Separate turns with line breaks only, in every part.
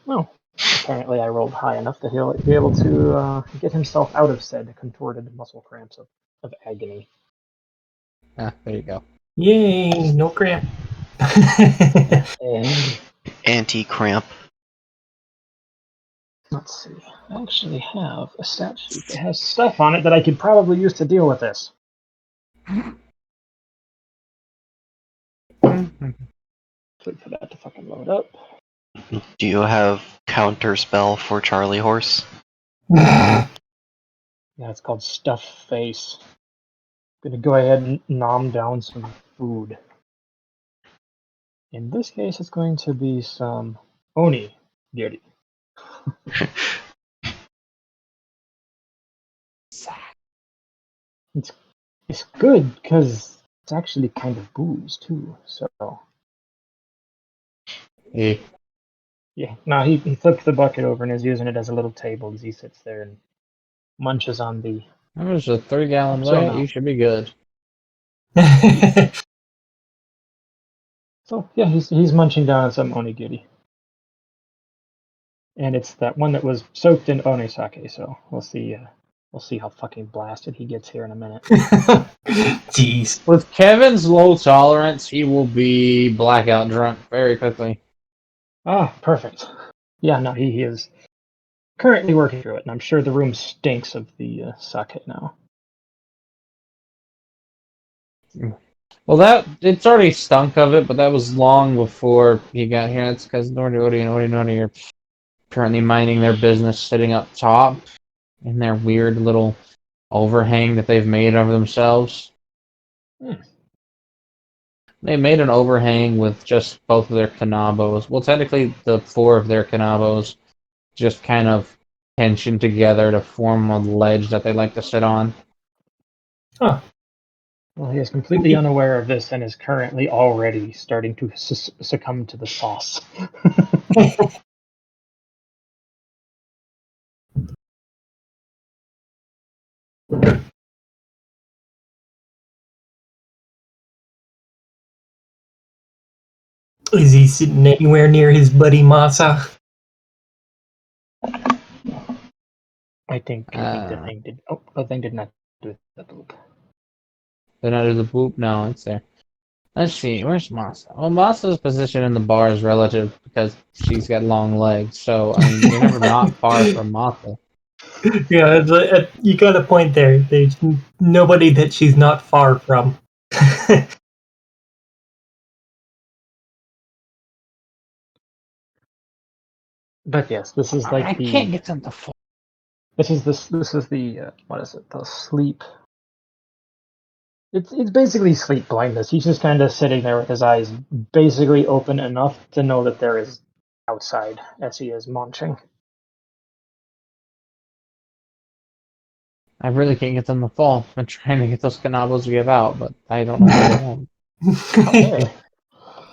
Well, apparently I rolled high enough that he'll be able to get himself out of said contorted muscle cramps of agony.
Ah, there you go.
Yay, no cramp.
And
Anti-cramp.
let's see. I actually have a stat sheet that has stuff on it that I could probably use to deal with this. Wait for that to fucking load up.
Do you have counter spell for Charlie Horse?
Yeah, it's called Stuff Face. Gonna go ahead and nom down some food. In this case, it's going to be some oni gyuri. It's good because it's actually kind of booze too. So
Eh.
yeah, no, he flipped the bucket over and is using it as a little table as he sits there and munches on the.
That was a 3-gallon
So
weight.
now.
You should be good.
So yeah, he's munching down on some onigiri, and it's that one that was soaked in onisake. So we'll see. We'll see how fucking blasted he gets here in a minute.
Jeez.
With Kevin's low tolerance, he will be blackout drunk very quickly.
Ah, perfect. Yeah, no, he is currently working through it, and I'm sure the room stinks of the sake now.
Well, it's already stunk of it, but that was long before he got here. That's because Nordiori and Orinori are currently minding their business sitting up top in their weird little overhang that they've made of themselves. They made an overhang with just both of their kanabos. Well, technically, the 4 of their kanabos just kind of tensioned together to form a ledge that they like to sit on.
Huh.
Well, he is completely unaware of this and is currently already starting to succumb to the sauce.
Is he sitting anywhere near his buddy Masa?
I think the thing did. Oh, the thing did not do the boop.
Did I do the boop? No, it's there. Let's see, where's Masa? Well, Masa's position in the bar is relative because she's got long legs, so, I mean, you're never not far from Masa.
Yeah, you got a point there. There's nobody that she's not far from.
But yes, this is like
I can't get them to fall.
This is the what is it? The sleep. It's basically sleep blindness. He's just kind of sitting there with his eyes basically open enough to know that there is outside as he is munching.
I really can't get them to fall. I've been trying to get those canabos to give out, but I don't know where they won't.
Okay.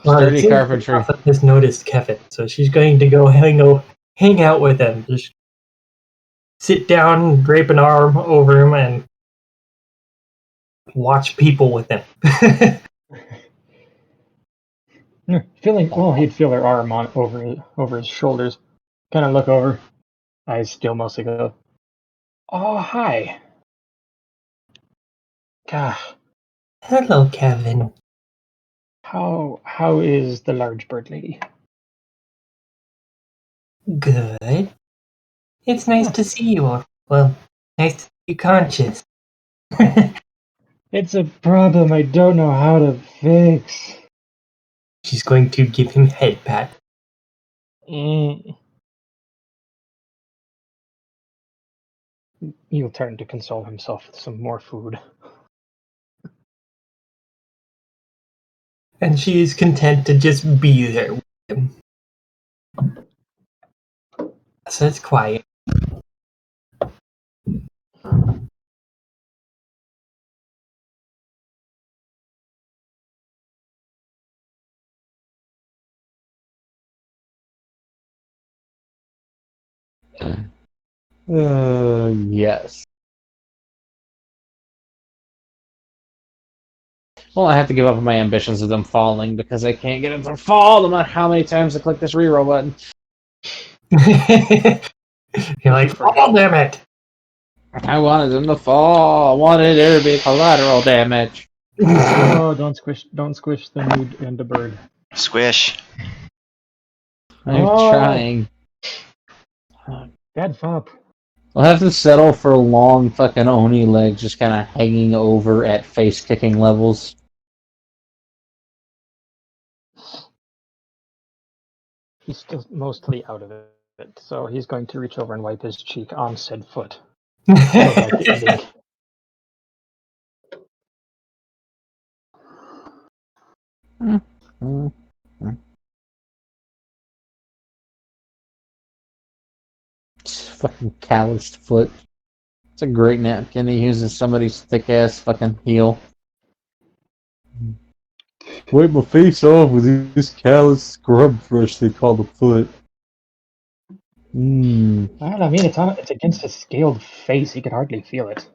Well, it
Sturdy
seems
carpentry.
Masa has noticed Kevin, so she's going to go hang out with him. Just sit down, drape an arm over him, and watch people with him.
Feeling well, he'd feel her arm on over his shoulders. Kind of look over. Eyes still mostly go. Oh, hi. God,
Hello, Kevin.
how is the large bird lady?
Good. It's nice to see you all. Well, nice to see you conscious.
It's a problem I don't know how to fix.
She's going to give him head pat.
Mm. He'll turn to console himself with some more food.
And she is content to just be there with him. So it's quiet.
Yes. Well, I have to give up on my ambitions of them falling because I can't get them to fall no matter how many times I click this reroll button.
You're like, oh, damn it!
I wanted them to fall. I wanted there to be collateral damage.
Oh, don't squish the nude and the bird.
Squish.
I'm
Oh.
trying.
Bad fop.
I'll have to settle for long fucking Oni legs just kind of hanging over at face kicking levels.
He's still mostly out of it, so he's going to reach over and wipe his cheek on said foot. Feels like the ending.
Fucking calloused foot. It's a great napkin. He uses somebody's thick ass fucking heel. Wipe my face off with this callous scrub brush they call the foot.
I don't know, I mean, it's against his scaled face. He could hardly feel it.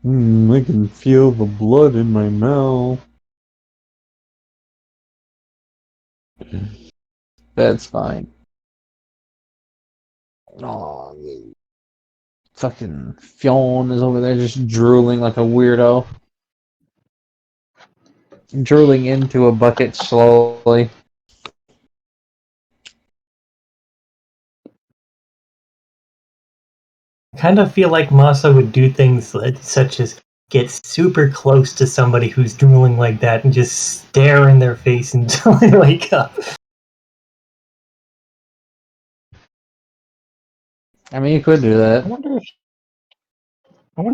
I can feel the blood in my mouth. That's fine. Oh, fucking Fionn is over there just drooling like a weirdo. Drooling into a bucket slowly.
Kind of feel like Masa would do things such as get super close to somebody who's drooling like that and just stare in their face until they wake up.
I mean, you could do
I
that.
wonder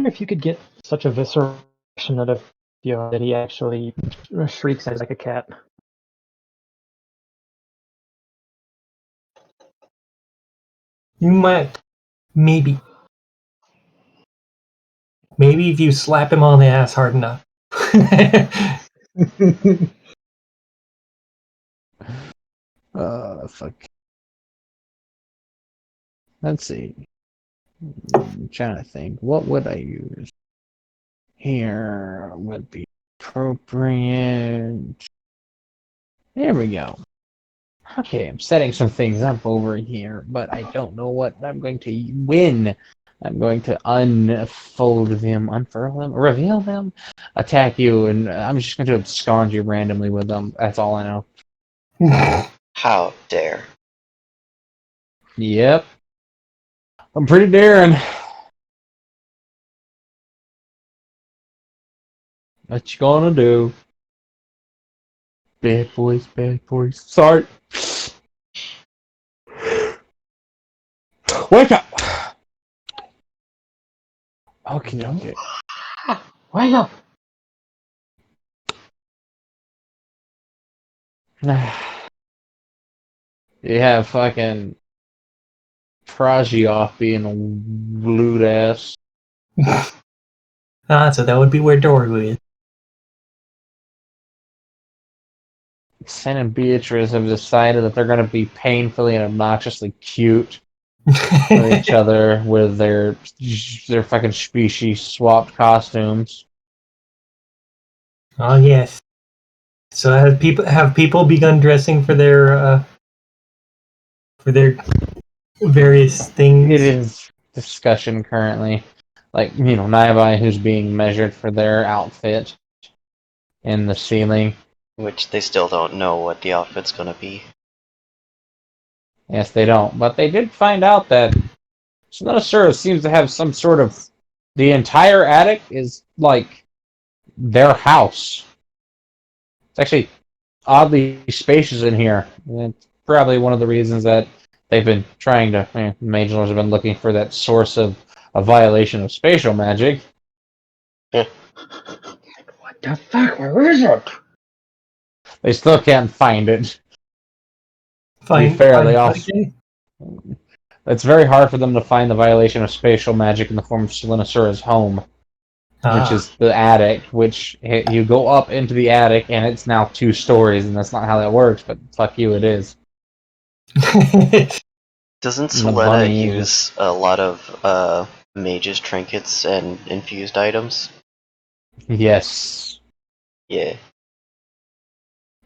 if you could get such a visceral reaction out of Fionn that he actually shrieks like a cat.
You might, maybe if you slap him on the ass hard enough.
Fuck. Let's see. I'm trying to think. What would I use? Here would be appropriate. There we go. Okay, I'm setting some things up over here, but I don't know what I'm going to win. I'm going to unfold them, unfurl them, reveal them, attack you, and I'm just going to abscond you randomly with them. That's all I know.
How dare.
Yep. I'm pretty daring. What you gonna do? Bad boys, bad boys. Sorry. Wake up! Okay, okay.
Wake up!
You have fucking Prajioff being a lewd ass.
So that would be where Doru is.
Sen and Beatrice have decided that they're going to be painfully and obnoxiously cute with each other with their fucking species swapped costumes.
Oh yes. So have people begun dressing for their various things?
It is discussion currently. Like, Naibai who's being measured for their outfit in the ceiling.
Which they still don't know what the outfit's gonna be.
Yes, they don't. But they did find out that Sonata seems to have some sort of... The entire attic is, like, their house. It's actually oddly spacious in here. And it's probably one of the reasons that they've been trying to... Mage Lords have been looking for that source of a violation of spatial magic.
What the fuck? Where is it?
They still can't find it.
Fine,
to be fair, they
fine,
also... It's very hard for them to find the violation of spatial magic in the form of Selenasura's home, which is the attic, which you go up into the attic and it's now 2 stories, and that's not how that works, but fuck you, it is.
Doesn't
The
Selena
bunny
use a lot of mage's trinkets and infused items?
Yes.
Yeah.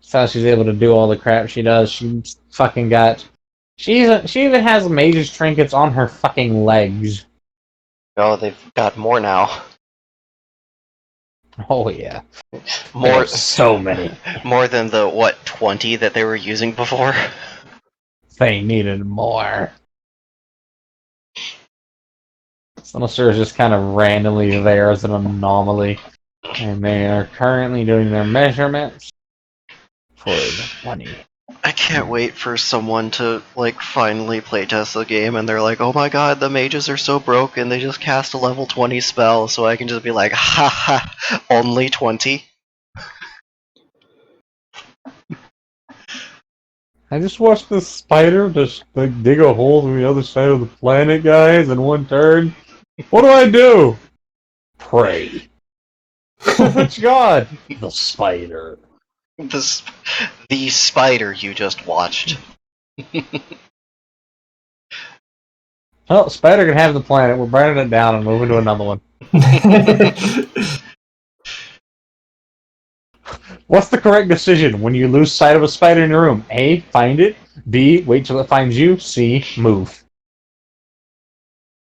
That's how she's able to do all the crap she does. She fucking got. She even has mage's trinkets on her fucking legs.
Oh, they've got more now.
Oh yeah, they
More,
have so many.
more than the what 20 that they were using before.
They needed more. Sinister is just kind of randomly there as an anomaly, and they are currently doing their measurements for the 20.
I can't wait for someone to like finally playtest the game and they're like, oh my god, the mages are so broken, they just cast a level 20 spell, so I can just be like, haha, only 20?
I just watched this spider just like dig a hole in the other side of the planet, guys, in one turn. What do? Pray. Which god? The spider.
The spider you just watched.
Oh, spider can have the planet. We're burning it down and moving to another one. What's the correct decision when you lose sight of a spider in your room? A. Find it. B. Wait till it finds you. C. Move.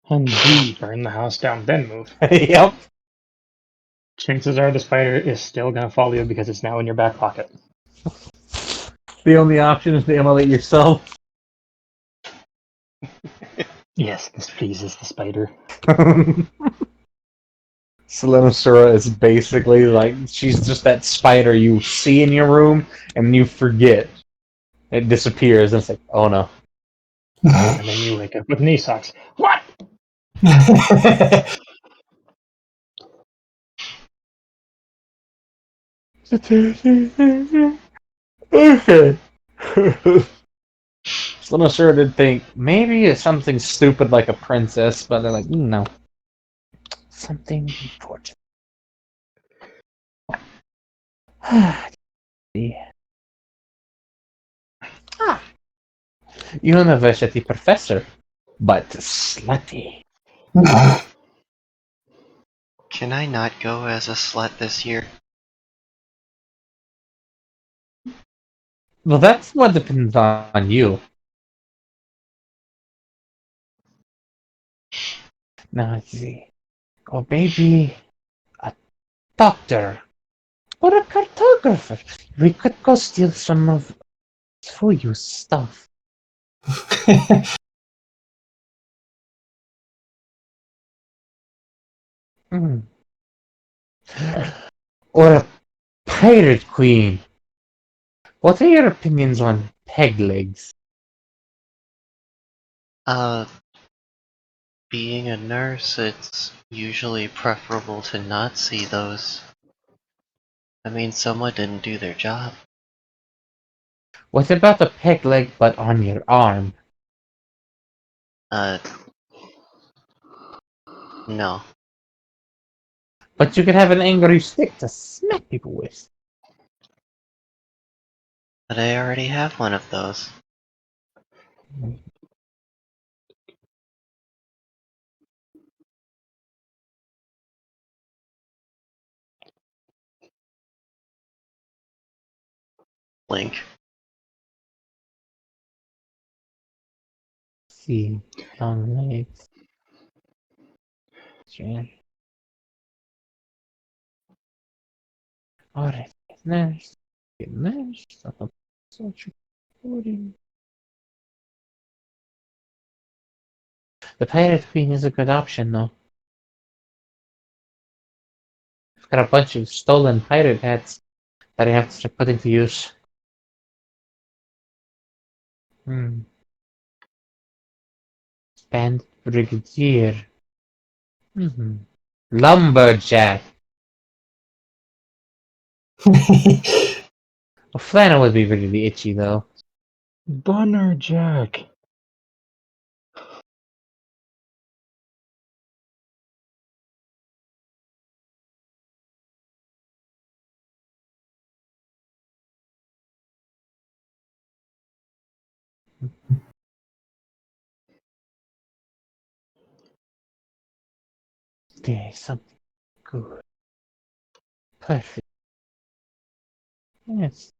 And B, burn the house down, then move.
Yep.
Chances are the spider is still gonna follow you because it's now in your back pocket.
The only option is to immolate yourself.
Yes, this pleases the spider.
Selenosura is basically like she's just that spider you see in your room and you forget. It disappears and it's like, oh no.
And then you wake up with knee socks. What?
Okay. Selenosura did think maybe it's something stupid like a princess, but they're like, no. Something important. University professor, but slutty.
Can I not go as a slut this year?
Well, that's what depends on you. Now let's see. Or maybe a doctor. Or a cartographer. We could go steal some of Fuyu's stuff. Hmm. Or a pirate queen. What are your opinions on peg legs?
Being a nurse, it's usually preferable to not see those. I mean, someone didn't do their job.
What about a peg leg but on your arm?
Uh, no.
But you could have an angry stick to smack people with.
But I already have one of those. Link.
See, long legs. Sure. Alright, nurse. Get nurse. Social recording. The pirate queen is a good option, though. I've got a bunch of stolen pirate hats that I have to start putting to use. Band brigadier. Lumberjack. Well, flannel would be really itchy, though.
Bunner Jack.
Okay, something good. Perfect. Yes.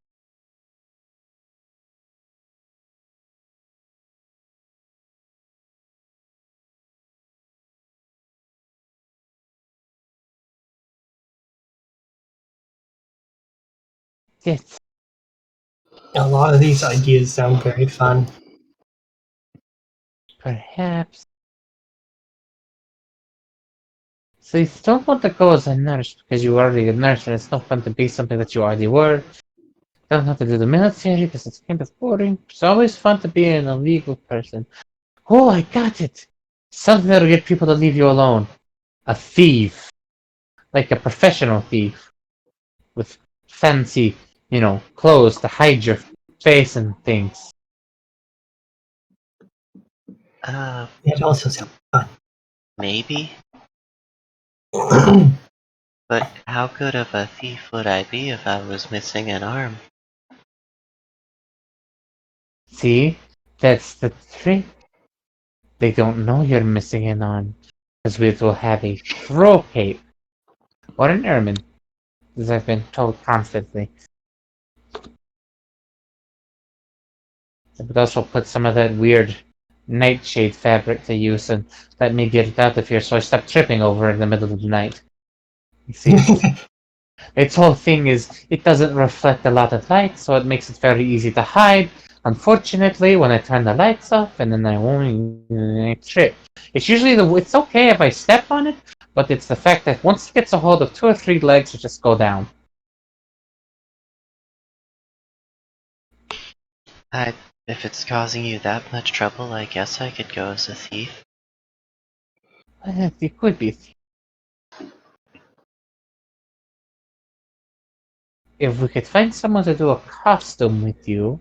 Yes.
A lot of these ideas sound very fun.
Perhaps. So you don't want to go as a nurse because you're already a nurse and it's not fun to be something that you already were. Don't have to do the military because it's kind of boring. It's always fun to be an illegal person. Oh, I got it! Something that'll get people to leave you alone. A thief. Like a professional thief. With fancy, clothes to hide your face and things.
It also sounds fun.
Maybe? But how good of a thief would I be if I was missing an arm?
See? That's the trick. They don't know you're missing an arm. Because we will have a throw cape. Or an ermine. As I've been told constantly. But also put some of that weird nightshade fabric to use and let me get it out of here so I stop tripping over in the middle of the night. You see, its whole thing is it doesn't reflect a lot of light, so it makes it very easy to hide. Unfortunately, when I turn the lights off and then I trip. It's okay if I step on it, but it's the fact that once it gets a hold of 2 or 3 legs, it just go down.
If it's causing you that much trouble, I guess I could go as a thief.
It could be. If we could find someone to do a costume with you,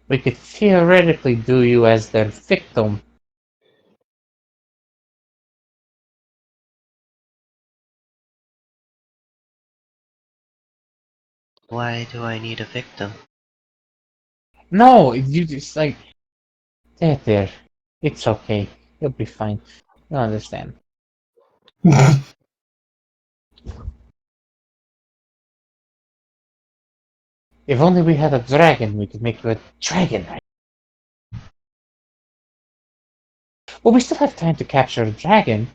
we could theoretically do you as their victim.
Why do I need a victim?
No, you just there. It's okay. You'll be fine. You'll understand. If only we had a dragon, we could make you a dragon, right? Well, we still have time to capture a dragon.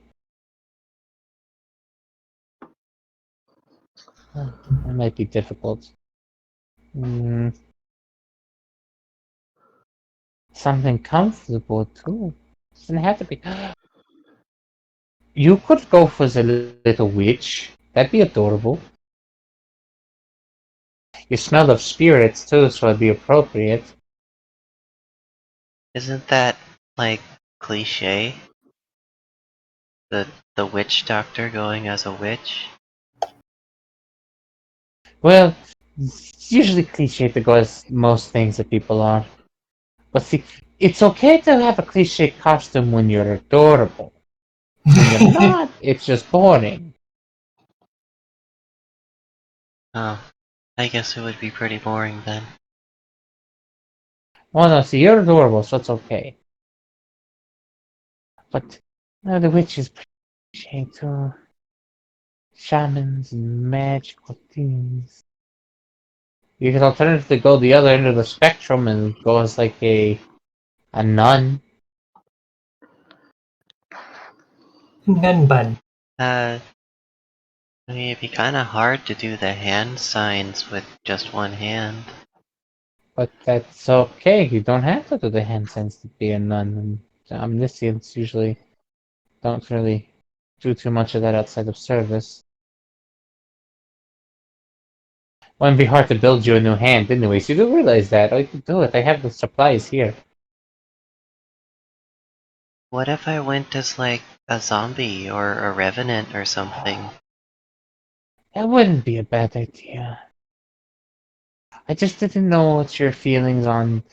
That might be difficult. Something comfortable too. Doesn't have to be. You could go for the little witch. That'd be adorable. You smell of spirits too, so it'd be appropriate.
Isn't that, like, cliche? The witch doctor going as a witch?
Well, it's usually cliche to go as most things that people are. But see, it's okay to have a cliche costume when you're adorable. When you're not, it's just boring.
Oh, I guess it would be pretty boring then.
Well, no, see, you're adorable, so it's okay. But the witch is cliche too. Shamans and magical things. You could alternatively go the other end of the spectrum and go as like a nun.
Nun bun.
I mean, it'd be kinda hard to do the hand signs with just one hand.
But that's okay. You don't have to do the hand signs to be a nun. And omniscients usually don't really do too much of that outside of service. Well, it'd be hard to build you a new hand anyways. You do realize that. Oh, you can do it. I have the supplies here.
What if I went as, like, a zombie or a revenant or something?
That wouldn't be a bad idea. I just didn't know what your feelings on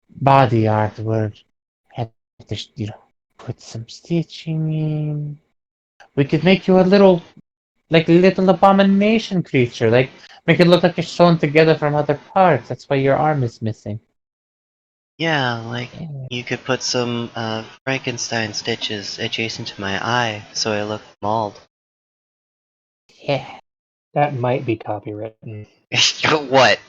body art were. Had to, put some stitching in. We could make you a little abomination creature. Like, make it look like you're sewn together from other parts. That's why your arm is missing.
Yeah, like,
Yeah.
you could put some, Frankenstein stitches adjacent to my eye so I look mauled.
Yeah.
That might be copywritten.
What?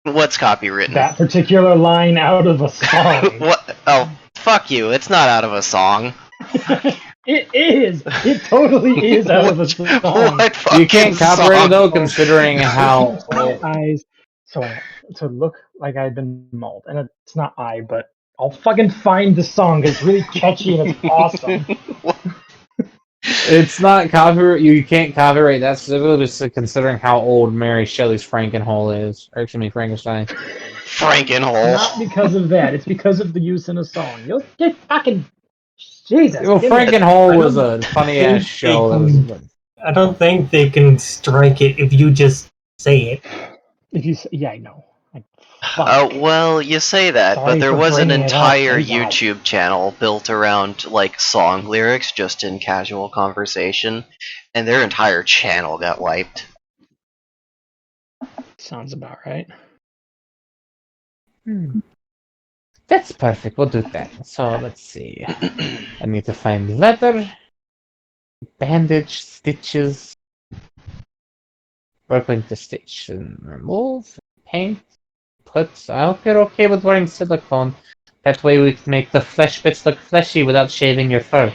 What's copywritten?
That particular line out of a song.
What? Oh, fuck you. It's not out of a song.
It is. It totally is out of a song.
What
You can't
fucking
copyright it
song?
though, considering how.
My eyes. to look like I've been mauled, and it's not but I'll fucking find the song. It's really catchy and it's awesome.
It's not copyright. You can't copyright that specifically, just considering how old Mary Shelley's Frankenhole is, or excuse me, Frankenstein.
Frankenhole.
Not because of that. It's because of the use in a song. You'll get fucking Jesus.
Well,
give me a-
Frankenhole
I
was
don't
a funny
think
ass show. That was.
I don't think they can strike it if you just say it.
If you say, yeah, I know. Like, fuck.
Well, you say that,
Sorry
but there
for
was an
bringing it up.
entire
Jesus.
YouTube channel built around like song lyrics just in casual conversation, and their entire channel got wiped.
Sounds about right.
That's perfect. We'll do that. So let's see. I need to find leather, bandage, stitches, working to stitch and remove, paint, put. I hope you're okay with wearing silicone. That way we can make the flesh bits look fleshy without shaving your fur.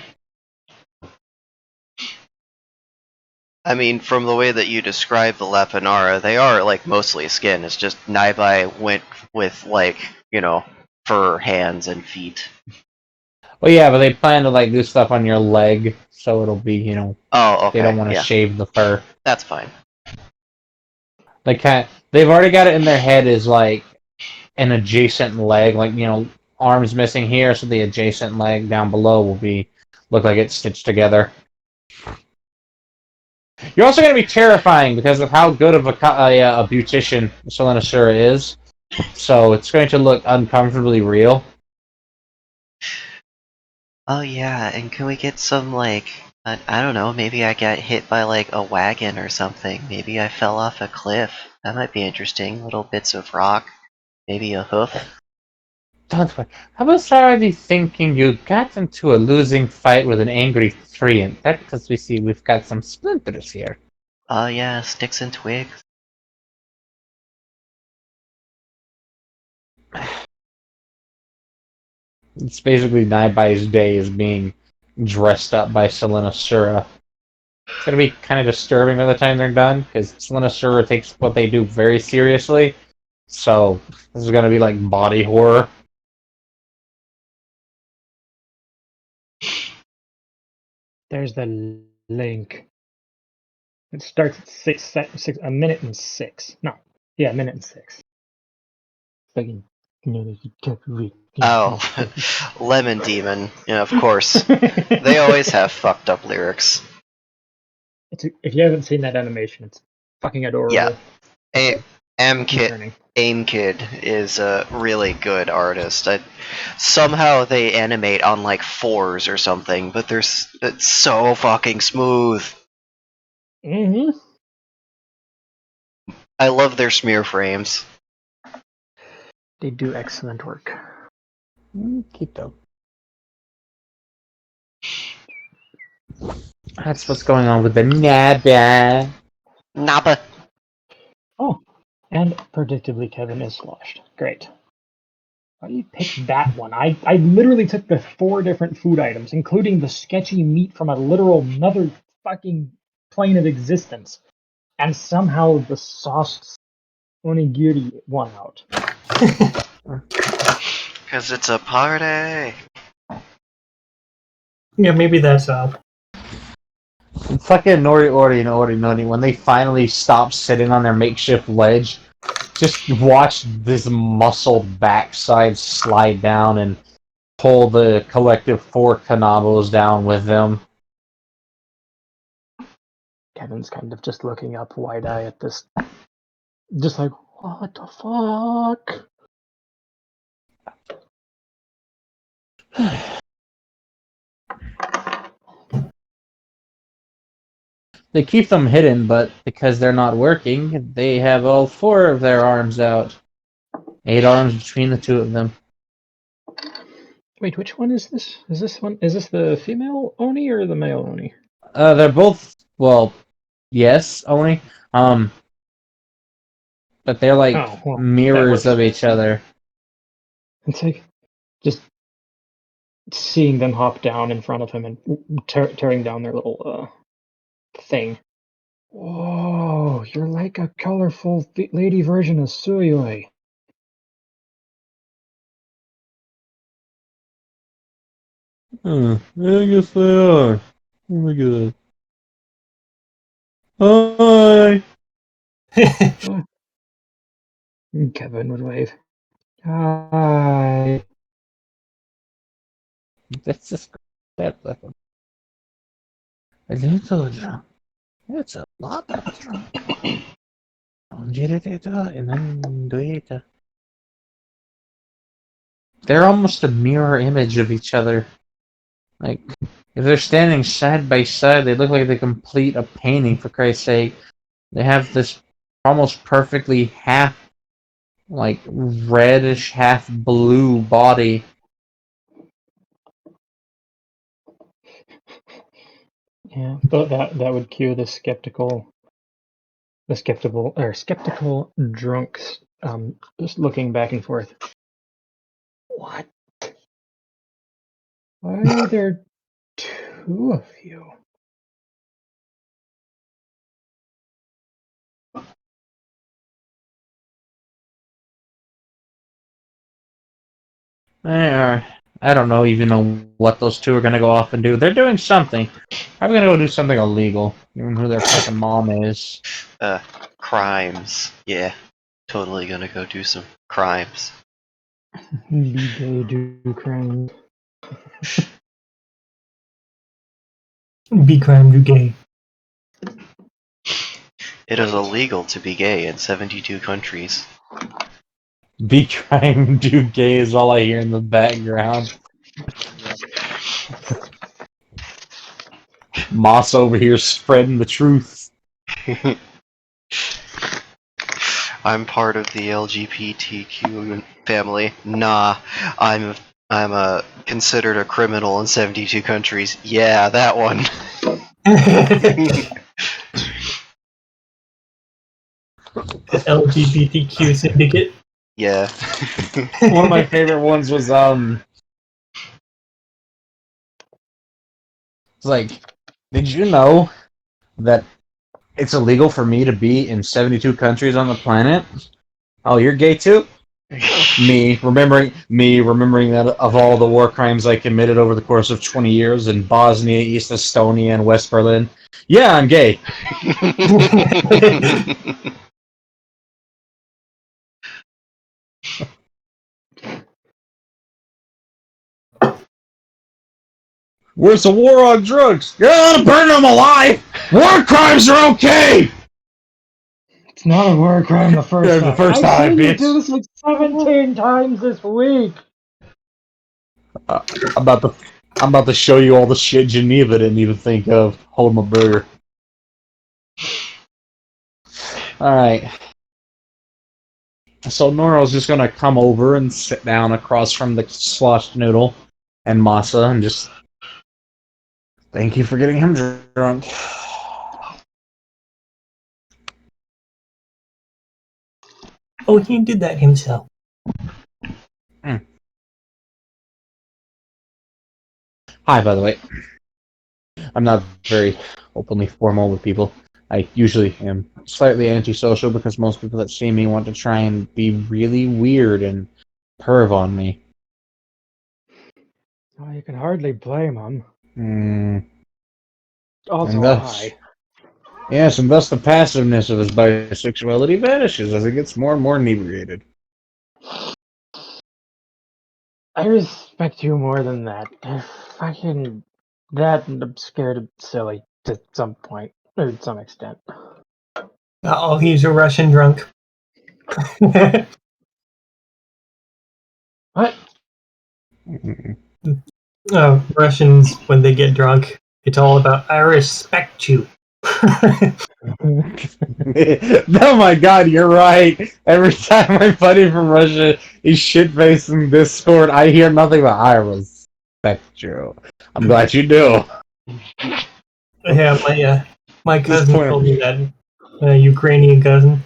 I mean, from the way that you describe the Lapanara, they are like mostly skin. It's just Naibai went with like, fur hands and feet.
Well, yeah, but they plan to like do stuff on your leg, so it'll be,
Oh, okay.
they don't want to
Yeah,
shave the fur.
that's fine.
They've already got it in their head as like an adjacent leg, like arms missing here, so the adjacent leg down below will look like it's stitched together. You're also going to be terrifying because of how good of a beautician Selena Sura is. So it's going to look uncomfortably real.
Oh yeah, and can we get some like I don't know, maybe I got hit by like a wagon or something. Maybe I fell off a cliff. That might be interesting. Little bits of rock, maybe a hoof.
Don't worry. I was already thinking you got into a losing fight with an angry treant. That's because we've got some splinters here.
Oh yeah, sticks and twigs.
It's basically Naibay's day is being dressed up by Selena Sura. It's gonna be kind of disturbing by the time they're done, because Selena Sura takes what they do very seriously. So this is gonna be like body horror.
There's the link. It starts at 6, a minute and 6. No, yeah, a minute and 6. Fucking.
Oh, Lemon Demon. Yeah, of course. They always have fucked up lyrics.
If you haven't seen that animation, it's fucking adorable.
Yeah.
Concerning.
Aim Kid is a really good artist. Somehow they animate on like 4s or something, but it's so fucking smooth.
Mm-hmm.
I love their smear frames.
They do excellent work.
Keto. That's what's going on with the Naba.
Naba.
Oh, and predictably Kevin is sloshed. Great. Why do you pick that one? I literally took the 4 different food items, including the sketchy meat from a literal another fucking plane of existence, and somehow the sauced onigiri won out.
Because it's a party.
Yeah, maybe that's how.
Fucking Nori, when they finally stop sitting on their makeshift ledge, just watch this muscled backside slide down and pull the collective 4 Kanabos down with them.
Kevin's kind of just looking up wide-eye at this, just like, what the fuck?
They keep them hidden, but because they're not working, they have all 4 of their arms out. 8 arms between the 2 of them.
Wait, which one is this? Is this the female Oni or the male Oni?
They're both, well, yes, only. But they're like mirrors of each other.
It's like just seeing them hop down in front of him and tearing down their little thing. Whoa, you're like a colorful lady version of Suyoi.
I guess they are. Oh my god. Hi!
Kevin would wave. Hi.
That's just that level. A little drunk. That's a lot of drunk. They're almost a mirror image of each other. Like, if they're standing side by side, they look like they complete a painting, for Christ's sake. They have this almost perfectly half, like, reddish, half blue body.
Yeah, but that would cue the skeptical drunks just looking back and forth. What? Why are there two of you?
I don't know even know what those two are gonna go off and do. They're doing something. Probably gonna go do something illegal. Even who their fucking mom is.
Crimes. Yeah. Totally gonna go do some crimes.
Be gay, do crimes.
Be crime, do gay.
It is illegal to be gay in 72 countries.
Be crime, do gay is all I hear in the background. Moss over here spreading the truth.
I'm part of the LGBTQ family. Nah, I'm considered a criminal in 72 countries. Yeah, that one.
LGBTQ syndicate.
Yeah.
One of my favorite ones was it's like, did you know that it's illegal for me to be in 72 countries on the planet? Oh, you're gay too? Me remembering that of all the war crimes I committed over the course of 20 years in Bosnia, East Estonia, and West Berlin. Yeah, I'm gay. Where's the war on drugs? You're gonna burn them alive! War crimes are okay!
It's not a war crime the first
Yeah,
time.
the first
I've
time,
seen you
bitch.
do this like 17 times this week.
I'm about to show you all the shit Geneva didn't even think of. Hold my burger. Alright. So Noro's just gonna come over and sit down across from the sloshed noodle and Masa and just thank you for getting him drunk.
Oh, he did that himself.
Hi, by the way. I'm not very openly formal with people. I usually am slightly antisocial because most people that see me want to try and be really weird and perv on me.
Oh, you can hardly blame him.
And
Also,
thus,
hi.
yes, and thus the passiveness of his bisexuality vanishes as he gets more and more inebriated.
I respect you more than that. Fucking that I'm scared of silly to some point or to some extent.
Oh, he's a Russian drunk.
What?
Russians, when they get drunk, it's all about "I respect you."
Oh my god, you're right. Every time my buddy from Russia is shit-faced in Discord, I hear nothing but I respect you. I'm glad you do.
Yeah, my
This
cousin
point-
told me that. Ukrainian cousin.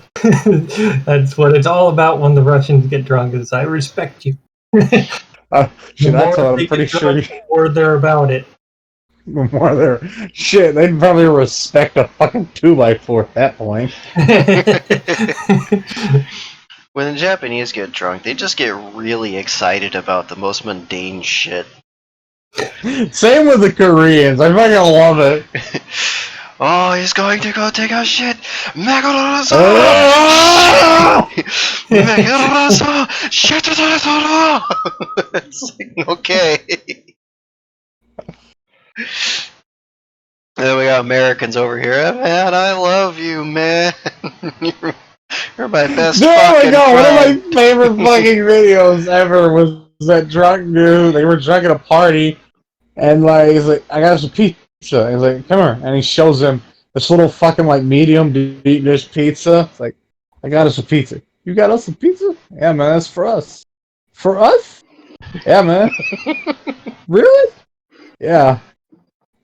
That's what it's all about when the Russians get drunk. Is "I respect you."
Shit,
The
I
more
thought
they
I'm pretty
get
sure.
drunk, the more they're about it.
More their shit. They'd probably respect a fucking 2x4 at that point.
When the Japanese get drunk, they just get really excited about the most mundane shit.
Same with the Koreans. I fucking love it.
Oh, he's going to go take a shit. Megarazo!
Ah!
Megarazo! Shit! It's like, okay. Then we got Americans over here. Man, I love you, man. You're my best
Oh my
fucking
god,
friend.
one of my favorite fucking videos ever was that drunk dude. They were drunk at a party, and like he's like, I got us a pizza. And he's like, come here, and he shows him this little fucking like medium deep dish pizza. It's like, I got us a pizza. You got us a pizza? Yeah, man, that's for us. For us? Yeah, man. Really? Yeah.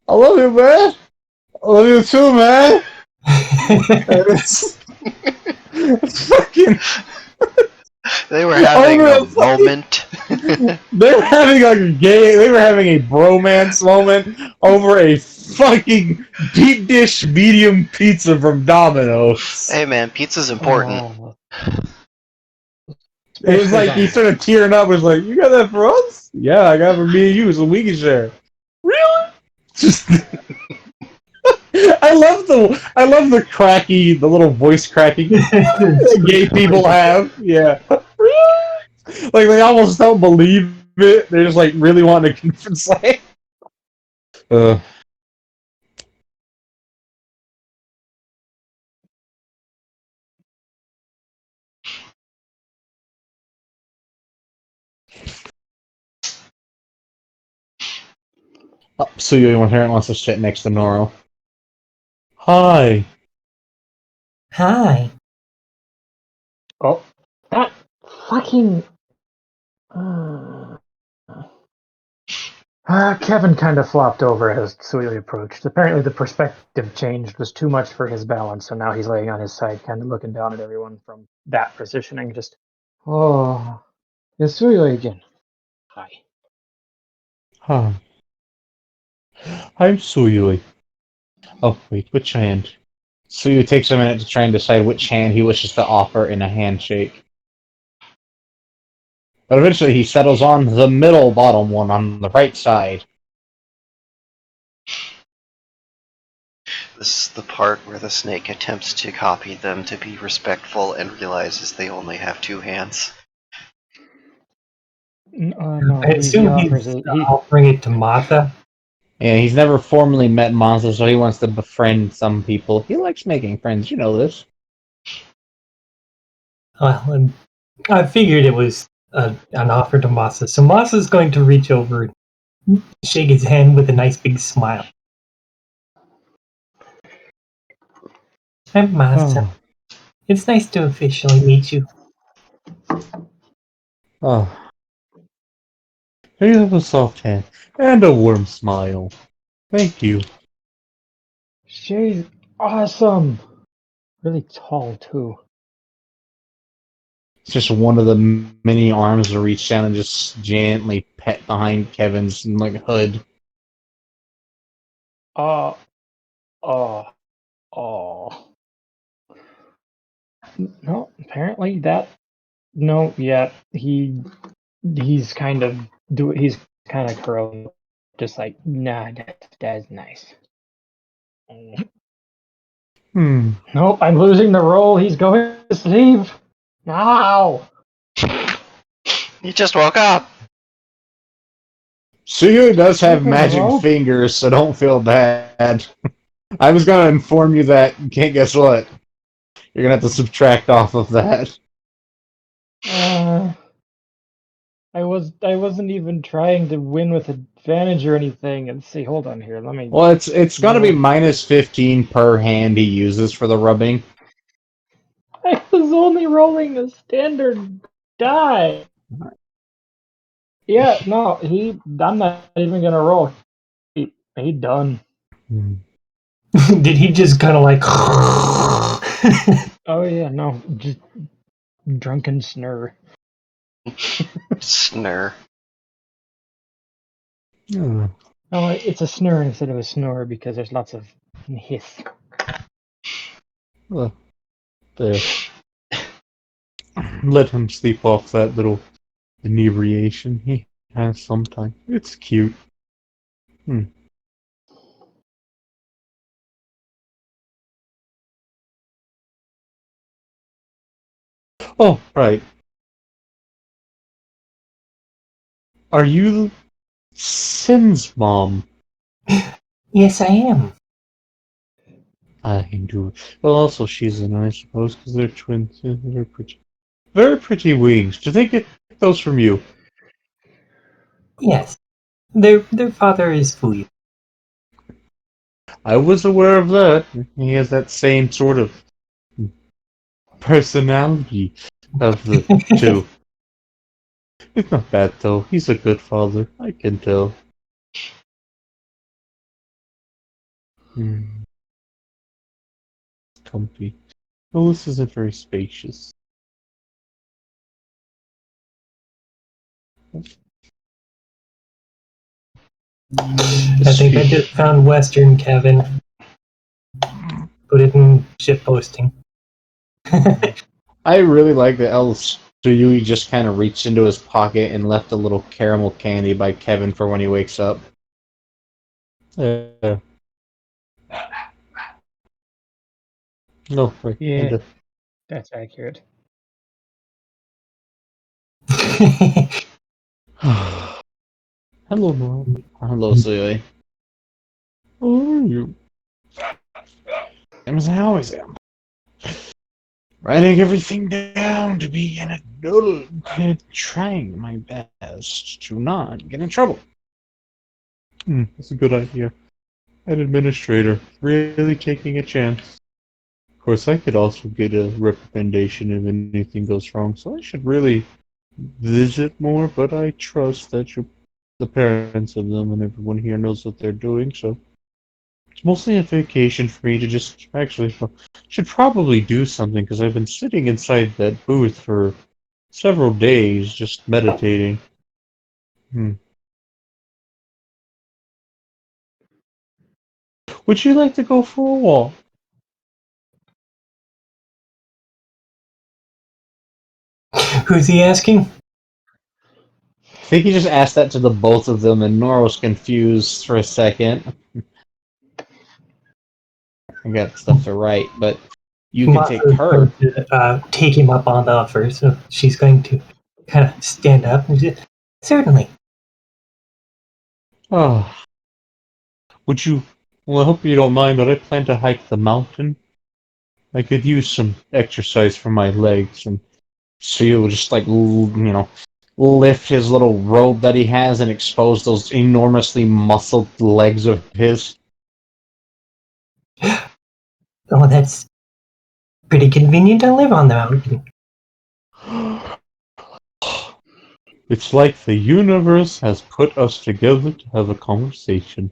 I love you, man. I love you too, man. It's fucking.
They were having a
Fucking,
moment.
they were having like a gay. They were having a bromance moment over a fucking deep dish medium pizza from Domino's.
Hey man, pizza's important.
Oh.
It was like he started tearing up. Was like, "You got that for us? Yeah, I got it for me and you, so we can share." Really? Just. I love the cracky, the little voice cracking that gay people have. Yeah. Really? Like they almost don't believe it. They're just like really wanting to convince. Like, Oh, Suyo wants to sit next to Noro. Hi.
Hi.
Oh, that fucking. Uh, Kevin kind of flopped over as Suili approached. Apparently, the perspective change was too much for his balance, so now he's laying on his side, kind of looking down at everyone from that positioning. Just, oh, it's Suili again. Hi.
Hi. I'm Suyui. Oh, wait, which hand? Suyu takes a minute to try and decide which hand he wishes to offer in a handshake. But eventually he settles on the middle bottom one on the right side.
This is the part where the snake attempts to copy them to be respectful and realizes they only have two hands.
No,
I
he
assume
offers
he's
it.
offering it to Martha.
Yeah, he's never formally met Monza, so he wants to befriend some people. He likes making friends, you know this.
Well, and I figured it was an offer to Masa. So Masa's going to reach over and shake his hand with a nice big smile. I'm Masa.
Oh.
It's nice to officially meet you.
Oh. You have a soft hand and a warm smile. Thank you.
She's awesome. Really tall, too.
It's just one of the many arms to reach down and just gently pet behind Kevin's like hood.
Oh, oh, oh. No, apparently that. No, yeah, he's kind of he's kind of curling, just like nah, that's nice.
Hmm.
Nope, I'm losing the roll. He's going to sleep. Now.
You just woke up!
Suyu does have
Sleeping
magic
rope?
fingers, so don't feel bad. I was gonna inform you that you can't guess what. You're gonna have to subtract off of that.
I wasn't even trying to win with advantage or anything. And see, hold on here. Let me.
Well, it's gonna be
No,
minus 15 per hand he uses for the rubbing.
I was only rolling a standard die. Yeah, no, I'm not even gonna roll. He done.
Did he just kind of like?
Oh yeah, no, just drunken snur.
Snur.
Hmm.
Oh, it's a snur instead of a snore because there's lots of hiss.
Well, there. Let him sleep off that little inebriation he has sometimes. It's cute. Oh, right. Are you Sin's mom?
Yes, I am.
I can do it. Well, also she's in, I suppose, because they're twins. Yeah, they're pretty. Very pretty wings. Do they get those from you?
Yes. Their father is Fui.
I was aware of that. He has that same sort of personality of the two. It's not bad, though. He's a good father. I can tell. Hmm. Comfy. Oh, this isn't very spacious.
I think I just found Western, Kevin. Put it in ship posting.
I really like that El Suyui just kind of reached into his pocket and left a little caramel candy by Kevin for when he wakes up. No, right.
Yeah, that's accurate.
Hello, Mom. Hello, Suyui. How are you? I'm as I always am. Writing everything down to be anecdotal, trying my best to not get in trouble. That's a good idea. An administrator, really taking a chance. Of course, I could also get a recommendation if anything goes wrong, so I should really visit more, but I trust that the parents of them and everyone here knows what they're doing, so it's mostly a vacation for me to just actually should probably do something because I've been sitting inside that booth for several days just meditating. Would you like to go for a walk?
Who's he asking?
I think he just asked that to the both of them, and Nora was confused for a second. I got stuff to write, but you can take
Masa is
her.
going to take him up on the offer, so she's going to kind of stand up and say, certainly.
Oh, would you? Well, I hope you don't mind, but I plan to hike the mountain. I could use some exercise for my legs, and so you'll just lift his little robe that he has and expose those enormously muscled legs of his.
Oh, that's pretty convenient to live on the mountain.
It's like the universe has put us together to have a conversation.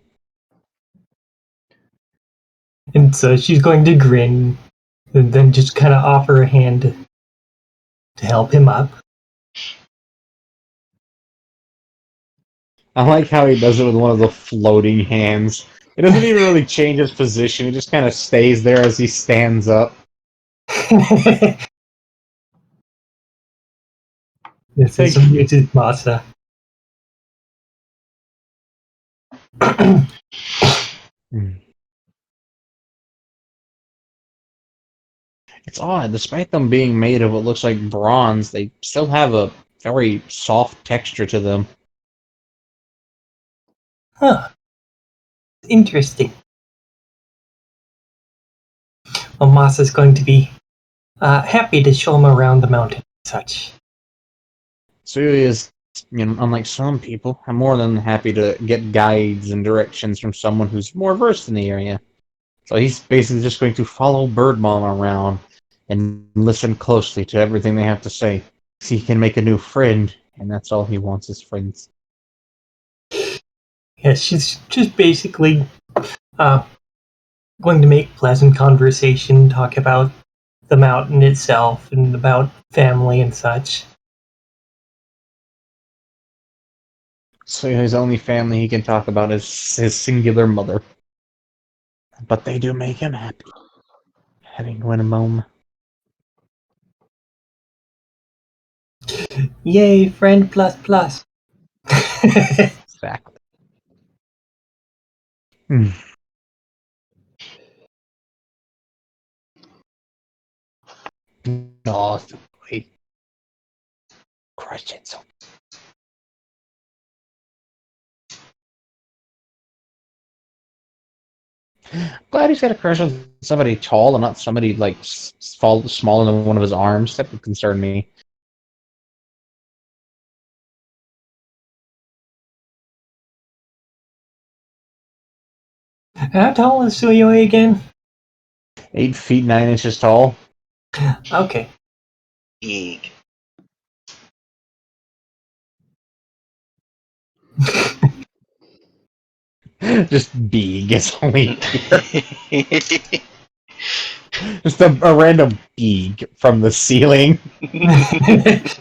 And so she's going to grin and then just kind of offer a hand to help him up.
I like how he does it with one of the floating hands. It doesn't even really change his position. It just kind of stays there as he stands up.
This is amuses Masa.
It's odd. Despite them being made of what looks like bronze, they still have a very soft texture to them.
Huh. Interesting. Well, Masa's going to be happy to show him around the mountain and such.
Sui is, unlike some people, I'm more than happy to get guides and directions from someone who's more versed in the area. So he's basically just going to follow Bird Mom around and listen closely to everything they have to say. So he can make a new friend, and that's all he wants is friends.
Yeah, she's just basically going to make pleasant conversation, talk about the mountain itself and about family and such.
So his only family he can talk about is his singular mother. But they do make him happy. Having one mom.
Yay, friend plus plus.
Exactly. Hmm. No, wait. Crush it so. Glad he's got a crush on somebody tall and not somebody like smaller than one of his arms. That would concern me.
How tall is Suyoi again?
8 feet 9 inches tall.
Okay.
Eek.
Just big. It's only just a random big from the ceiling. The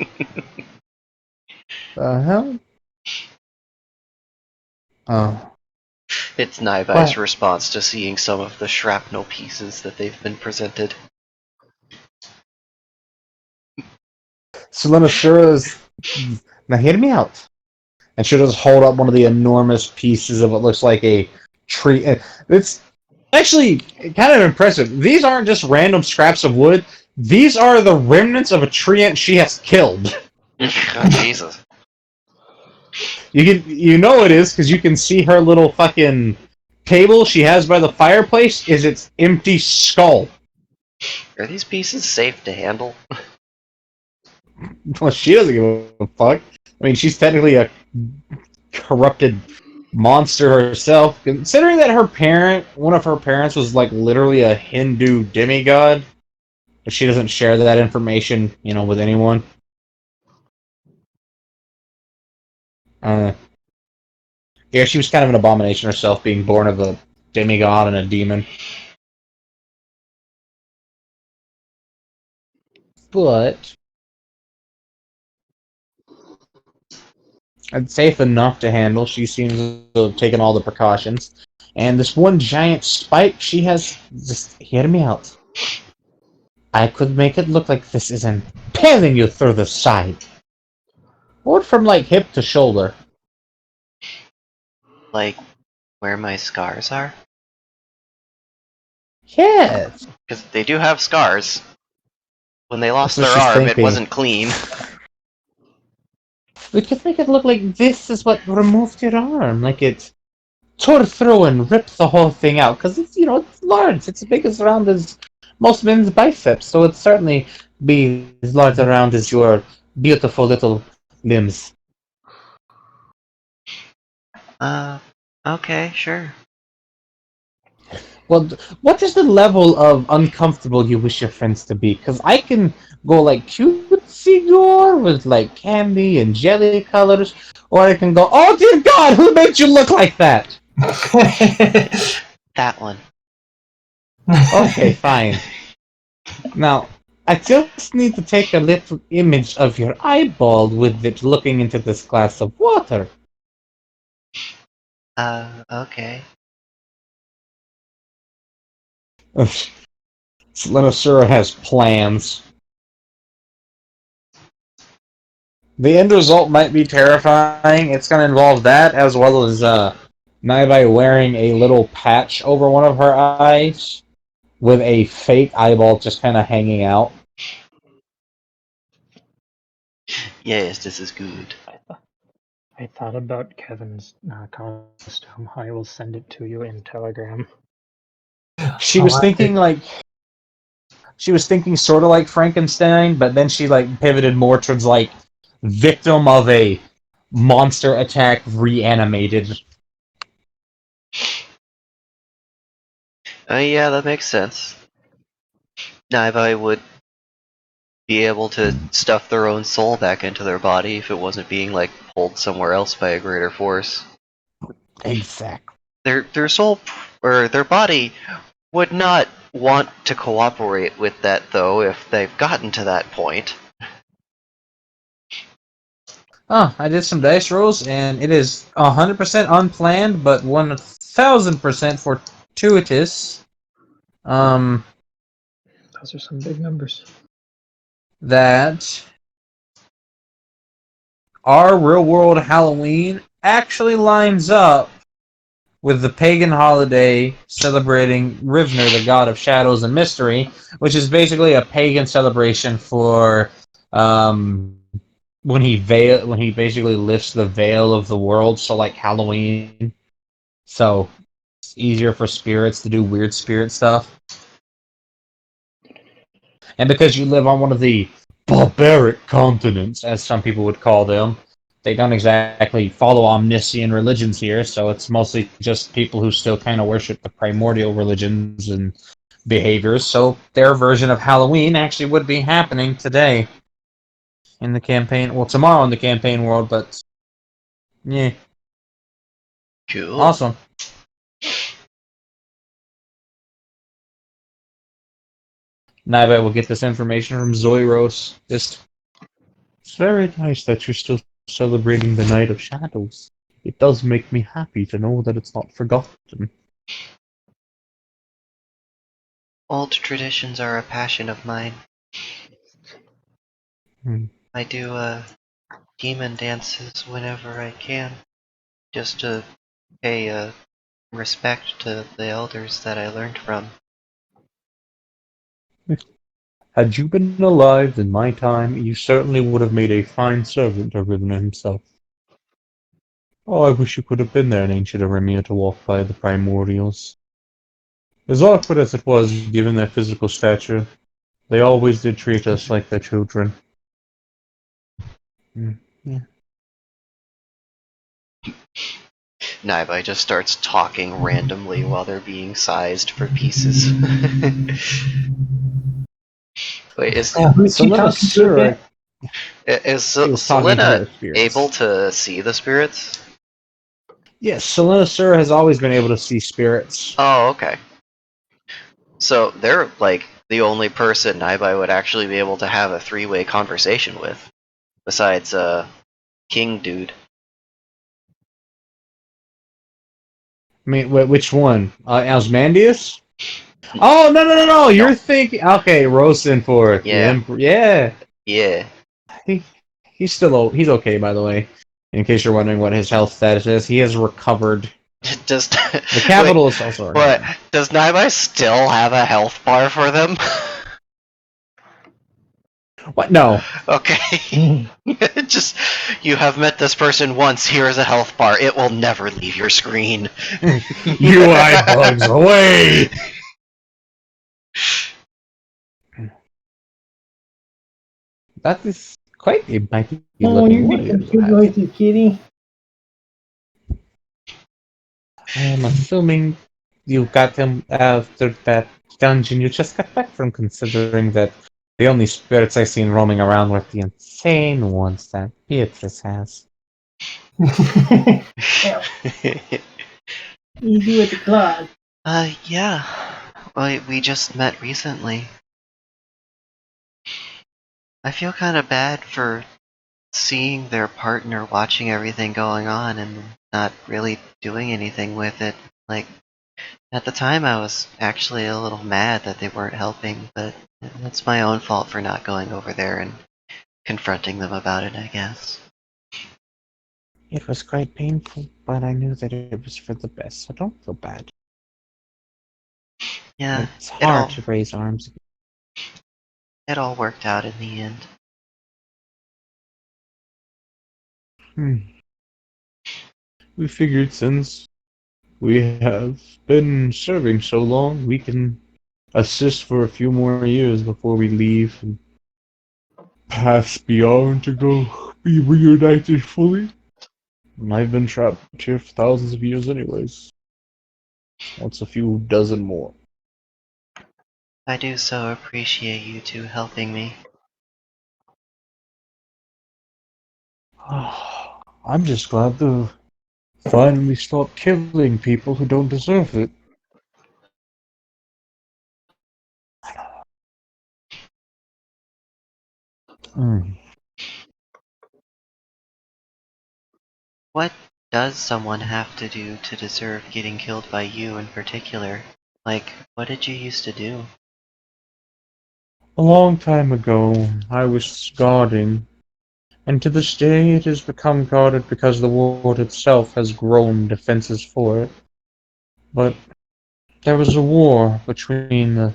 hell? Oh.
It's Naivai's
What?
response to seeing some of the shrapnel pieces that they've been presented.
Selenosaurus. Now hear me out. And she'll just hold up one of the enormous pieces of what looks like a tree. It's actually kind of impressive. These aren't just random scraps of wood. These are the remnants of a tree ant she has killed.
Oh, Jesus.
You know it is because you can see her little fucking table she has by the fireplace is its empty skull.
Are these pieces safe to handle?
Well, she doesn't give a fuck. I mean, she's technically a corrupted monster herself. Considering that one of her parents, was like literally a Hindu demigod, but she doesn't share that information, with anyone. Yeah, she was kind of an abomination herself, being born of a demigod and a demon. But it's safe enough to handle. She seems to have taken all the precautions. And this one giant spike she has, just hear me out. I could make it look like this is impaling you through the side. Or from like hip to shoulder.
Like, where my scars are?
Yes.
Because they do have scars. When they lost
That's what
their
she's
arm, it
thinking.
wasn't clean.
We could make it look like this is what removed your arm. Like it tore through and ripped the whole thing out. Because it's large. It's as big as around as most men's biceps. So it'd certainly be as large around as your beautiful little limbs.
Okay, sure.
Well, what is the level of uncomfortable you wish your friends to be? Because I can go like cutesy gore with like candy and jelly colors, or I can go, oh dear God, who made you look like that?
That one.
Okay, fine. Now, I just need to take a little image of your eyeball with it looking into this glass of water.
Okay.
Slenosura has plans. The end result might be terrifying. It's going to involve that, as well as Naibai wearing a little patch over one of her eyes with a fake eyeball just kind of hanging out.
Yes, this is good.
I thought about Kevin's costume. I will send it to you in Telegram.
She was thinking sort of like Frankenstein, but then she like pivoted more towards like victim of a monster attack reanimated.
Yeah, that makes sense. Naivai would be able to stuff their own soul back into their body if it wasn't being like pulled somewhere else by a greater force.
Exactly.
Their soul or their body would not want to cooperate with that though if they've gotten to that point.
Oh, I did some dice rolls, and it is 100% unplanned, but 1000% fortuitous. Um,
Those are some big numbers.
that our real world Halloween actually lines up with the pagan holiday celebrating Rivner, the god of shadows and mystery, which is basically a pagan celebration for um, when he basically lifts the veil of the world. So like Halloween, so it's easier for spirits to do weird spirit stuff. And because you live on one of the barbaric continents, as some people would call them, they don't exactly follow omniscient religions here, so it's mostly just people who still kind of worship the primordial religions and behaviors. So their version of Halloween actually would be happening today in the campaign. Well, tomorrow in the campaign world, but yeah,
Cool.
awesome. Now I will get this information from Zoiros. It's very nice that you're still celebrating the Night of Shadows. It does make me happy to know that it's not forgotten.
Old traditions are a passion of mine.
Hmm.
I do demon dances whenever I can, just to pay respect to the elders that I learned from.
Had you been alive in my time, you certainly would have made a fine servant of Rivna himself. Oh, I wish you could have been there in ancient Arimia to walk by the primordials. As awkward as it was, given their physical stature, they always did treat us like their children. Yeah.
Naibai just starts talking randomly while they're being sized for pieces. Wait,
Now, who's she
Selena
talking to again?
is
He was talking to
Selena
her spirits.
able to see the spirits?
Yes, Selena Sur has always been able to see spirits.
Oh, okay. So they're like the only person Naibai would actually be able to have a three-way conversation with, besides King Dude.
I mean, which one? Osmandius? Oh, no! You're thinking... Okay, Rosenforth. The
Yeah.
Emperor. Yeah.
Yeah.
He, he's okay, by the way. In case you're wondering what his health status is, he has recovered.
Does
The
wait,
capital is also
what?
recovered.
Does Naibai still have a health bar for them?
What? No.
Okay. Just you have met this person once. Here is a health bar. It will never leave your screen.
UI bugs away! That is quite a mighty
Oh,
looking
you're
warrior
making
you
cute
have.
noises, kitty.
I am assuming you got him after that dungeon you just got back from, considering that the only spirits I've seen roaming around were the insane ones that Beatrice has.
Yeah, easy with the claws.
Yeah. Well, we just met recently. I feel kind of bad for seeing their partner watching everything going on and not really doing anything with it. Like, at the time, I was actually a little mad that they weren't helping, but it's my own fault for not going over there and confronting them about it, I guess.
It was quite painful, but I knew that it was for the best, so don't feel bad.
Yeah,
It's
it
hard
all
to raise arms.
it all worked out in the end.
Hmm. We figured since we have been serving so long, we can assist for a few more years before we leave and pass beyond to go be reunited fully. And I've been trapped here for thousands of years anyways. What's a few dozen more?
I do so appreciate you two helping me.
I'm just glad to finally stop killing people who don't deserve it. Hmm.
What does someone have to do to deserve getting killed by you in particular? Like, what did you used to do?
A long time ago, I was guarding, and to this day it has become guarded because the world itself has grown defenses for it. But there was a war between the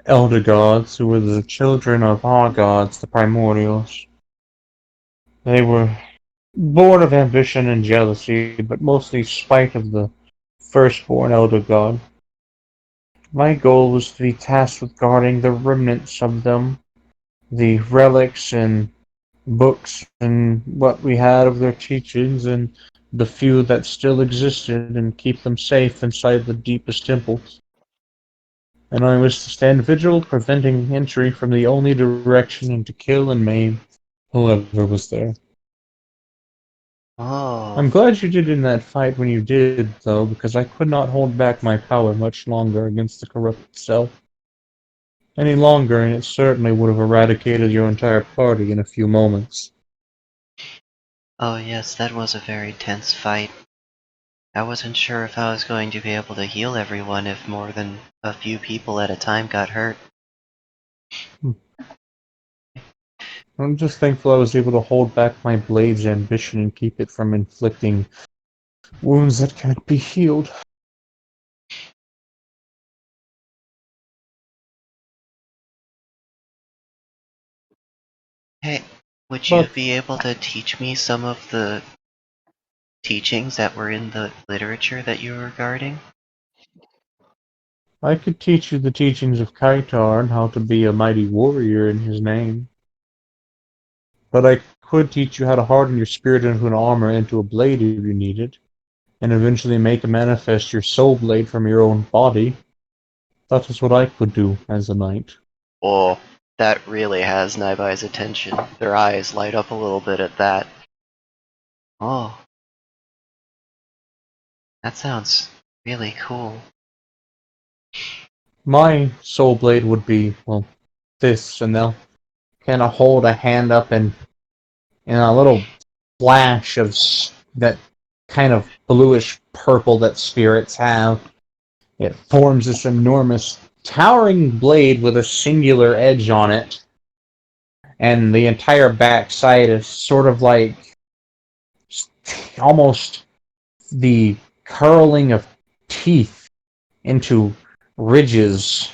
elder gods, who were the children of our gods, the primordials. They were born of ambition and jealousy, but mostly spite of the firstborn elder god. My goal was to be tasked with guarding the remnants of them, the relics and books and what we had of their teachings, and the few that still existed, and keep them safe inside the deepest temples. And I was to stand vigil, preventing entry from the only direction, and to kill and maim whoever was there.
Oh,
I'm glad you did in that fight when you did, though, because I could not hold back my power much longer against the corrupt self. Any longer, and it certainly would have eradicated your entire party in a few moments.
oh yes, that was a very tense fight. I wasn't sure if I was going to be able to heal everyone if more than a few people at a time got hurt.
I'm just thankful I was able to hold back my blade's ambition and keep it from inflicting wounds that can't be healed.
Hey, would you
But
be able to teach me some of the teachings that were in the literature that you were guarding?
I could teach you the teachings of Kaitar and how to be a mighty warrior in his name. But I could teach you how to harden your spirit into an armor, into a blade if you need it, and eventually make manifest your soul blade from your own body. That is what I could do as a knight.
Oh, that really has Naibai's attention. Their eyes light up a little bit at that. Oh, that sounds really cool.
My soul blade would be, well, this, and they'll kind of hold a hand up, and in a little flash of that kind of bluish purple that spirits have, it forms this enormous, towering blade with a singular edge on it, and the entire back side is sort of like almost the curling of teeth into ridges,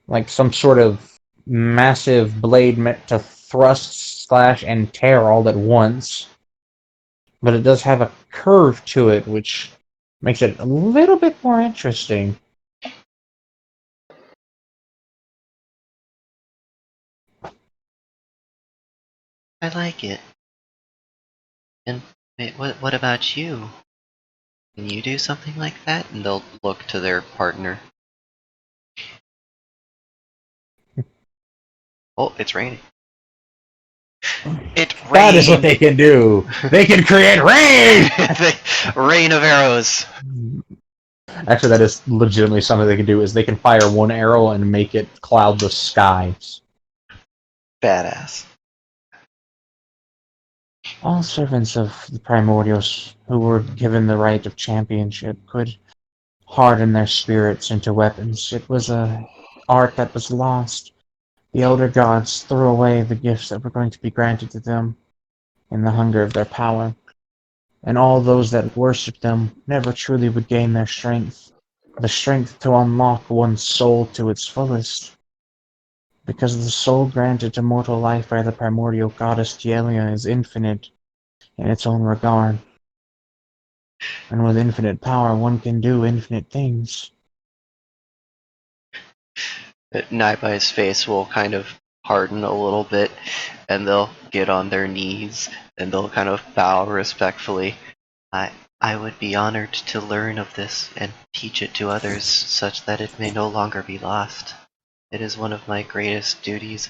like some sort of massive blade meant to thrust, slash, and tear all at once. But it does have a curve to it, which makes it a little bit more interesting.
I like it. And wait, what about you? Can you do something like that? And they'll look to their partner. Oh, it's raining. It
That is what
rained!
they can do. They can create rain!
Rain of arrows!
Actually, that is legitimately something they can do, is they can fire one arrow and make it cloud the skies.
Badass.
All servants of the primordials who were given the right of championship could harden their spirits into weapons. It was a art that was lost. The elder gods threw away the gifts that were going to be granted to them in the hunger of their power, and all those that worshipped them never truly would gain their strength, the strength to unlock one's soul to its fullest. Because the soul granted to mortal life by the primordial goddess Dielia is infinite in its own regard, and with infinite power one can do infinite things.
Naibai's face will kind of harden a little bit, and they'll get on their knees, and they'll kind of bow respectfully. I I would be honored to learn of this and teach it to others such that it may no longer be lost. It is one of my greatest duties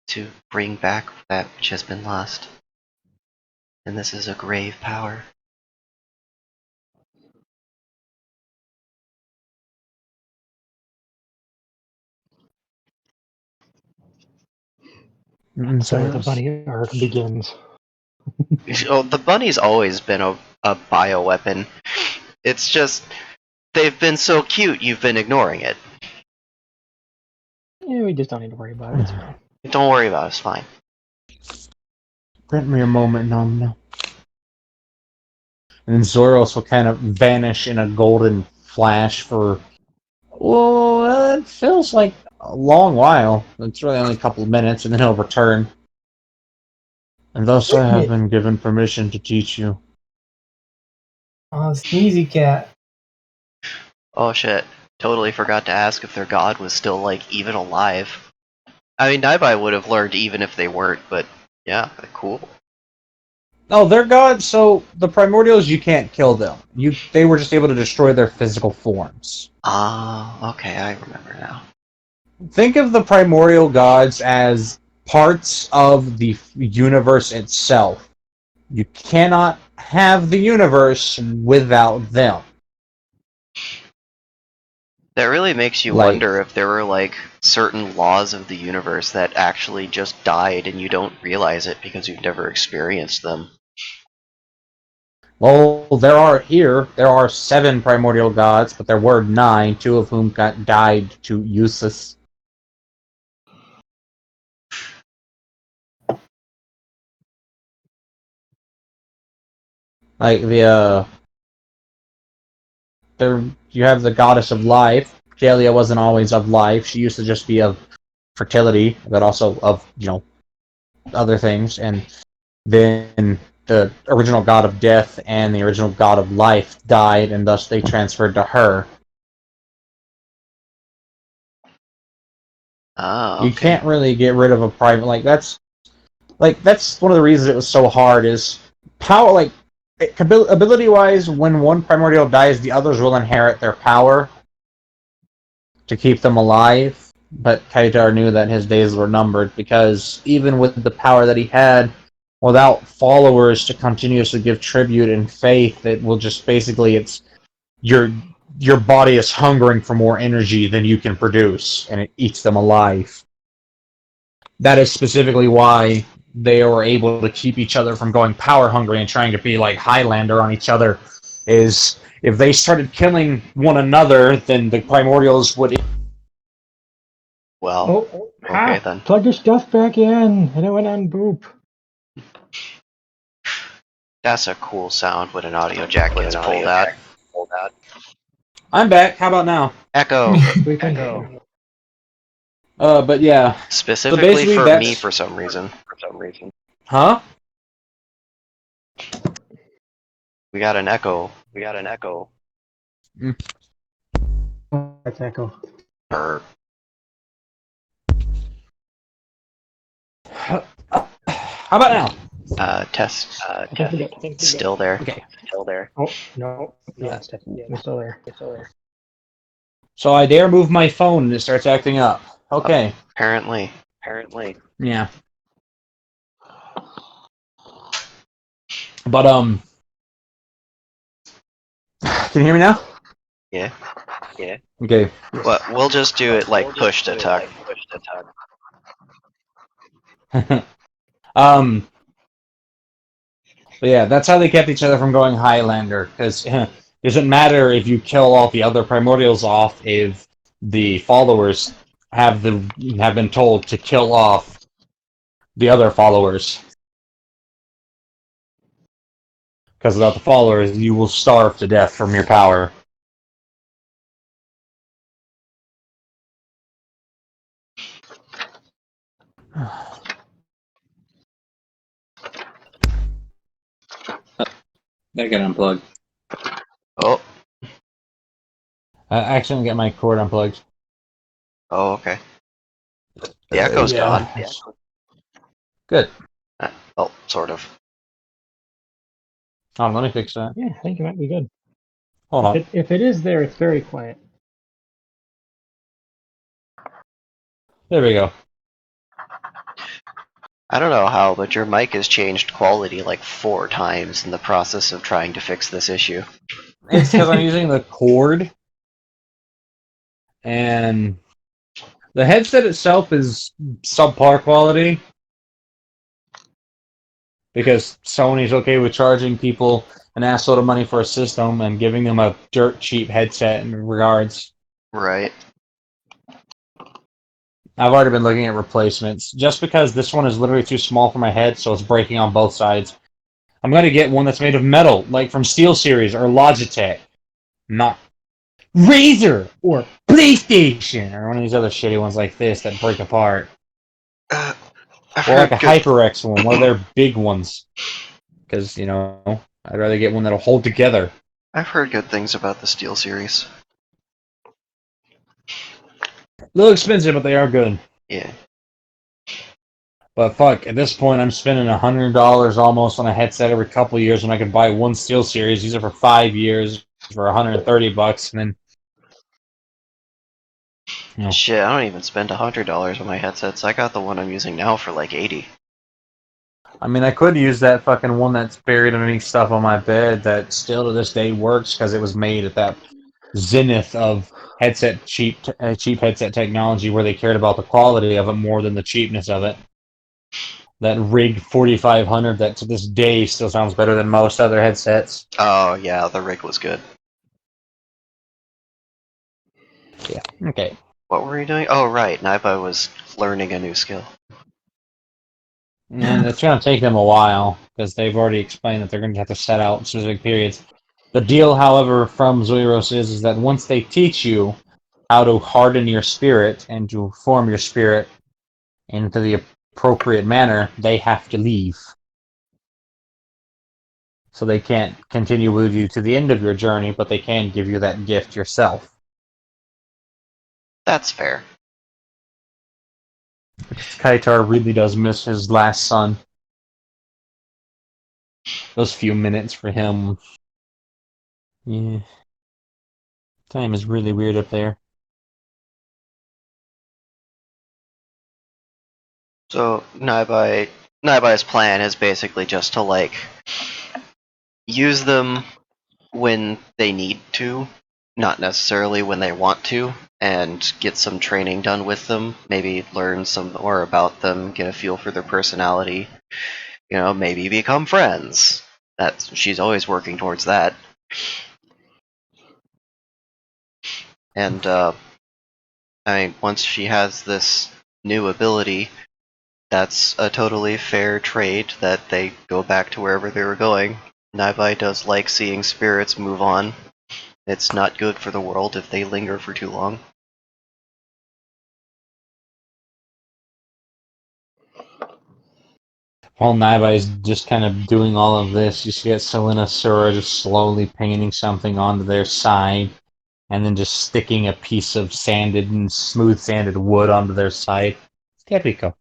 to bring back that which has been lost. And this is a grave power.
And
So the
Cyrus?
bunny arc begins.
Oh, the bunny's always been a bioweapon. It's just they've been so cute, you've been ignoring it.
Yeah, we just don't need to worry about it. It's fine.
Don't worry about it, it's fine.
Grant me a moment, Nomna. And then Zoros will kind of vanish in a golden flash for, well, it feels like a long while. It's really only a couple of minutes, and then he'll return. And thus I have been given permission to teach you.
Oh, Sneezy Cat.
Oh shit. Totally forgot to ask if their god was still, like, even alive. I mean, Naibai would have learned even if they weren't, but yeah, cool.
Oh, they're gods, so the primordials, you can't kill them. They were just able to destroy their physical forms.
Ah, okay, I remember now.
Think of the primordial gods as parts of the universe itself. You cannot have the universe without them.
That really makes you
Like,
wonder if there were, like, certain laws of the universe that actually just died and you don't realize it because you've never experienced them.
well, there are 7 primordial gods, but there were 9, 2 of whom died to useless. Like there you have the goddess of life. Jalia wasn't always of life. She used to just be of fertility, but also of, other things. And then the original god of death and the original god of life died, and thus they transferred to her.
Ah,
You
okay.
can't really get rid of a private that's one of the reasons it was so hard is power. Like, ability wise, when one primordial dies, the others will inherit their power to keep them alive. But Kaitar knew that his days were numbered, because even with the power that he had, without followers to continuously give tribute and faith, it will just basically, it's your body is hungering for more energy than you can produce, and it eats them alive. That is specifically why they were able to keep each other from going power hungry and trying to be like Highlander on each other. Is if they started killing one another, then the primordials would.
Well, okay then.
Plug your stuff back in, and it went on boop.
That's a cool sound when an audio jack gets pulled out.
I'm back. How about now?
Echo!
We can go.
But yeah.
Specifically
basically
for
that's-
me for some reason.
Huh?
We got an echo.
That's Echo.
Or
How about now?
test.
I think we good.
Still there.
Okay.
Oh, no. Yeah, we're still there.
So I dare move my phone and it starts acting up. Okay.
Apparently.
Yeah. But can you hear me now?
Yeah.
Okay.
Well, we'll just do it like push to talk.
But yeah, that's how they kept each other from going Highlander, because it doesn't matter if you kill all the other primordials off if the followers have been told to kill off the other followers. Because without the followers, you will starve to death from your power. Gotta get unplugged.
Oh.
I accidentally get my cord unplugged.
Oh, okay. The echo's gone.
Good.
Well, sort of.
Oh, let me fix that.
Yeah, I think it might be good.
Hold on.
If it is there, it's very quiet.
There we go.
I don't know how, but your mic has changed quality like 4 times in the process of trying to fix this issue.
It's because I'm using the cord, and the headset itself is subpar quality. because Sony's okay with charging people an assload of money for a system and giving them a dirt cheap headset in regards.
Right.
I've already been looking at replacements, just because this one is literally too small for my head, so it's breaking on both sides. I'm going to get one that's made of metal, like from SteelSeries or Logitech, not Razer or PlayStation or one of these other shitty ones like this that break apart.
I've
Or like
heard
a
good.
HyperX one of their big ones. Because, I'd rather get one that'll hold together.
I've heard good things about the Steel series.
A little expensive, but they are good.
Yeah.
But fuck, at this point, I'm spending $100 almost on a headset every couple of years when I could buy one SteelSeries, use it for 5 years for $130, and then,
Shit, I don't even spend $100 on my headsets. I got the one I'm using now for like 80.
I mean, I could use that fucking one that's buried underneath stuff on my bed that still to this day works because it was made at that zenith of cheap headset technology where they cared about the quality of it more than the cheapness of it. That Rig 4500 that to this day still sounds better than most other headsets.
Oh yeah, the rig was good.
Yeah. Okay.
What were you doing? Oh right, Naiba was learning a new skill.
And it's going to take them a while because they've already explained that they're going to have to set out specific periods. The deal, however, from Zoiros is that once they teach you how to harden your spirit and to form your spirit into the appropriate manner, they have to leave. So they can't continue with you to the end of your journey, but they can give you that gift yourself.
That's fair.
Because Kaitar really does miss his last son. Those few minutes for him. Yeah. Time is really weird up there.
So Naiba's plan is basically just to like use them when they need to, not necessarily when they want to, and get some training done with them. Maybe learn some more about them, get a feel for their personality. Maybe become friends. She's always working towards that. And once she has this new ability, that's a totally fair trade that they go back to wherever they were going. Naibai does like seeing spirits move on. It's not good for the world if they linger for too long.
While Naiba is just kind of doing all of this, you see that Selena Sura just slowly painting something onto their side, and then just sticking a piece of sanded and smooth sanded wood onto their side. There we go.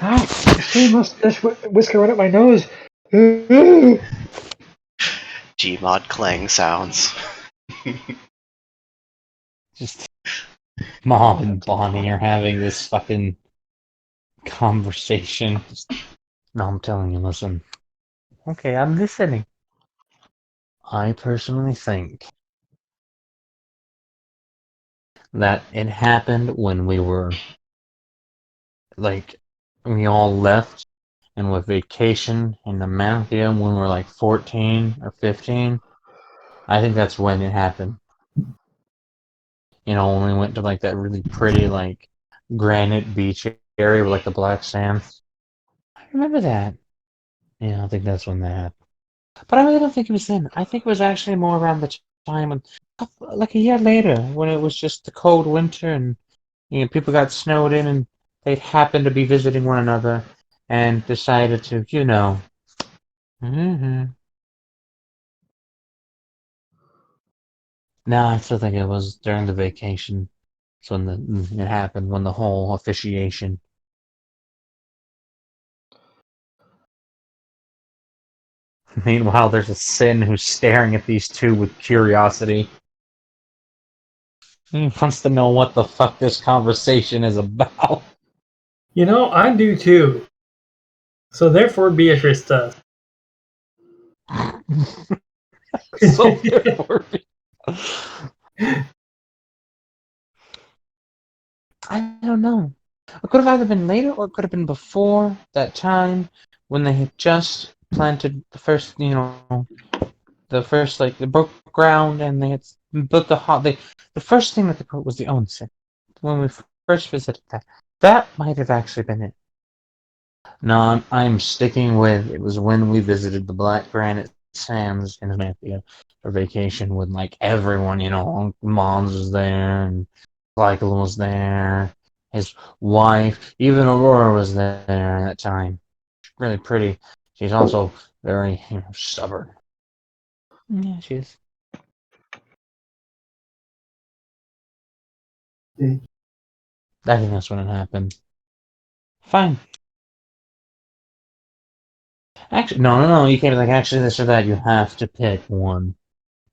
Ah, this whisker went up my nose.
Gmod clang sounds.
Just Mom and Bonnie are having this fucking conversation. No, I'm telling you, listen. Okay, I'm listening. I personally think that it happened when we were, we all left and with vacation in the mountain when we were like 14 or 15. I think that's when it happened. When we went to like that really pretty granite beach area with like the black sand. I remember that. Yeah, I think that's when that happened. But I really don't think it was then. I think it was actually more around the time when, like a year later, when it was just the cold winter and people got snowed in and they happened to be visiting one another and decided to, Mm-hmm. No, I still think it was during the vacation. It's when it happened, when the whole officiation. Meanwhile, there's a Sin who's staring at these two with curiosity. He wants to know what the fuck this conversation is about.
I do too. So therefore, Beatrice does.
So therefore, I don't know. It could have either been later or it could have been before that time when they had just planted the first, like the broke ground and they had built the first thing that they put was the onsen. When we first visited that, that might have actually been it. No, I'm sticking with it was when we visited the Black Granite Sands in Amanthea for vacation when like everyone, Mons was there and Michael was there, his wife, even Aurora was there at that time. She's really pretty. She's also very, stubborn. Yeah, she is. I think that's when it happened. Fine. Actually, no. You can't be like, actually, this or that. You have to pick one.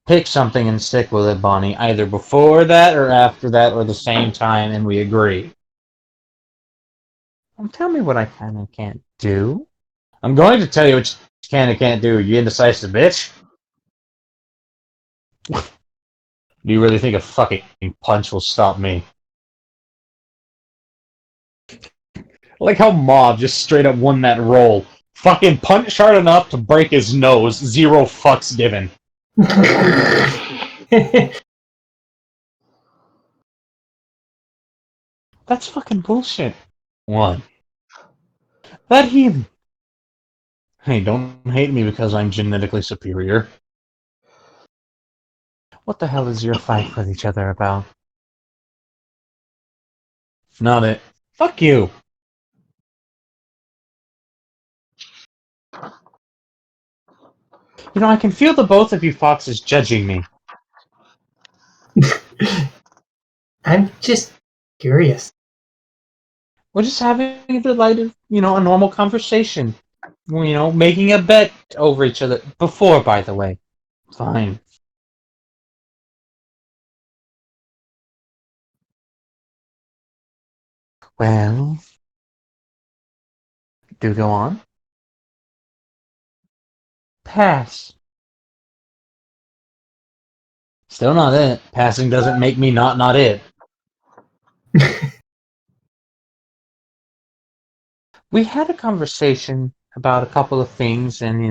Pick something and stick with it, Bonnie. Either before that or after that or the same time, and we agree. Tell me what I can and can't do. I'm going to tell you what you can and can't do, you indecisive bitch. Do you really think a fucking punch will stop me? Like how Mob just straight up won that roll. Fucking punch hard enough to break his nose. 0 fucks given. That's fucking bullshit. One. That heathen. Hey, don't hate me because I'm genetically superior. What the hell is your fight with each other about? Not it. Fuck you. I can feel the both of you foxes judging me.
I'm just curious.
We're just having the light of, a normal conversation. Making a bet over each other. Before, by the way. Fine. Well, do go on. Pass. Still not it. Passing doesn't make me not it. We had a conversation about a couple of things and,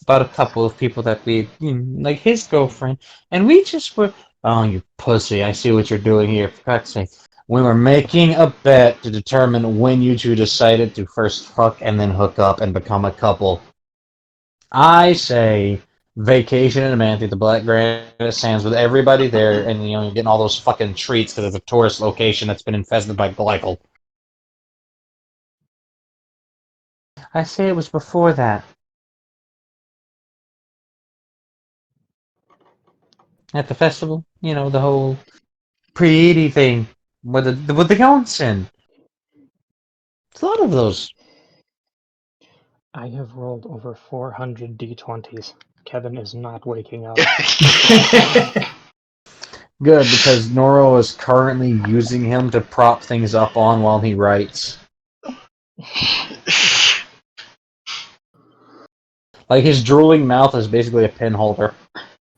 about a couple of people that we, like his girlfriend, and we just were, oh, you pussy, I see what you're doing here, for God's sake. We were making a bet to determine when you two decided to first fuck and then hook up and become a couple. I say vacation in Amanthea, the Black Granite Sands, with everybody there, and you're getting all those fucking treats because it's a tourist location that's been infested by glycol. I say it was before that. At the festival, the whole pretty thing with the onsen. It's a lot of those.
I have rolled over 400 d20s. Kevin is not waking up.
Good, because Noro is currently using him to prop things up on while he writes. Like his drooling mouth is basically a pin holder.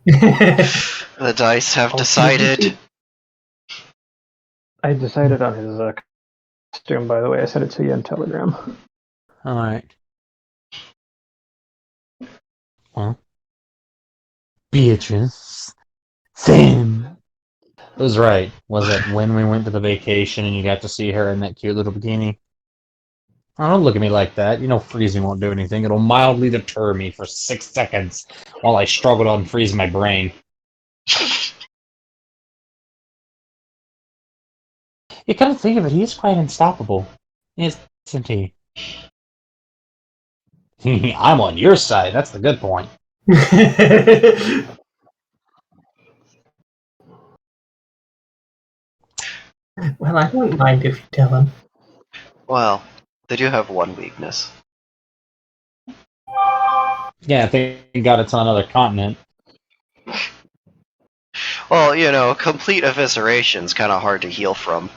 The dice have decided.
I decided on his costume, by the way. I sent it to you in Telegram.
Alright. Well. Beatrice. Sam. It was right. Was it when we went to the vacation and you got to see her in that cute little bikini? Oh, don't look at me like that. Freezing won't do anything. It'll mildly deter me for 6 seconds while I struggle to unfreeze my brain. You gotta think of it, he's quite unstoppable. Isn't he? I'm on your side, that's the good point.
Well, I wouldn't mind if you tell him.
Well, they do have one weakness.
Yeah, thank God it's on another continent.
Well, complete evisceration's kind of hard to heal from.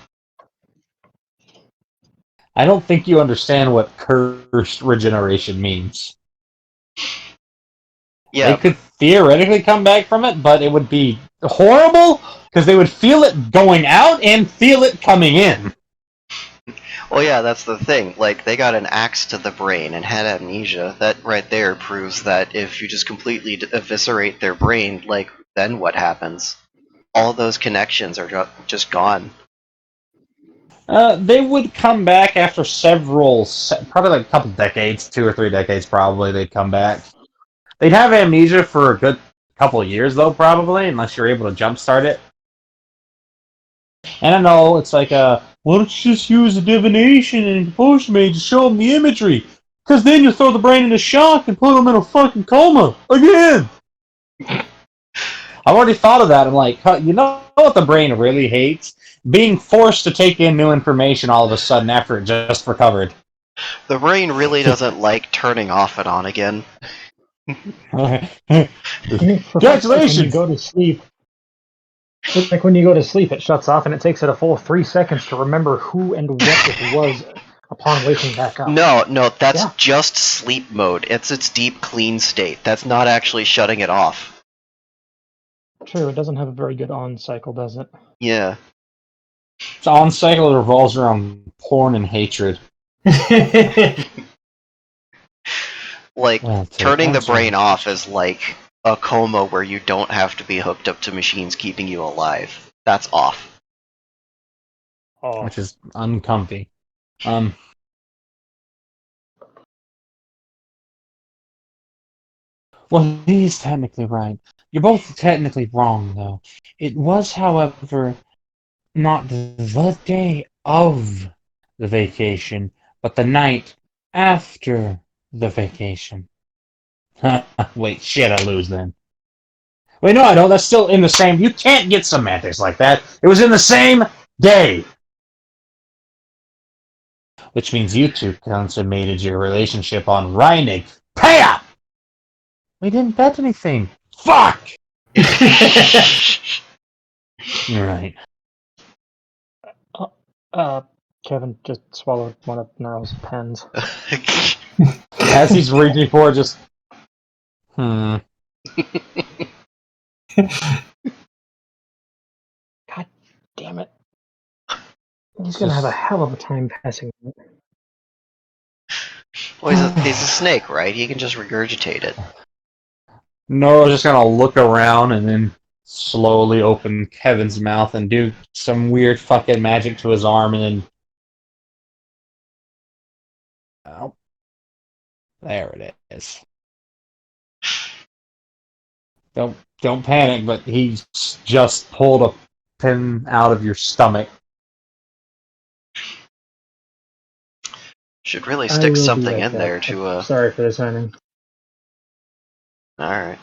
I don't think you understand what cursed regeneration means.
Yeah.
They could theoretically come back from it, but it would be horrible because they would feel it going out and feel it coming in.
Well, yeah, that's the thing. Like, they got an axe to the brain and had amnesia. That right there proves that if you just completely eviscerate their brain, like, then what happens? All those connections are just gone.
They would come back after probably like a couple decades, 2 or 3 decades probably, they'd come back. They'd have amnesia for a good couple of years, though, probably, unless you're able to jumpstart it. And I know, it's like, why don't you just use a divination and composure mage to show them the imagery? Because then you'll throw the brain into shock and put them in a fucking coma again! I've already thought of that. I'm like, you know what the brain really hates? Being forced to take in new information all of a sudden after it just recovered.
The brain really doesn't like turning off and on again.
Congratulations!
When you go to sleep, it's like when you go to sleep, it shuts off, and it takes it a full 3 seconds to remember who and what it was upon waking back up.
No, that's just sleep mode. It's its deep clean state. That's not actually shutting it off.
True, it doesn't have a very good on cycle, does it?
Yeah.
Its on cycle revolves around porn and hatred.
Like, turning the brain off is like a coma where you don't have to be hooked up to machines keeping you alive. That's off.
Oh.
Which is uncomfy. Well, he's technically right. You're both technically wrong, though. It was, however, not the day of the vacation, but the night after the vacation. Wait, shit, I lose then. Wait, no, I don't. That's still in the same... You can't get semantics like that. It was in the same day. Which means you two consummated your relationship on Reinig. Pay up! We didn't bet anything. Fuck! You're right.
Kevin just swallowed one of Neuro's pens.
As he's reaching for it, just... God
damn it. He's gonna have a hell of a time passing it.
Well, he's a snake, right? He can just regurgitate it.
Noro's just gonna look around and then slowly open Kevin's mouth and do some weird fucking magic to his arm and then... Oh. There it is. Don't panic, but he's just pulled a pin out of your stomach.
Should really stick something in there to,
Sorry for this, Simon.
Alright.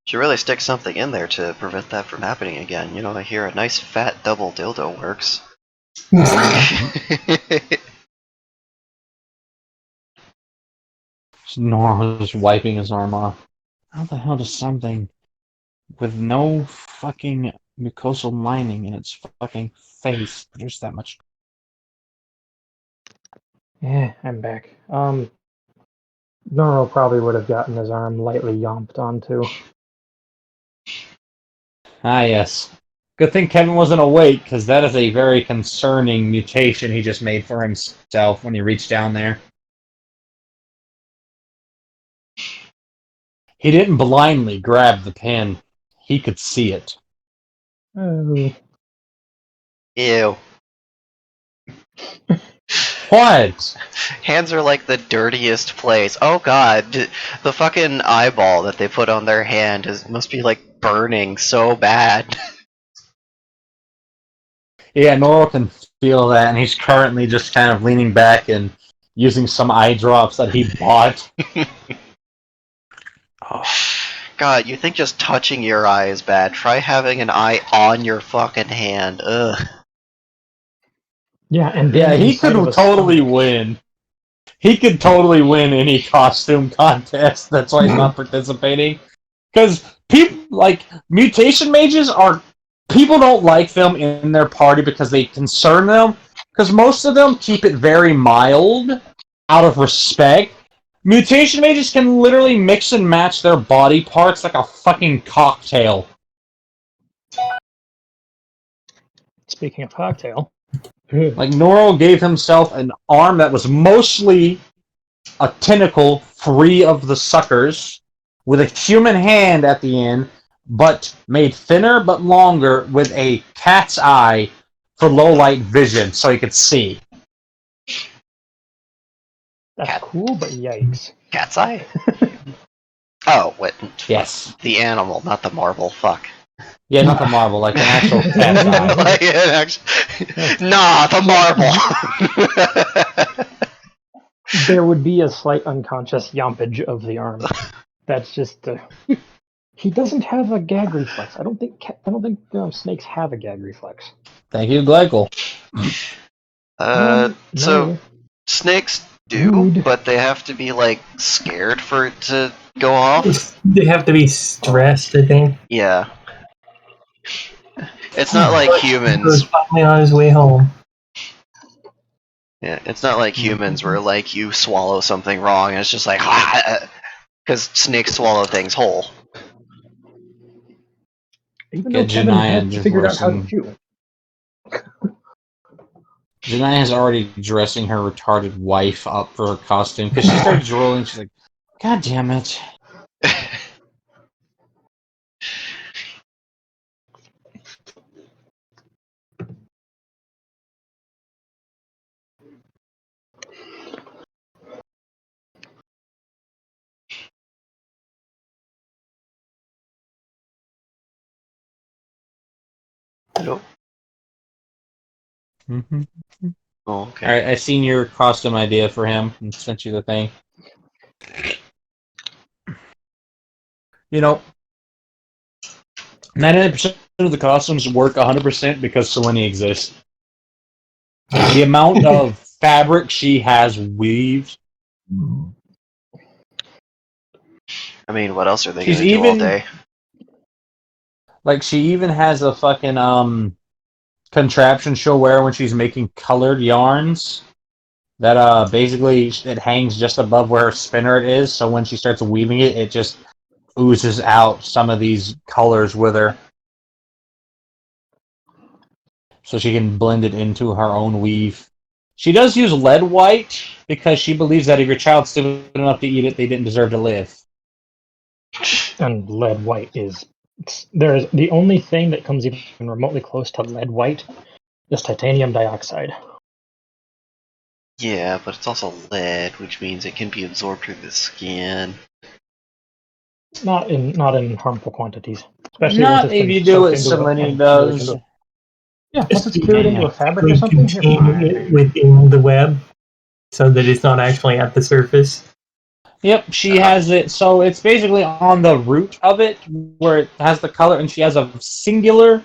Should really stick something in there to prevent that from happening again. You know, I hear a nice fat double dildo works.
Nora was wiping his arm off. How the hell does something with no fucking mucosal lining in its fucking face produce that much?
Yeah, I'm back. Noro probably would have gotten his arm lightly yomped onto.
Ah, yes. Good thing Kevin wasn't awake, because that is a very concerning mutation he just made for himself when he reached down there. He didn't blindly grab the pin. He could see it.
Oh.
Ew.
What?
Hands are like the dirtiest place. Oh god, the fucking eyeball that they put on their hand must be like burning so bad.
Yeah, Noro can feel that, and he's currently just kind of leaning back and using some eye drops that he bought.
Oh. God, you think just touching your eye is bad? Try having an eye on your fucking hand. Ugh.
Yeah, and
yeah, he could totally win. He could totally win any costume contest. That's why he's not participating. Because people like mutation mages are people don't like them in their party because they concern them. Because most of them keep it very mild out of respect. Mutation mages can literally mix and match their body parts like a fucking cocktail.
Speaking of cocktail,
Like, Noro gave himself an arm that was mostly a tentacle free of the suckers, with a human hand at the end, but made thinner but longer with a cat's eye for low light vision so he could see.
that's
Cat.
cool, but yikes.
Cat's eye? Oh, what?
Yes.
The animal, not the marble. Fuck.
Yeah, not the marble, like an actual cat's eye.
Like an nah, the marble.
There would be a slight unconscious yompage of the arm. That's just. He doesn't have a gag reflex. I don't think snakes have a gag reflex.
Thank you, Gleichel.
No.
So snakes do,
Rude.
but they have to be like scared for it to go off.
They have to be stressed, I think.
Yeah. It's not like
He was
humans.
finally on his way home.
Yeah, it's not like humans where like you swallow something wrong and it's just like because snakes swallow things whole.
Even though
Get
Kevin
Janiyah
had figured out how to
dressing.
chew.
Jania's already dressing her retarded wife up for her costume because she started drooling. She's like, "God damn it!"
Nope.
Mm-hmm.
Oh, okay.
All right, I seen your costume idea for him and sent you the thing. You know, 99% of the costumes work 100% because Selene exists. The amount of fabric she has weaved.
I mean, what else are they
She's
gonna do all
even-
day?
Like, she even has a fucking contraption she'll wear when she's making colored yarns. That basically it hangs just above where her spinner it is, so when she starts weaving it, it just oozes out some of these colors with her. So she can blend it into her own weave. She does use lead white because she believes that if your child's stupid enough to eat it, they didn't deserve to live.
And lead white is. There's the only thing that comes even remotely close to lead white is titanium dioxide.
Yeah, but it's also lead, which means it can be absorbed through the skin.
Not in harmful quantities. Especially
Not
once it's
if
been
you do
soaked
what
into
Selene
and
does.
cured into. Yeah, once it's cured into a fabric or
Like,
something, you're
contain
fine.
it within the web, so that it's not actually at the surface.
Yep, she has it, so it's basically on the root of it, where it has the color, and she has a singular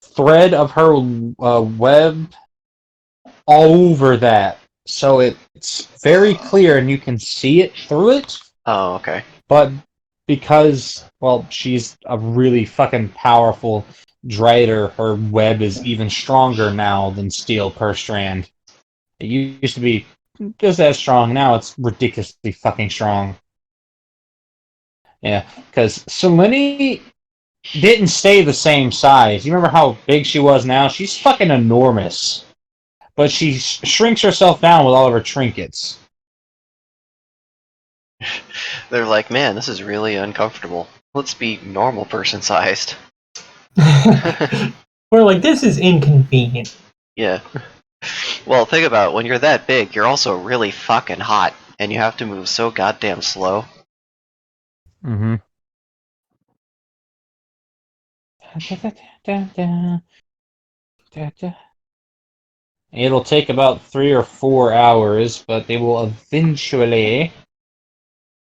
thread of her web over that. So it's very clear, and you can see it through it,
Oh, okay.
but because, well, she's a really fucking powerful Drider, her web is even stronger now than steel per strand. It used to be just as strong, now it's ridiculously fucking strong. Yeah, because Selene didn't stay the same size. You remember how big she was now? She's fucking enormous. But she shrinks herself down with all of her trinkets.
They're like, man, this is really uncomfortable. Let's be normal person sized.
We're like, this is inconvenient.
Yeah. Well, think about it. When you're that big, you're also really fucking hot, and you have to move so goddamn slow.
Mm-hmm. It'll take about 3 or 4 hours, but they will eventually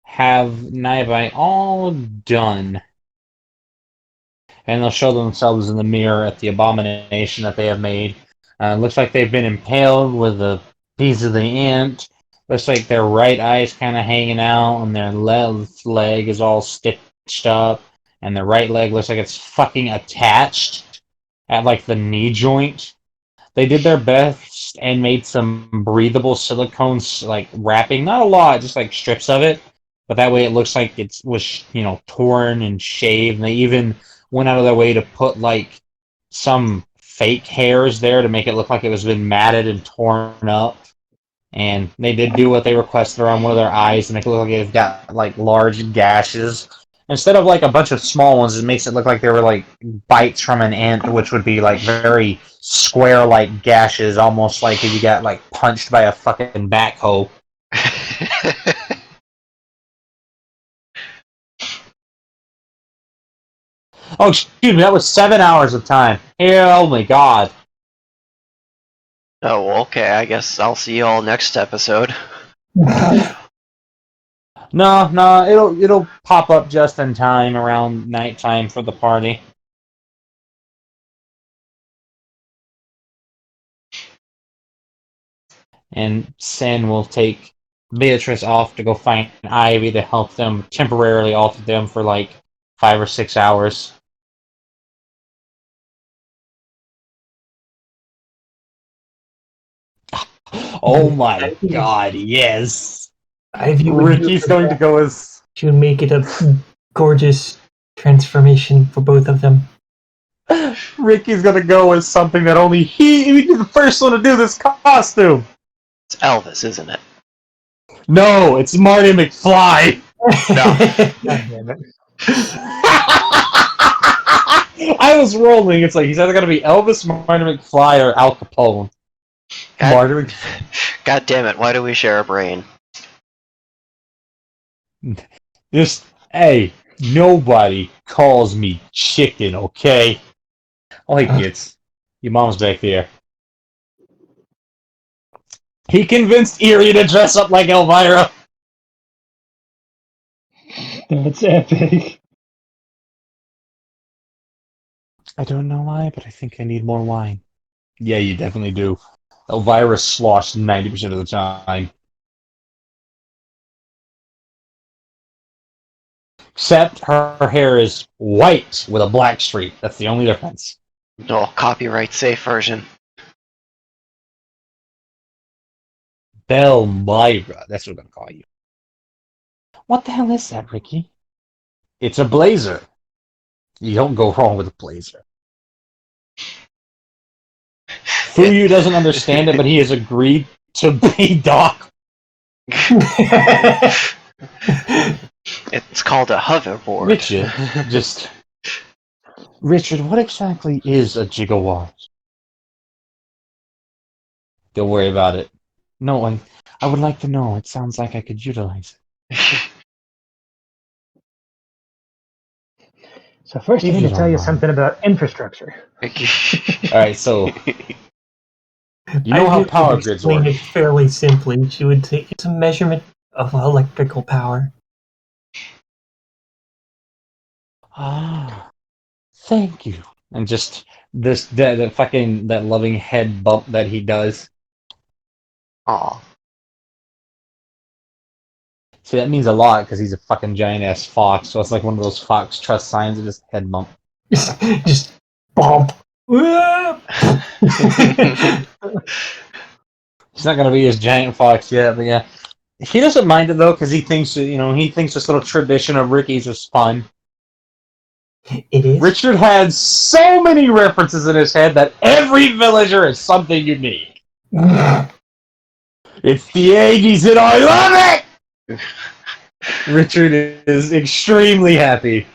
have Naibai all done. And they'll show themselves in the mirror at the abomination that they have made. Looks like they've been impaled with a piece of the ant. Looks like their right eye's kind of hanging out, and their left leg is all stitched up, and their right leg looks like it's fucking attached at like the knee joint. They did their best and made some breathable silicone like wrapping. Not a lot, just like strips of it. But that way it looks like it was, torn and shaved. And they even went out of their way to put like some fake hairs there to make it look like it was been matted and torn up. And they did do what they requested on one of their eyes to make it look like it's got like large gashes. Instead of like a bunch of small ones, it makes it look like they were like bites from an ant, which would be like very square-like gashes, almost like if you got like punched by a fucking backhoe. Oh, excuse me, that was 7 hours of time. Oh my god.
Oh, well, okay. I guess I'll see you all next episode.
No, it'll pop up just in time around nighttime for the party. And Sen will take Beatrice off to go find Ivy to help them temporarily alter them for like 5 or 6 hours. Oh my god, yes! Ricky's going to go as...
To make it a gorgeous transformation for both of them.
Ricky's gonna go as something that only he would be the first one to do this costume!
It's Elvis, isn't it?
No, it's Marty McFly!
No.
God damn it.
I was rolling. It's like he's either gonna be Elvis, Marty McFly, or Al Capone.
God damn it! Why do we share a brain?
Just, hey, nobody calls me chicken, okay? Oh, hey, kids. Your mom's back there. He convinced Erie to dress up like Elvira.
That's epic.
I don't know why, but I think I need more wine. Yeah, you definitely do. Elvira sloshed 90% of the time. Except her hair is white with a black streak. That's the only difference.
No, copyright safe version.
Belmira. That's what I'm going to call you. What the hell is that, Ricky? It's a blazer. You don't go wrong with a blazer. Fuyu doesn't understand it, but he has agreed to be Doc.
It's called a hoverboard.
Richard, what exactly is a gigawatt? Don't worry about it. No, I would like to know. It sounds like I could utilize it.
So first I need to tell you something about infrastructure.
Alright, so... You know how power grids work.
It fairly simply. She would take it's a measurement of electrical power.
Ah, thank you. And just that loving head bump that he does.
Aw.
See, that means a lot because he's a fucking giant ass fox. So it's like one of those fox trust signs and just head bump.
Just bump.
He's not gonna be his giant fox yet, but yeah, he doesn't mind it though because he thinks this little tradition of Ricky's is fun.
It is.
Richard had so many references in his head that every villager is something unique. It's the 80s and I love it! Richard is extremely happy.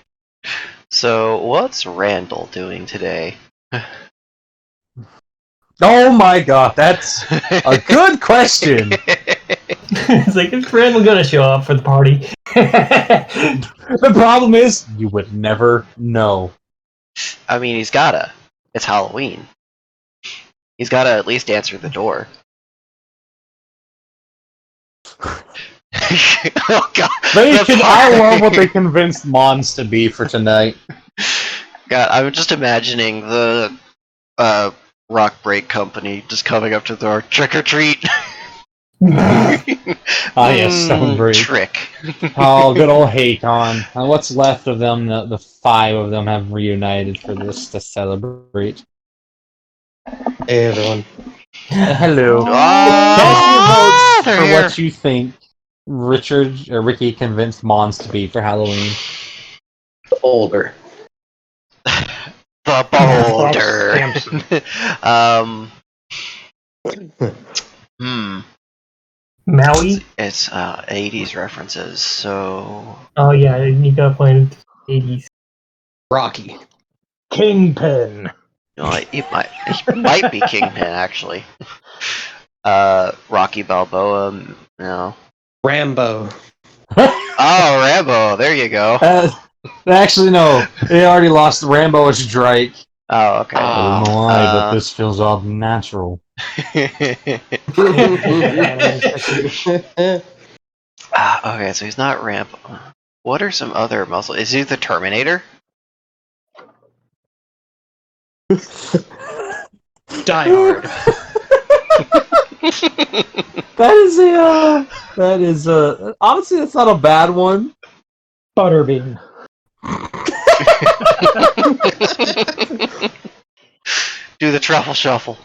So, what's Randall doing today?
Oh my god, that's a good question.
It's like, is Randall gonna show up for the party?
The problem is, you would never know.
I mean, he's gotta. It's Halloween. He's gotta at least answer the door. Oh god.
I love what they convinced Mons to be for tonight.
God, I'm just imagining the Rock Break Company just coming up to the door. Trick or treat.
Ah, yes, Stonebreed.
Trick.
Oh, good old Hakon. What's left of them, the 5 of them have reunited for this to celebrate.
Hey everyone.
Hello. Cast your votes
they're
for
here.
what you think Richard or Ricky convinced Mons to be for Halloween.
Older.
The boulder.
Maui?
It's 80s references, so
Oh yeah, you gotta find 80s.
Rocky.
Kingpin.
it might be Kingpin actually. Rocky Balboa, no.
Rambo.
Oh, Rambo, there you go.
Actually, no. They already lost Rambo as Drake.
Oh, okay.
I don't know why, but this feels all natural.
Okay, so he's not Rambo. What are some other muscle? Is he the Terminator?
Die Hard.
That is honestly, that's not a bad one.
Butterbean.
Do the truffle shuffle.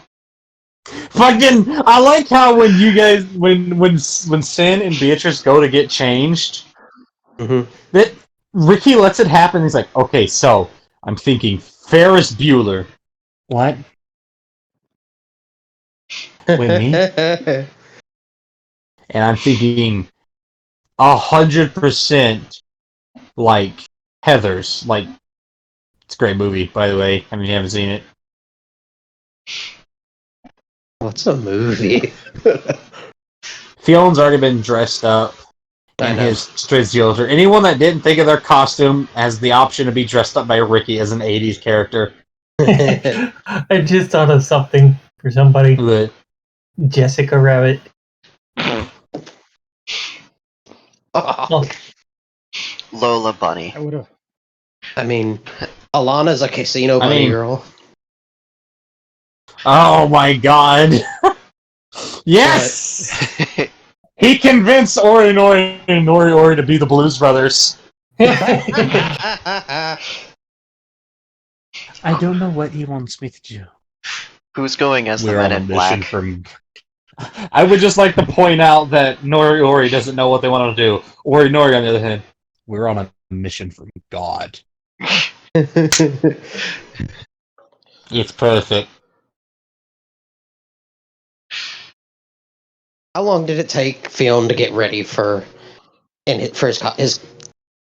Fucking, I like how when you guys, when Sin and Beatrice go to get changed, that Ricky lets it happen. He's like, okay, so I'm thinking Ferris Bueller. What? With me? And I'm thinking 100% like Heathers. Like, it's a great movie, by the way. I mean, you haven't seen it.
What's a movie?
Fion's already been dressed up in his straight dealer. Anyone that didn't think of their costume has the option to be dressed up by Ricky as an 80s character.
I just thought of something for somebody.
But
Jessica Rabbit.
Oh,
Lola Bunny.
I would have.
I mean, Alana's a casino bunny girl.
oh my god. Yes! He convinced Ori and Ori to be the Blues Brothers. I don't know what he wants me to do.
Who's going as the
We're
Men
on a
in
mission
Black?
from. I would just like to point out that Ori doesn't know what they want to do. Ori, on the other hand, we're on a mission from God. It's perfect.
How long did it take Fionn to get ready for his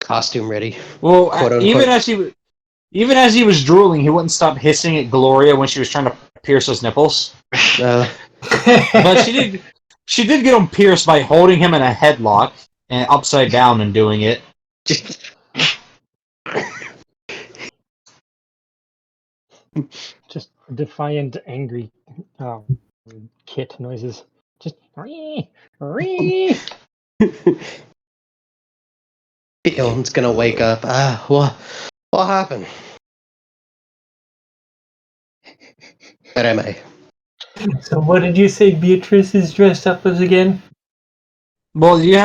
costume ready?
Well,
Quote,
even
unquote.
as he was drooling, he wouldn't stop hissing at Gloria when she was trying to pierce his nipples. But she did get him pierced by holding him in a headlock and upside down and doing it.
Just defiant, angry kit noises. Just ree.
Fionn's gonna wake up. What happened? Where am I?
So what did you say Beatrice is dressed up as again?
Well, you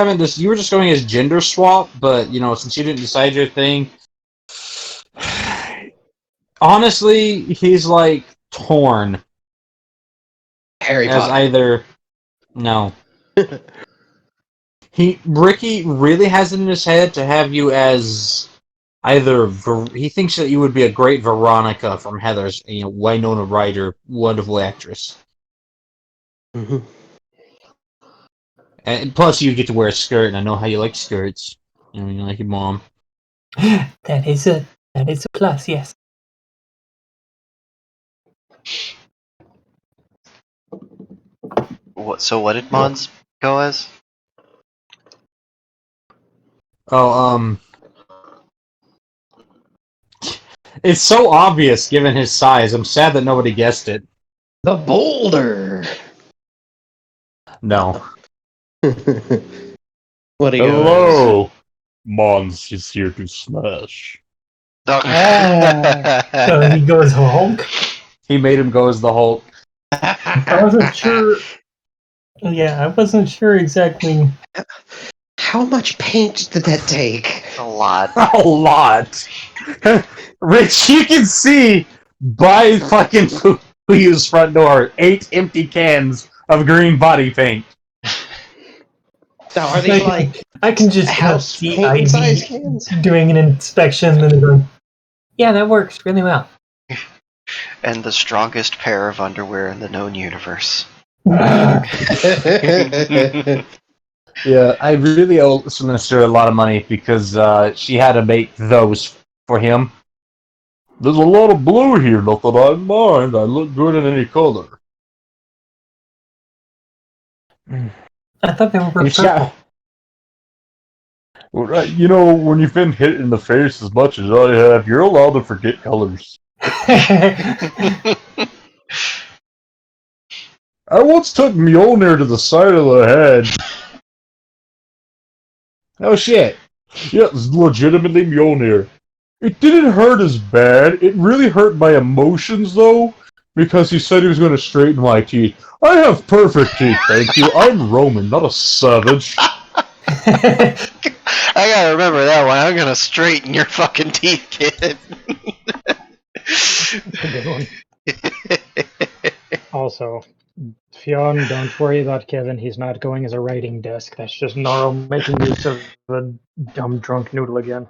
were just going as gender swap, but since you didn't decide your thing, honestly, he's like torn
Harry
as
Potter.
either no. Ricky really has it in his head to have you as either. He thinks that you would be a great Veronica from Heathers, Winona Ryder, wonderful actress.
Mm-hmm.
And plus, you get to wear a skirt, and I know how you like skirts. You like your mom.
That is a plus, yes.
What did Mons go as?
Oh, it's so obvious given his size. I'm sad that nobody guessed it.
The boulder.
No.
What do you
Hello, Mons is here to smash.
So he goes Hulk?
He made him go as the Hulk.
I wasn't sure. Yeah, I wasn't sure exactly.
How much paint did that take?
A lot.
A lot. Rich, you can see by fucking food. Fuyo's front door. 8 empty cans of green body paint.
Now, are these like
I can just
house
see
painting size
ID
cans?
doing an inspection and then going, yeah, that works really well.
And the strongest pair of underwear in the known universe.
Yeah, I really owe Sinister a lot of money because she had to make those for him. There's a lot of blue here, not that I mind. I look good in any color.
I thought they were purple.
Right, you know, when you've been hit in the face as much as I have, you're allowed to forget colors. I once took Mjolnir to the side of the head. Oh shit. Yeah, it's legitimately Mjolnir. It didn't hurt as bad. It really hurt my emotions, though, because he said he was going to straighten my teeth. I have perfect teeth, thank you. I'm Roman, not a savage.
I gotta remember that one. I'm gonna straighten your fucking teeth, kid.
That's a good one. Also, Fionn, don't worry about Kevin. He's not going as a writing desk. That's just Noro making use of a dumb drunk noodle again.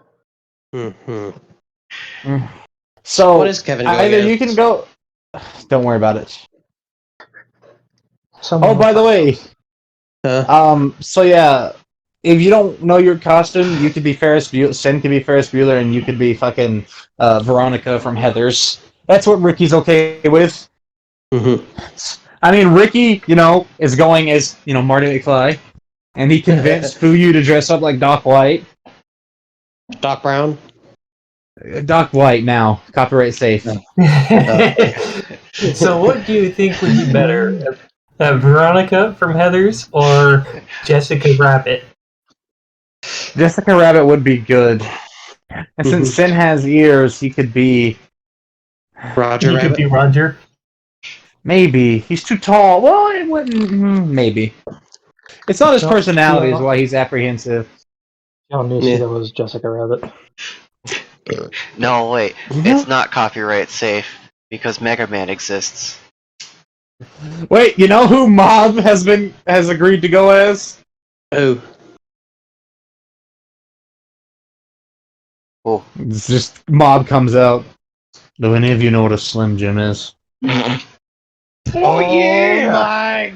So,
What is Kevin going
either
as?
you can go... Don't worry about it.
Someone
Oh, by the way, so yeah, if you don't know your costume, you could be Ferris Bueller, Sin could be Ferris Bueller, and you could be fucking Veronica from Heathers. That's what Ricky's okay with. I mean, Ricky, is going as, Marty McFly, and he convinced Fuyu to dress up like Doc White.
Doc Brown?
Doc White now, copyright safe.
So what do you think would be better? Veronica from Heathers or Jessica Rabbit?
Jessica Rabbit would be good. And since Sin has ears, he could be...
Roger
He
Rabbit?
could be Roger.
Maybe. He's too tall. Well, it wouldn't... Maybe. It's not his personality is why he's apprehensive.
John knew that was Jessica Rabbit.
No, wait. It's not copyright safe because Mega Man exists.
Wait, you know who Mob has agreed to go as?
Who?
Oh.
It's just Mob comes out. Do any of you know what a Slim Jim is?
Oh yeah!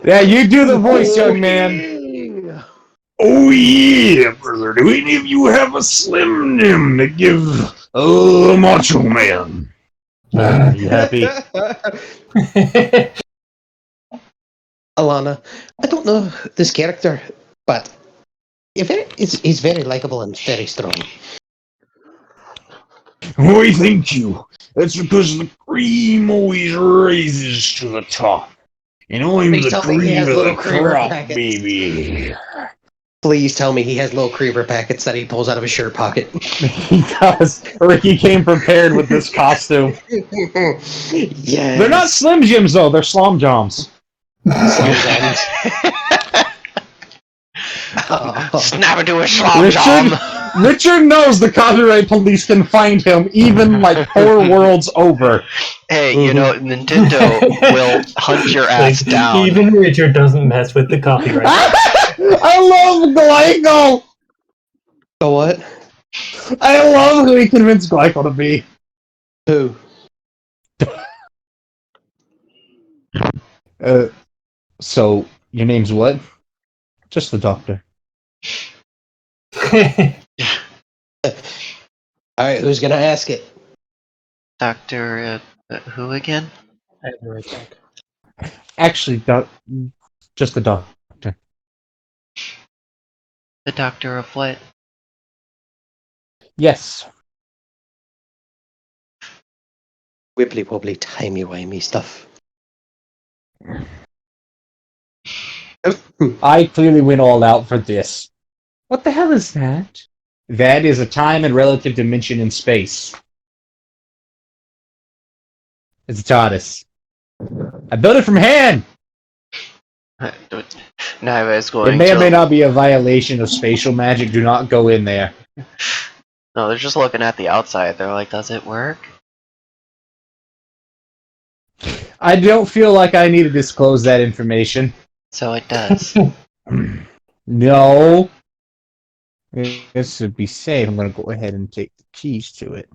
Yeah, you do the voice, young man. Oh yeah, brother. Do any of you have a Slim Jim to give a Macho Man? You happy?
Alana, I don't know this character, but he's very likable and very strong.
Why, thank you. That's because the cream always rises to the top. And I'm
Please
the
tell me he
cream
has
of
little
the
creamer
crop,
packets.
baby.
Please tell me he has little creamer packets that he pulls out of his shirt pocket.
He does. Ricky came prepared with this costume.
Yeah.
They're not Slim Jims, though. They're Slom Joms.
Snap into a schlong jom.
Richard knows the copyright police can find him even like 4 worlds over.
Hey, Nintendo will hunt your ass down.
Even Richard doesn't mess with the copyright.
I love Glyco!
The what?
I love who he convinced Glyco to be.
Who?
So, your name's what? Just the doctor.
Alright, who's gonna ask it?
Dr. Who again?
I have the right back.
Actually, just the doctor.
The doctor of what?
Yes.
Wibbly wobbly timey wimey stuff.
I clearly went all out for this. What the hell is that? That is a time and relative dimension in space. It's a TARDIS. I built it from hand!
Now I was going
It may or
to...
may not be a violation of spatial magic. Do not go in there.
No, they're just looking at the outside. They're like, does it work?
I don't feel like I need to disclose that information.
So it does.
No. This would be safe. I'm going to go ahead and take the keys to it.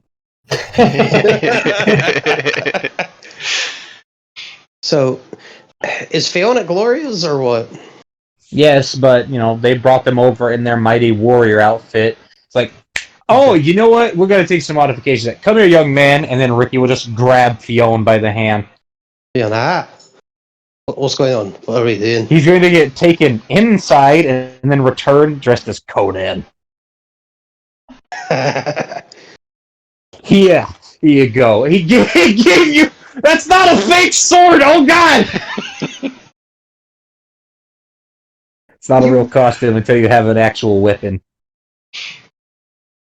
So, is Fiona Glorious or what?
Yes, but, they brought them over in their mighty warrior outfit. It's like, oh, you know what? We're going to take some modifications. Come here, young man. And then Ricky will just grab Fiona by the hand.
Fiona, what's going on? What are we doing?
He's going to get taken inside and then return dressed as Conan. Here you go. He gave you... That's not a fake sword! Oh, God! It's not a real costume until you have an actual weapon.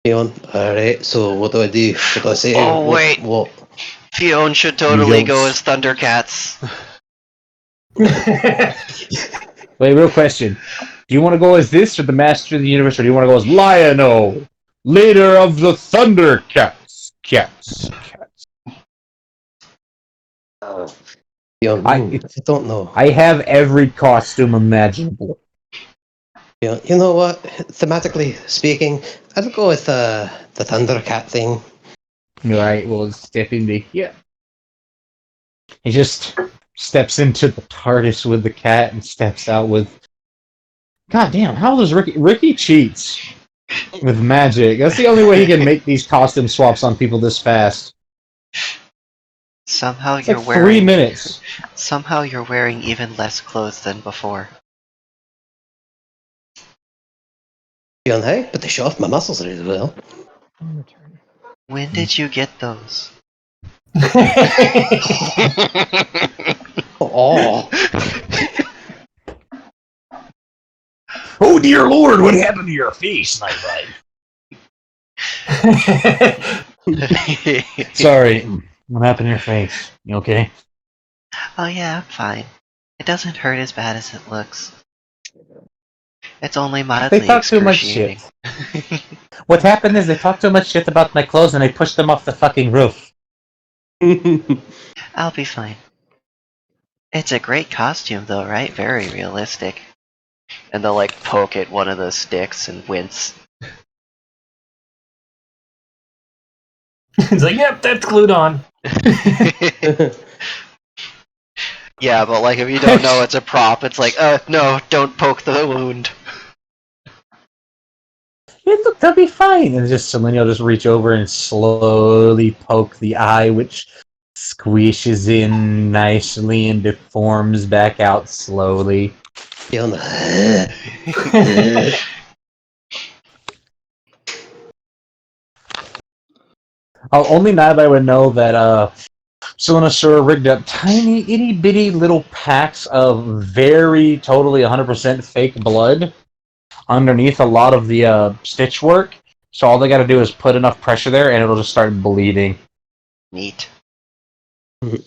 Fiona, alright, so what do I do? What do I say?
Oh, wait.
What?
Fiona should totally go as Thundercats.
Wait, real question. Do you want to go as this or the Master of the Universe, or do you want to go as Lion-O, leader of the Thundercats? Cats.
Fiona, I don't know.
I have every costume imaginable.
You know what? Thematically speaking, I'd go with the Thundercat thing.
Alright, well, step into here. He just steps into the TARDIS with the cat and steps out with... God damn, how does Ricky... Ricky cheats with magic. That's the only way he can make these costume swaps on people this fast.
Somehow
It's
you're
like
wearing
3 minutes.
Somehow you're wearing even less clothes than before.
Fiona, hey, but they show off my muscles as well.
When did you get those?
Oh.
Oh dear lord, what happened to your face, Nightlight? Sorry, what happened to your face? You okay?
Oh yeah, I'm fine. It doesn't hurt as bad as it looks. It's only mildly
They talk too much
excruciating.
shit. What happened is they talked too much shit about my clothes and I pushed them off the fucking roof.
I'll be fine. It's a great costume though, right? Very realistic. And they'll like poke at one of the sticks and wince.
It's like, yep, that's glued on.
Yeah, but like if you don't know it's a prop, it's like, no, don't poke the wound.
Yeah, look, they'll be fine. And just someone will just reach over and slowly poke the eye, which squishes in nicely and deforms back out slowly.
Fiona.
Only Nightlight would know that Silenosura rigged up tiny, itty bitty little packs of very totally 100% fake blood underneath a lot of the stitch work. So all they gotta do is put enough pressure there and it'll just start bleeding.
Neat.
Yeah,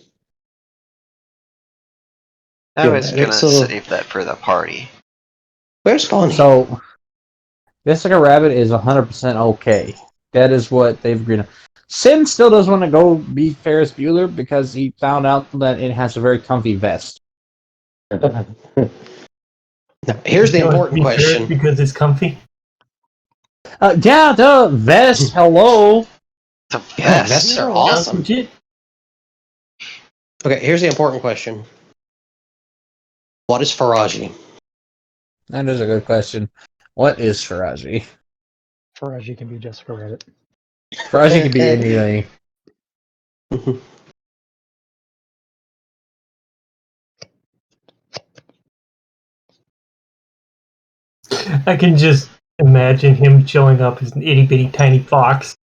I was gonna
so-
save that for the party.
Where's Bonnie?
So, Jessica Rabbit is 100% okay. That is what they've agreed on. Sin still does want to go be Ferris Bueller because he found out that it has a very comfy vest.
Now, here's the important question.
Because it's comfy.
Yeah, the vest, hello.
The
Yeah,
best.
vests are awesome.
Legit.
Okay, here's the important question. What is Faraji?
That is a good question. What is Faraji?
Faraji can be Jessica Rabbit.
Faraji can be anything.
I can just imagine him showing up as an itty bitty tiny fox.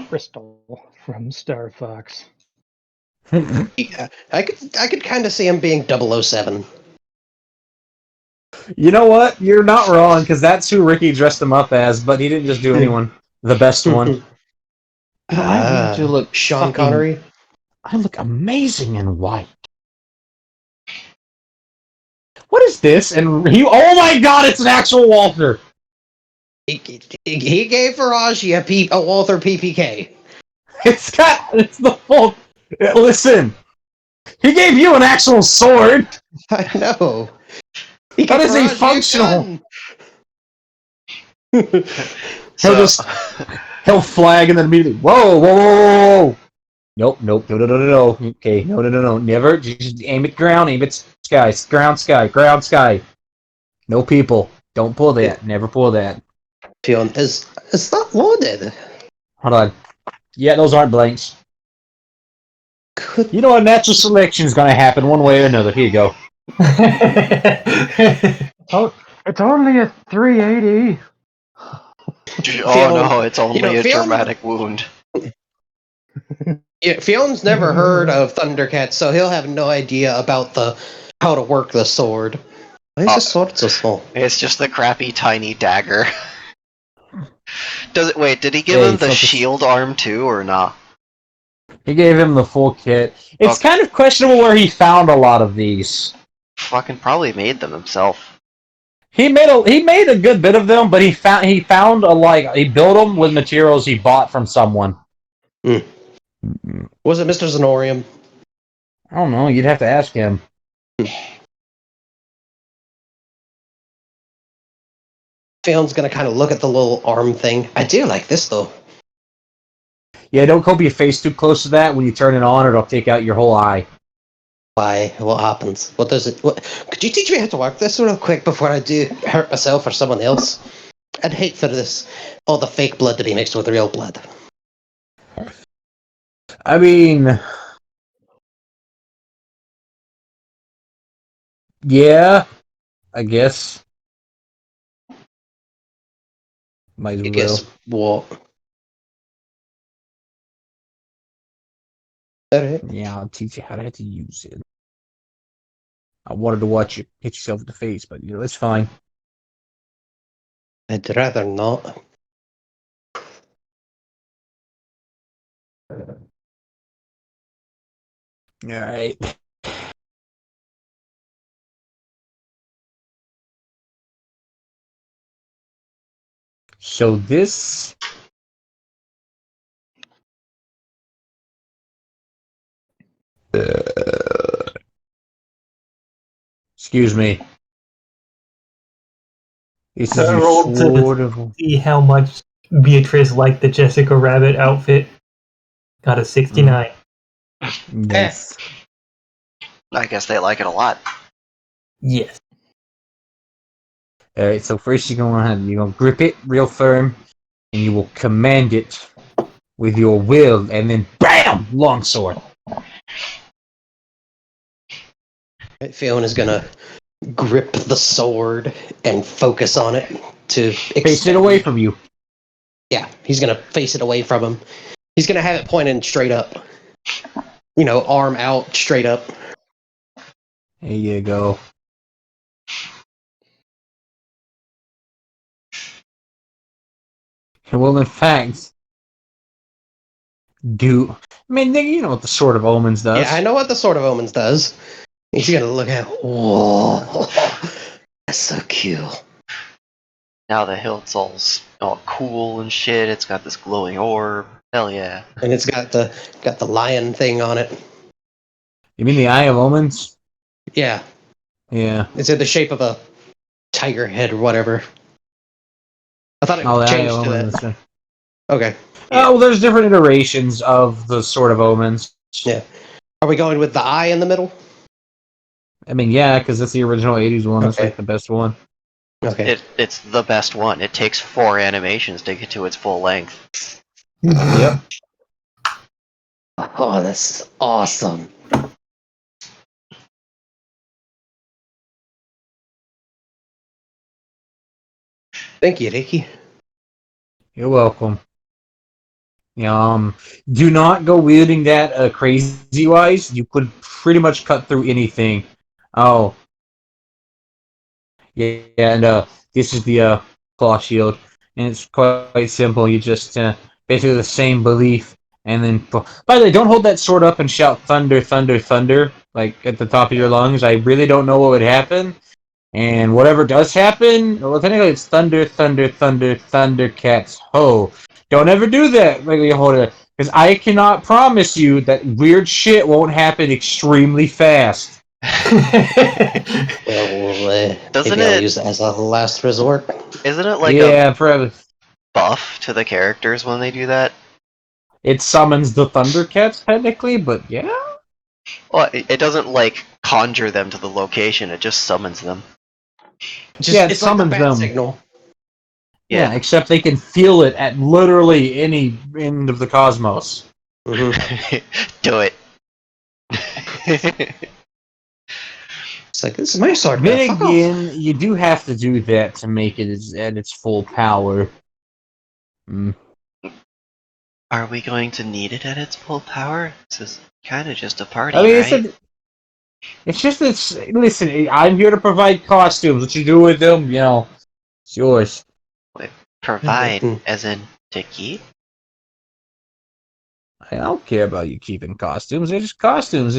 Crystal from Star Fox.
Yeah, I could kind of see him being 007.
You know what? You're not wrong, because that's who Ricky dressed him up as, but he didn't just do anyone. The best one. I need to look
Sean
fucking-
Connery.
I look amazing in white. What is this? And he, oh my god, it's an actual Walter!
He gave Faraji a Walther PPK.
It's the full. Listen, he gave you an actual sword.
I know. He
That
gave
is a
Faraji
functional.
gun.
He'll he'll flag and then immediately, whoa. Nope, no. Okay, no. Never. Just aim at ground, aim at sky, ground, sky. No people. Don't pull that. Never pull that.
Fionn, is that loaded?
Hold on. Yeah, those aren't blanks.
Could
You know, a natural selection is going to happen one way or another. Here you go.
It's only a 380.
Oh no, it's only a
Fionn,
dramatic wound.
Yeah, Fionn's never heard of Thundercats, so he'll have no idea about how to work the sword. Why is the sword so small?
It's just the crappy tiny dagger. Did he give him the shield arm too, or not?
He gave him the full kit. It's kind of questionable where he found a lot of these.
Fucking probably made them himself.
He made a good bit of them, but he found he built them with materials he bought from someone.
Was it Mr. Zenorium?
I don't know. You'd have to ask him.
Fionn's gonna kind of look at the little arm thing. I do like this though.
Yeah, don't come your face too close to that. When you turn it on, it'll take out your whole eye.
Why? What happens? What does it? Could you teach me how to work this real quick before I do hurt myself or someone else? I'd hate for all the fake blood to be mixed with real blood.
I mean, yeah, I guess. Might as well.
Guess what? Alright.
Yeah, I'll teach you how to use it. I wanted to watch you hit yourself in the face, but it's fine.
I'd rather not.
Alright. So this... excuse me. This is your
rolled
sword of...
See how much Beatrice liked the Jessica Rabbit outfit. Got a 69.
Yes.
I guess they like it a lot.
Yes.
Alright, so first you're gonna grip it real firm, and you will command it with your will, and then BAM! Longsword.
Fiona's gonna grip the sword and focus on it to
Face it away from you.
Yeah, he's gonna face it away from him. He's gonna have it pointing straight up. Arm out, straight up.
There you go. Well, in fact, you know what the Sword of Omens does.
Yeah, I know what the Sword of Omens does. He's gonna look at it. Whoa, that's so cute.
Now the hilt's all cool and shit. It's got this glowing orb. Hell yeah.
And it's got the lion thing on it.
You mean the Eye of Omens?
Yeah.
Yeah.
It's in the shape of a tiger head or whatever. I thought it changed to that. Okay.
Oh, well, there's different iterations of the Sword of Omens.
Yeah. Are we going with the eye in the middle?
I mean, yeah, because that's the original 80s one. That's like the best one.
Okay.
It's the best one. It takes 4 animations to get to its full length.
Yep. Oh, that's awesome. Thank you, Ricky.
You're welcome. Do not go wielding that crazy-wise. You could pretty much cut through anything. Oh. Yeah, and this is the claw shield. And it's quite simple. You just basically the same belief. And then, by the way, don't hold that sword up and shout thunder, thunder, thunder, like at the top of your lungs. I really don't know what would happen. And whatever does happen, well, technically it's thunder, thunder, thunder, thundercats. Ho! Don't ever do that, like you hold it, because I cannot promise you that weird shit won't happen extremely fast.
Well,
Doesn't
maybe I'll
it-
use it as a last resort.
Isn't it like a
Yeah, probably.
buff to the characters when they do that?
It summons the thundercats technically, but yeah.
Well, it doesn't like conjure them to the location; it just summons them.
Yeah, it
it's like the
summons
bat
them.
signal.
Yeah, except they can feel it at literally any end of the cosmos.
Mm-hmm.
Do it.
It's like, this is my sword.
Then
man. Fuck off.
again, you do have to do that to make it at its full power.
Are we going to need it at its full power? This is kind of just a party,
I mean,
right?
listen, I'm here to provide costumes. What you do with them, it's yours.
Provide,
Mhm.
as in to keep?
I don't care about you keeping costumes. They're just costumes.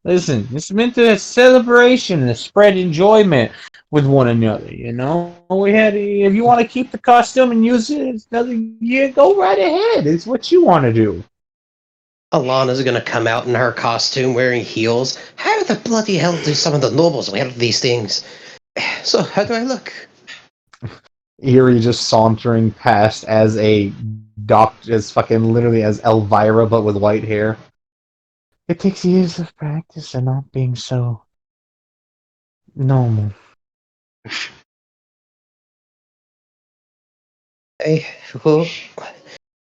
Listen, it's meant to celebration and spread enjoyment with one another. If you want to keep the costume and use it, it's another year. Go right ahead. It's what you want to do.
Alana's gonna come out in her costume wearing heels. How the bloody hell do some of the nobles wear these things? So, how do I look?
Eerie just sauntering past as a doctor, as fucking literally as Elvira, but with white hair. It takes years of practice and not being so normal.
I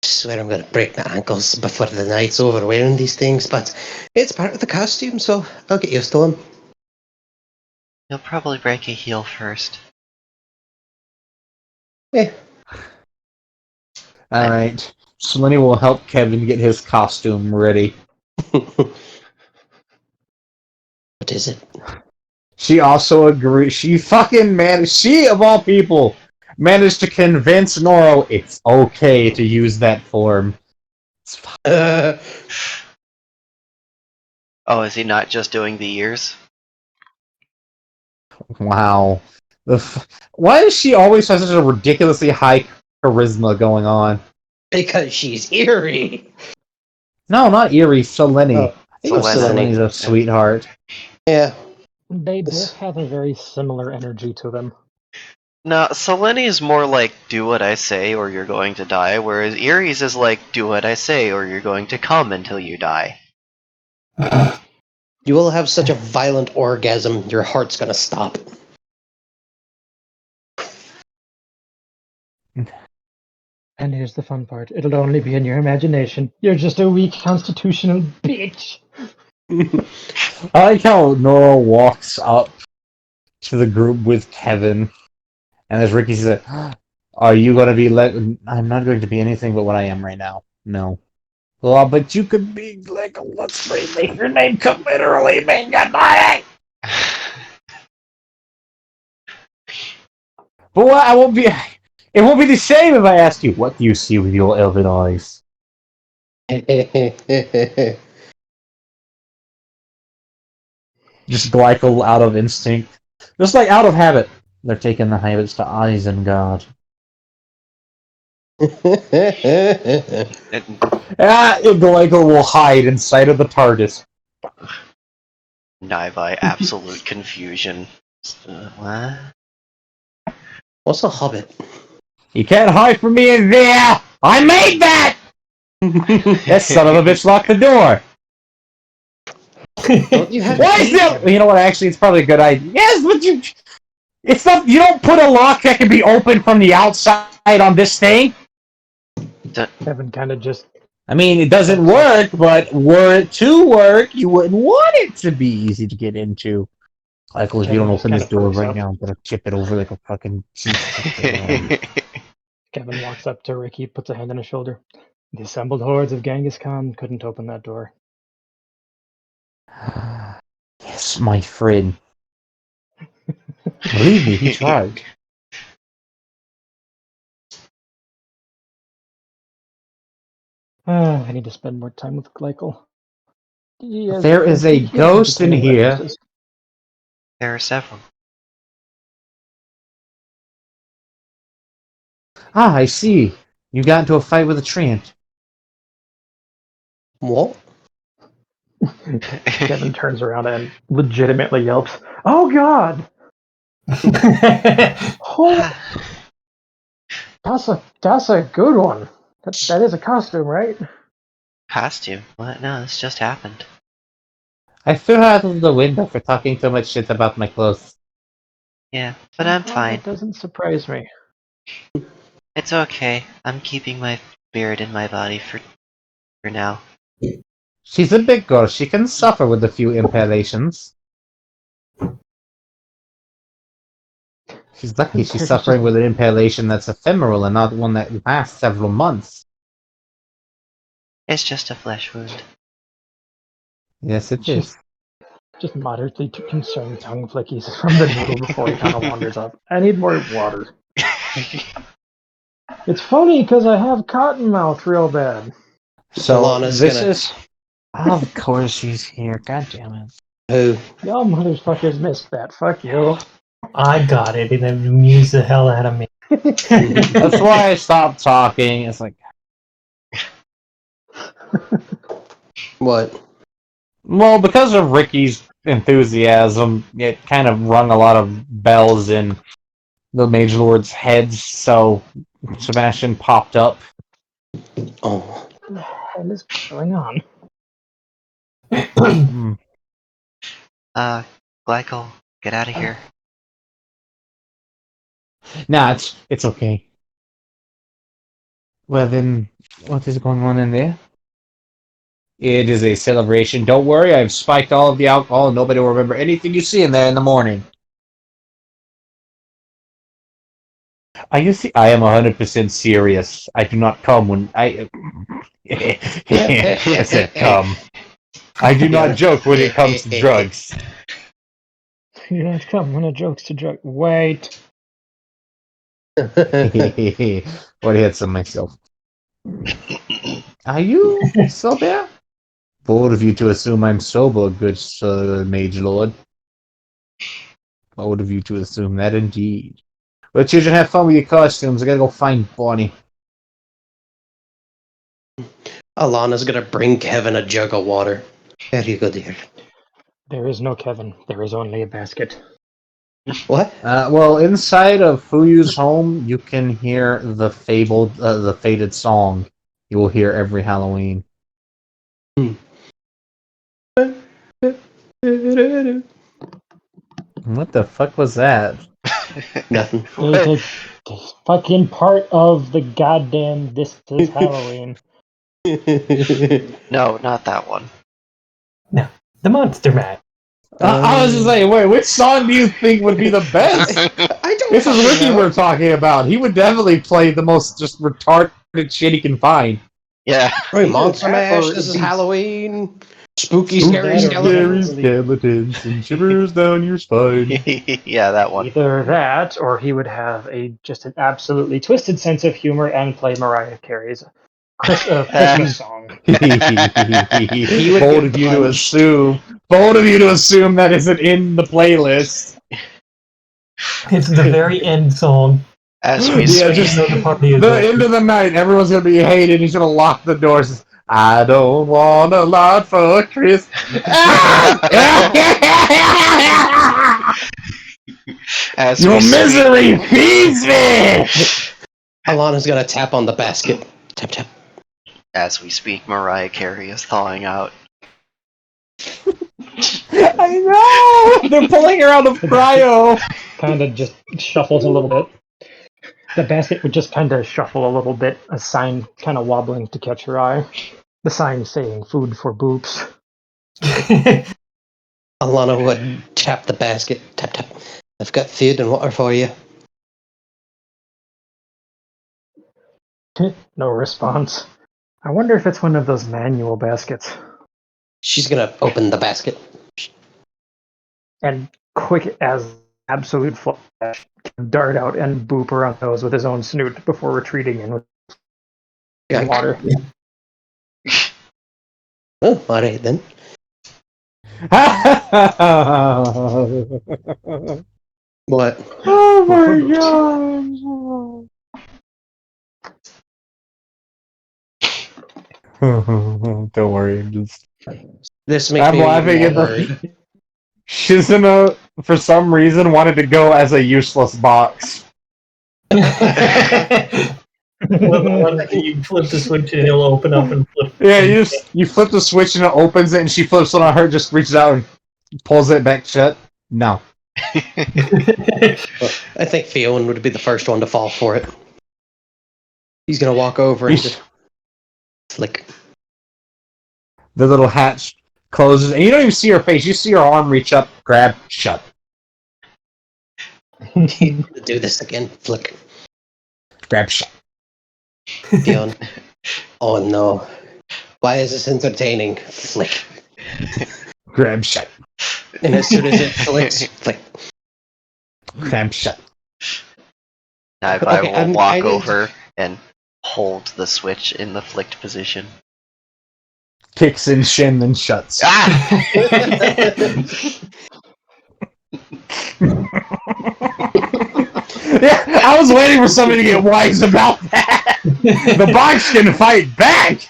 swear I'm gonna break my ankles before the night's over wearing these things, but it's part of the costume, so I'll get used to them.
You'll probably break a heel first.
Yeah.
Alright. Selene will help Kevin get his costume ready.
What is it?
She also agrees. She fucking managed. She, of all people, managed to convince Noro it's okay to use that form.
Uh,
Oh, is he not just doing the ears?
Wow. Why does she always have such a ridiculously high charisma going on?
because she's eerie.
No, not Eerie. Selene.
Oh,
I think Selene's a sweetheart.
Yeah.
They both have a very similar energy to them.
No, Selene is more like, do what I say or you're going to die, whereas Ares is like, do what I say or you're going to come until you die.
You will have such a violent orgasm, your heart's gonna stop.
And here's the fun part. It'll only be in your imagination. You're just a weak constitutional bitch.
I like how Nora walks up to the group with Kevin, and as Ricky said, "Are you going to be I'm not going to be anything but what I am right now. No. Well, but you could be like, let's make your name come literally mean goodbye. But what? It won't be the same if I ask you, what do you see with your elven eyes? Just Glycol out of instinct. Just like out of habit. They're taking the habits to Isengard. Glycol will hide inside of the TARDIS.
Nigh absolute confusion. What?
What's a hobbit?
You can't hide from me in there! I made that! That son of a bitch locked the door!
Don't you have
Why is that? You know what, actually, it's probably a good idea. Yes, but it's not. You don't put a lock that can be opened from the outside on this thing.
Kevin kind of just.
I mean, it doesn't work, but were it to work, you wouldn't want it to be easy to get into. Like, if you don't open this door right now, I'm gonna tip it over like a fucking cheese.
Kevin walks up to Ricky, puts a hand on his shoulder. The assembled hordes of Genghis Khan couldn't open that door.
Yes, my friend. Believe me, he tried.
I need to spend more time with Glycol.
There is a ghost in here.
There are several.
Ah, I see. You got into a fight with a treant.
What?
Kevin turns around and legitimately yelps, "Oh God! Oh, that's a good one. That is a costume, right?"
Costume? What? No, this just happened.
I threw her out of the window for talking too much shit about my clothes.
Yeah, but I'm
Well,
fine.
that doesn't surprise me.
It's okay. I'm keeping my spirit in my body for now.
She's a big girl. She can suffer with a few impalations. She's lucky she's
There's
suffering
just-
with an impalation that's ephemeral and not one that lasts several months.
It's just a flesh wound.
Yes, it
She's
is.
just moderately concerned tongue flickies from the noodle before he kind of wanders up. I need more water. It's funny because I have cotton mouth real bad.
So
Alana's
this
gonna-
is. Of course she's here. God damn it.
Who?
Y'all motherfuckers missed that. Fuck you.
I got it, and it amused the hell out of me.
That's why I stopped talking. It's like,
What?
well, because of Ricky's enthusiasm, it kind of rung a lot of bells in the Mage Lord's heads, so Sebastian popped up.
Oh.
What the hell is going on?
Hmm.
Glycol, get out of here.
Nah, it's okay. Well then, what is going on in there? It is a celebration. Don't worry, I've spiked all of the alcohol and nobody will remember anything you see in there in the morning. You see, I am 100% serious. I do not come when I... I said come. I do not joke when it comes to drugs.
You don't come when a joke's to joke. Wait.
What hit some myself? Are you sober? Bold of you to assume I'm sober, good Sir Mage Lord. Bold of you to assume that indeed. Well, children, have fun with your costumes. I gotta go find Bonnie.
Alana's gonna bring Kevin a jug of water. There you go, dear.
There is no Kevin. There is only a basket.
What?
Well, inside of Fuyu's home, you can hear the faded song you will hear every Halloween. What the fuck was that?
Nothing.
It's a fucking part of the goddamn This Is Halloween.
No, not that one.
The Monster Mash.
I was just like, wait, which song do you think would be the best?
I don't
This is
fucking
Ricky
know.
we're talking about. He would definitely play the most just retarded shit he can find.
Yeah.
Right, Monster
Or
Mash, this is
these-
Halloween. Spooky,
Either
scary
that or
skeletons.
really-
skeletons and shivers down your spine.
Yeah, that one.
Either that, or he would have just an absolutely twisted sense of humor and play Mariah Carey's Christmas song.
Bold
get
of you to
punched.
assume. Bold of you to assume that isn't in the playlist.
It's the very end song.
As we
Yeah,
speak.
just
The party is
the
over.
end of the night. Everyone's gonna be hated. He's gonna lock the doors. I don't want a lot for Christmas.
As
Your
we speak.
misery feeds me.
Alana's gonna tap on the basket. Tap, tap.
As we speak, Mariah Carey is thawing out.
I know. They're pulling her out of cryo.
Kind of just shuffles a little bit. The basket would just kind of shuffle a little bit, a sign kind of wobbling to catch her eye. The sign saying food for boops.
Alana would tap the basket. Tap, tap. I've got food and water for you.
No response. I wonder if it's one of those manual baskets.
She's gonna open the basket.
And quick as absolute flash, dart out and boop her on the nose with his own snoot before retreating in with
Yeah.
water.
Oh, alright then. What?
Oh my god. Don't worry.
This makes
I'm
me
laughing
more
at
worried.
the Shizuna, for some reason, wanted to go as a useless box.
Well, the one that you flip the switch and it'll open up and flip.
Yeah, you flip the switch and it opens it, and she flips it on her, just reaches out and pulls it back shut. No.
Well, I think Fiona would be the first one to fall for it. He's gonna walk over and just flick.
The little hatch closes, and you don't even see her face. You see her arm reach up, grab, shut.
Do this again, flick.
Grab, shut.
Fiona. Oh no. Why is this entertaining? Flick.
Grab, shut.
And as soon as it flicks, flick.
Grab, shut.
I
Okay,
will walk
I need-
over and hold the switch in the flicked position.
Kicks in shin, then shuts.
Ah!
Yeah, I was waiting for somebody to get wise about that. The box can fight back.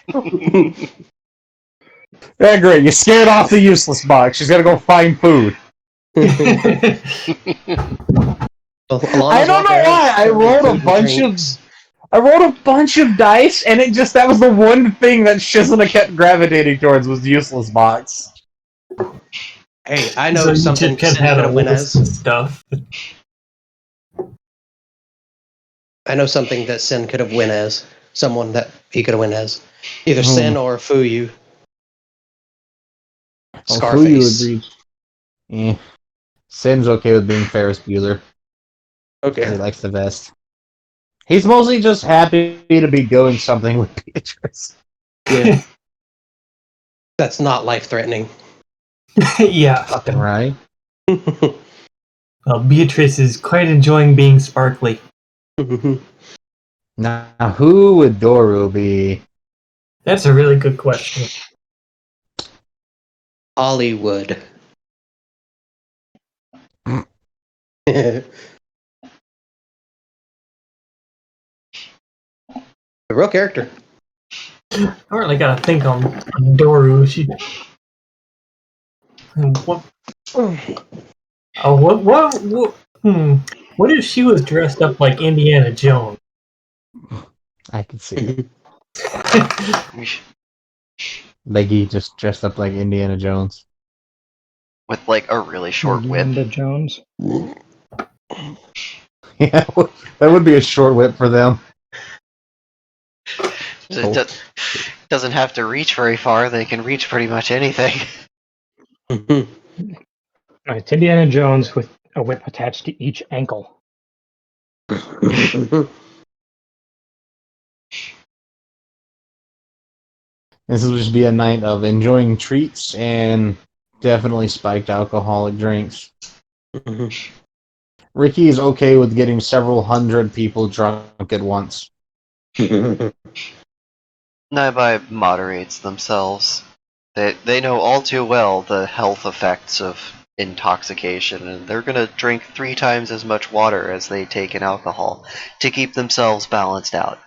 Yeah, great. You scared off the useless box. She's got to go find food.
Well,
I don't know why. I rolled a bunch of dice, and that was the one thing that Shizuna kept gravitating towards was useless box.
Hey, I know
So you
something
just
Sin
had
could
a
have win
list
as.
of stuff.
I know something that Sin could have win as. Someone that he could have win as. Either
Hmm.
Sin or Fuyu.
Fuyu
Scarface.
would be. Sin's okay with being Ferris Bueller.
Okay.
He likes the vest. He's mostly just happy to be doing something with Beatrice.
Yeah. That's not life-threatening.
Yeah.
Fucking right.
Well, Beatrice is quite enjoying being sparkly.
Now, who would Doru be?
That's a really good question.
Hollywood. The real character.
I really gotta think on Doru. What? What if she was dressed up like Indiana Jones?
I can see it. Leggy just dressed up like Indiana Jones.
With like a really short whip.
Linda Jones.
Yeah, that would be a short whip for them.
It doesn't have to reach very far. They can reach pretty much anything.
No, it's Indiana Jones with a whip attached to each ankle.
This will just be a night of enjoying treats and definitely spiked alcoholic drinks. Ricky is okay with getting several hundred people drunk at once.
Naibai moderates themselves. They know all too well the health effects of intoxication, and they're gonna drink 3 times as much water as they take in alcohol to keep themselves balanced out.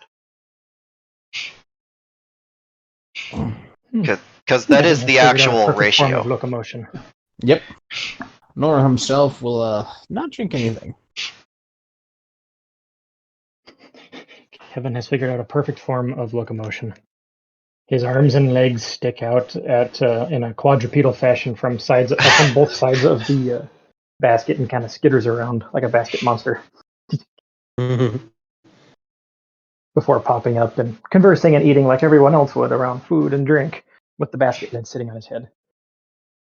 Because that is the actual
Form of
ratio.
locomotion.
Yep. Nora himself will not drink anything.
Kevin has figured out a perfect form of locomotion. His arms and legs stick out in a quadrupedal fashion from both sides of the basket and kind of skitters around like a basket monster before popping up and conversing and eating like everyone else would around food and drink with the basket lid sitting on his head.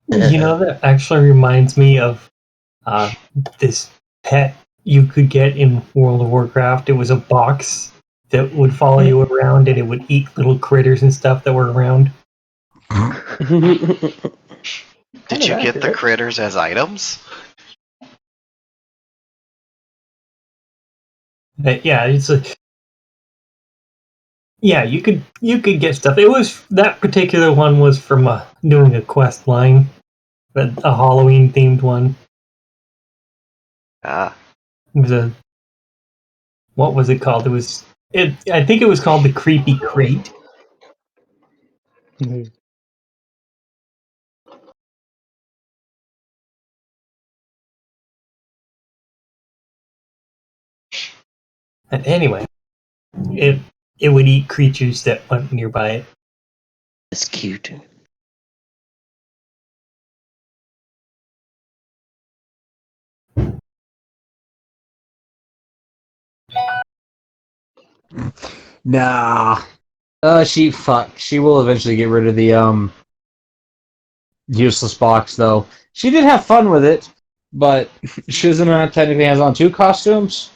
You know, that actually reminds me of this pet you could get in World of Warcraft. It was a box that would follow you around and it would eat little critters and stuff that were around.
Did you get the critters as items?
Yeah, it's like, yeah, you could get stuff. It was that particular one was from doing a quest line, but a Halloween themed one.
Ah.
It was what was it called? I think it was called the Creepy Crate. And anyway, it would eat creatures that went nearby it.
It's cute.
Nah. She will eventually get rid of the useless box though. She did have fun with it, but she doesn't know technically has on 2 costumes.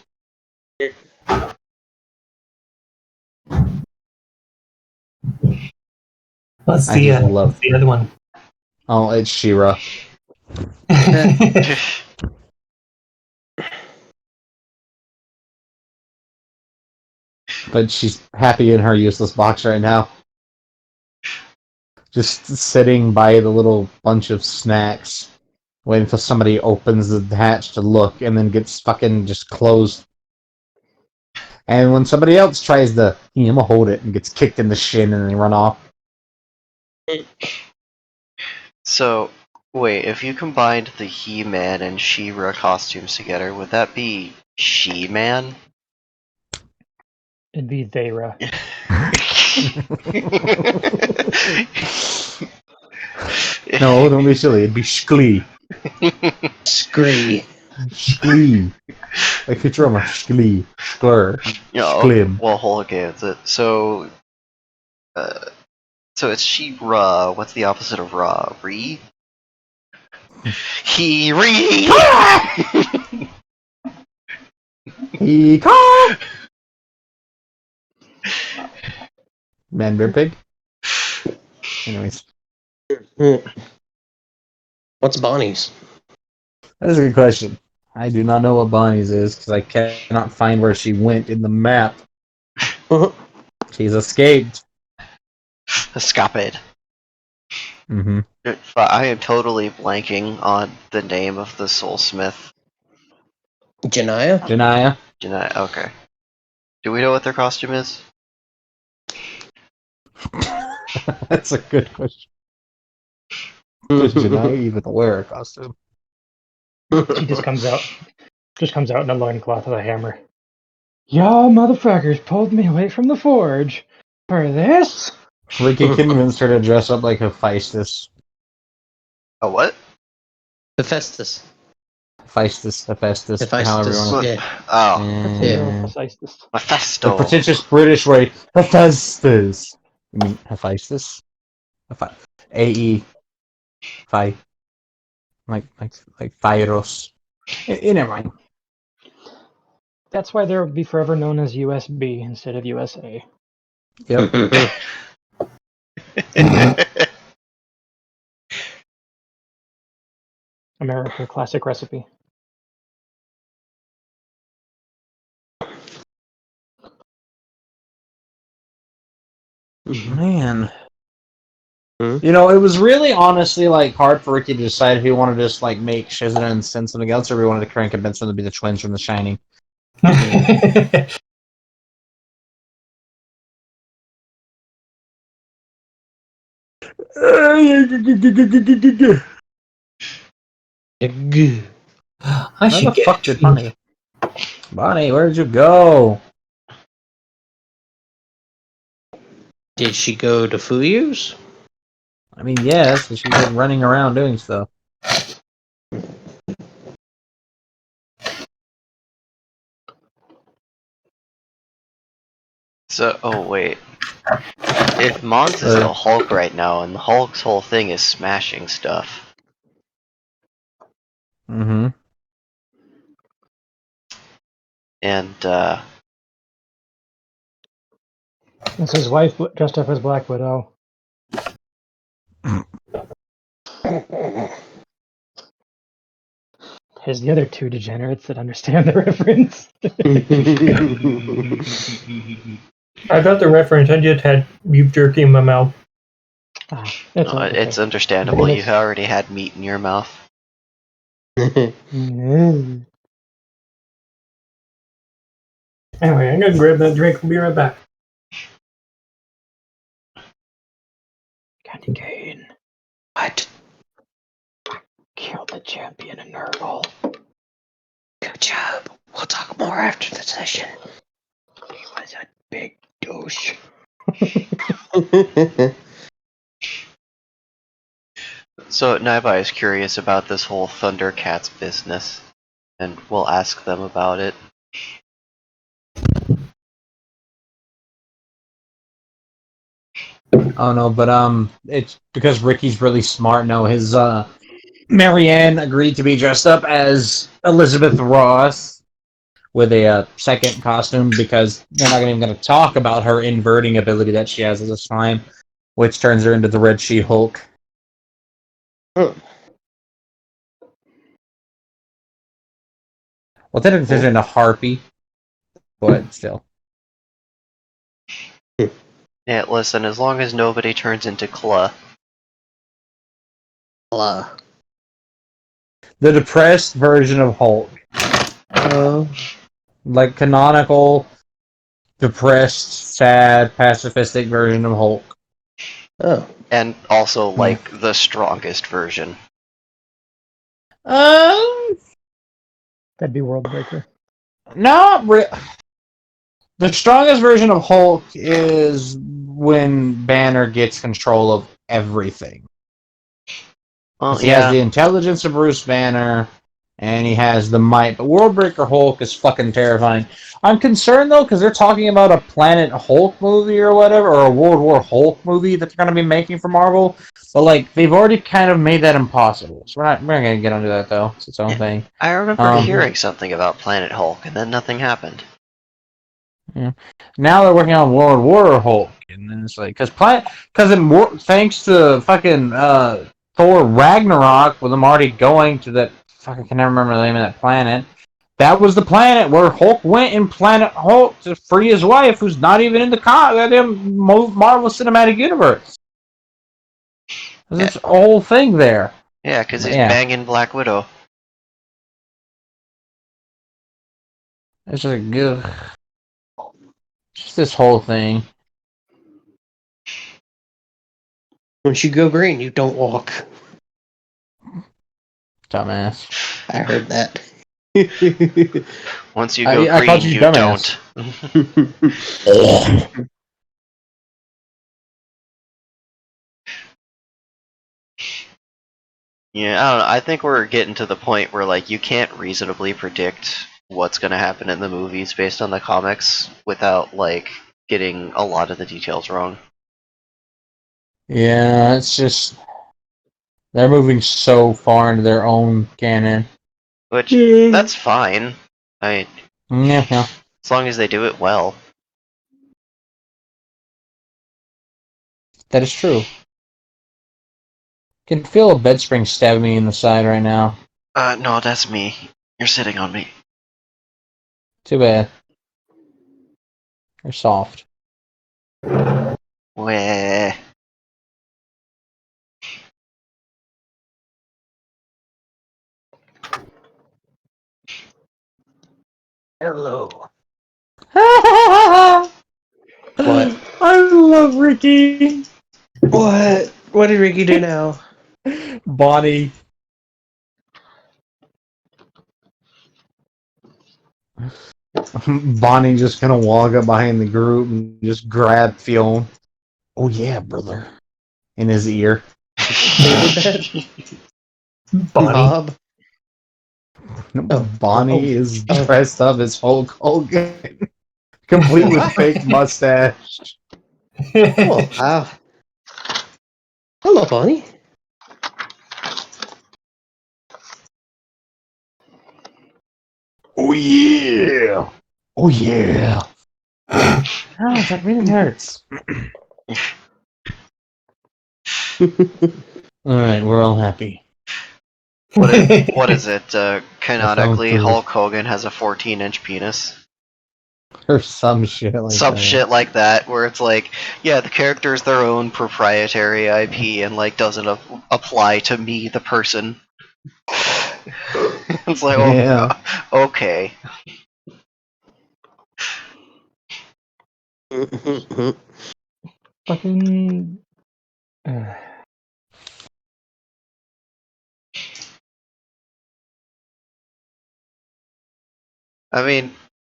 What's
I just love
the other one?
Oh, it's She-Ra. But she's happy in her useless box right now. Just sitting by the little bunch of snacks, waiting until somebody opens the hatch to look, and then gets fucking just closed. And when somebody else tries to, I'm gonna hold it, and gets kicked in the shin and then run off.
So, wait, if you combined the He-Man and She-Ra costumes together, would that be She-Man?
It'd be Thera.
No, don't be silly. It'd be Sklee.
Scree.
Sklee. Like Futurama. Sklee. Sklur. Sklim.
Well, okay, that's it. So it's She-Ra. What's the opposite of Ra? Re? He-Re!
He-Caw! Man, Bear Pig? Anyways.
What's Bonnie's?
That is a good question. I do not know what Bonnie's is, because I cannot find where she went in the map. She's escaped.
Escaped.
Mm-hmm.
I am totally blanking on the name of the soulsmith.
Janaya?
Janaya?
Okay. Do we know what their costume is?
That's a good question. Does Janaya even wear a costume?
She just comes out in a loincloth with a hammer. Y'all motherfuckers pulled me away from the forge for this?
Ricky convinced her to dress up like Hephaestus.
A what?
Hephaestus.
Hephaestus, however you want to.
Yeah.
Oh,
Yeah.
Hephaestus.
The
Mephisto.
pretentious British way, Hephaestus. I mean, Hephaestus? A-E. Phi. Like Phyros. Never mind.
That's why they'll be forever known as USB instead of USA.
Yep.
America classic recipe.
Man.
Hmm?
You know, it was really honestly like hard for Ricky to decide if he wanted to just like make Shizuna and send something else, or if he wanted to try and convince them to be the twins from The Shining.
I
Where
should
the
get
fuck did Bonnie? Bonnie, where did you go?
Did she go to Fuyu's?
I mean, yes, but she's like running around doing stuff.
So, oh wait. If Mons is the Hulk right now, and the Hulk's whole thing is smashing stuff,
Mm-hmm.
and
It's his wife dressed up as Black Widow. There's the other two degenerates that understand the reference.
I got the reference. I just had beef jerky in my mouth.
it's understandable. You already had meat in your mouth.
Mm.
Anyway, I'm gonna grab that drink. We'll be right back.
Candy cane.
What?
Kill the champion in Nurgle.
Good job. We'll talk more after the session.
He was a big douche.
So Naibai is curious about this whole Thundercats business, and we'll ask them about it.
Oh no, but it's because Ricky's really smart. No, his Marianne agreed to be dressed up as Elizabeth Ross with a second costume because they're not even going to talk about her inverting ability that she has at this time, which turns her into the Red She-Hulk.
Hmm.
Well, technically, turns her into Harpy, but still.
Yeah, listen, as long as nobody turns into Claw.
The depressed version of Hulk. Like canonical, depressed, sad, pacifistic version of Hulk.
Oh.
And also, like, the strongest version.
Um,
That'd be Worldbreaker.
not really. The strongest version of Hulk is when Banner gets control of everything.
Well,
He has
yeah.
the intelligence of Bruce Banner, and he has the might. But Worldbreaker Hulk is fucking terrifying. I'm concerned, though, because they're talking about a Planet Hulk movie or whatever, or a World War Hulk movie that they're going to be making for Marvel. But, like, they've already kind of made that impossible. So we're not going to get into that, though. It's its own thing.
I remember hearing something about Planet Hulk, and then nothing happened.
Yeah. Now they're working on World War Hulk, and then it's like thanks to fucking Thor Ragnarok, with them already going to that I can never remember the name of that planet. That was the planet where Hulk went in Planet Hulk to free his wife, who's not even in the goddamn Marvel Cinematic Universe. There's a whole thing there.
Yeah, because he's
Yeah.
banging Black Widow.
It's just just this whole thing.
Once you go green, you don't walk.
Dumbass.
I heard that.
Once you go
I
green,
called you dumbass.
don't. Yeah, I don't know. I think we're getting to the point where, like, you can't reasonably predict what's going to happen in the movies based on the comics without, like, getting a lot of the details wrong.
Yeah, it's just they're moving so far into their own canon.
Which, that's fine.
Yeah.
As long as they do it well.
That is true. Can feel a bed spring stabbing me in the side right now.
No, that's me. You're sitting on me.
Too bad. You're soft.
Weh.
Hello.
What?
What?
I love Ricky.
What? What did Ricky do now?
Bonnie. Bonnie just gonna walk up behind the group and just grab Fionn. Oh yeah, brother. In his ear.
Bonnie.
Bonnie.
Bonnie is dressed up as Hulk Hogan. Complete with fake mustache.
Oh, wow. Hello, Bonnie.
Oh yeah! Oh yeah! Oh, that really hurts. Alright, we're all happy.
What is it? Canonically,
through.
Hulk Hogan has a 14-inch penis.
Or some shit like
Some
that.
shit like that, where it's like, yeah, the character is their own proprietary IP and, like, doesn't apply to me, the person. It's like, oh,
Yeah.
okay.
Fucking
I mean,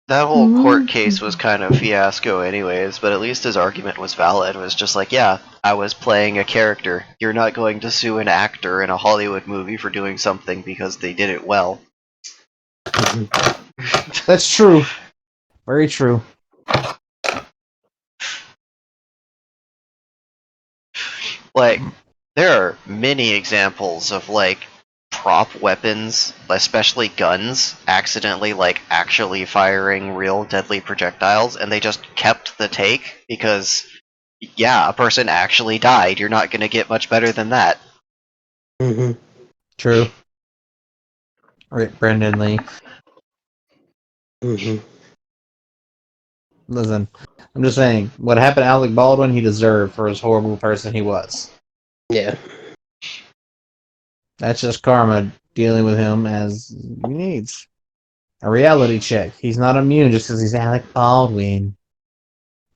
that whole court case was kind of fiasco anyways, but at least his argument was valid. It was just like, yeah, I was playing a character. You're not going to sue an actor in a Hollywood movie for doing something because they did it well.
That's true. Very true.
Like, there are many examples of, like, prop weapons, especially guns, accidentally, like, actually firing real deadly projectiles, and they just kept the take because, yeah, a person actually died. You're not going to get much better than that.
Mm-hmm.
True. Right, Brendan Lee.
Mm-hmm.
Listen, I'm just saying, what happened to Alec Baldwin, he deserved for his horrible person he was.
Yeah.
That's just karma dealing with him as he needs. A reality check. He's not immune just because he's Alec Baldwin.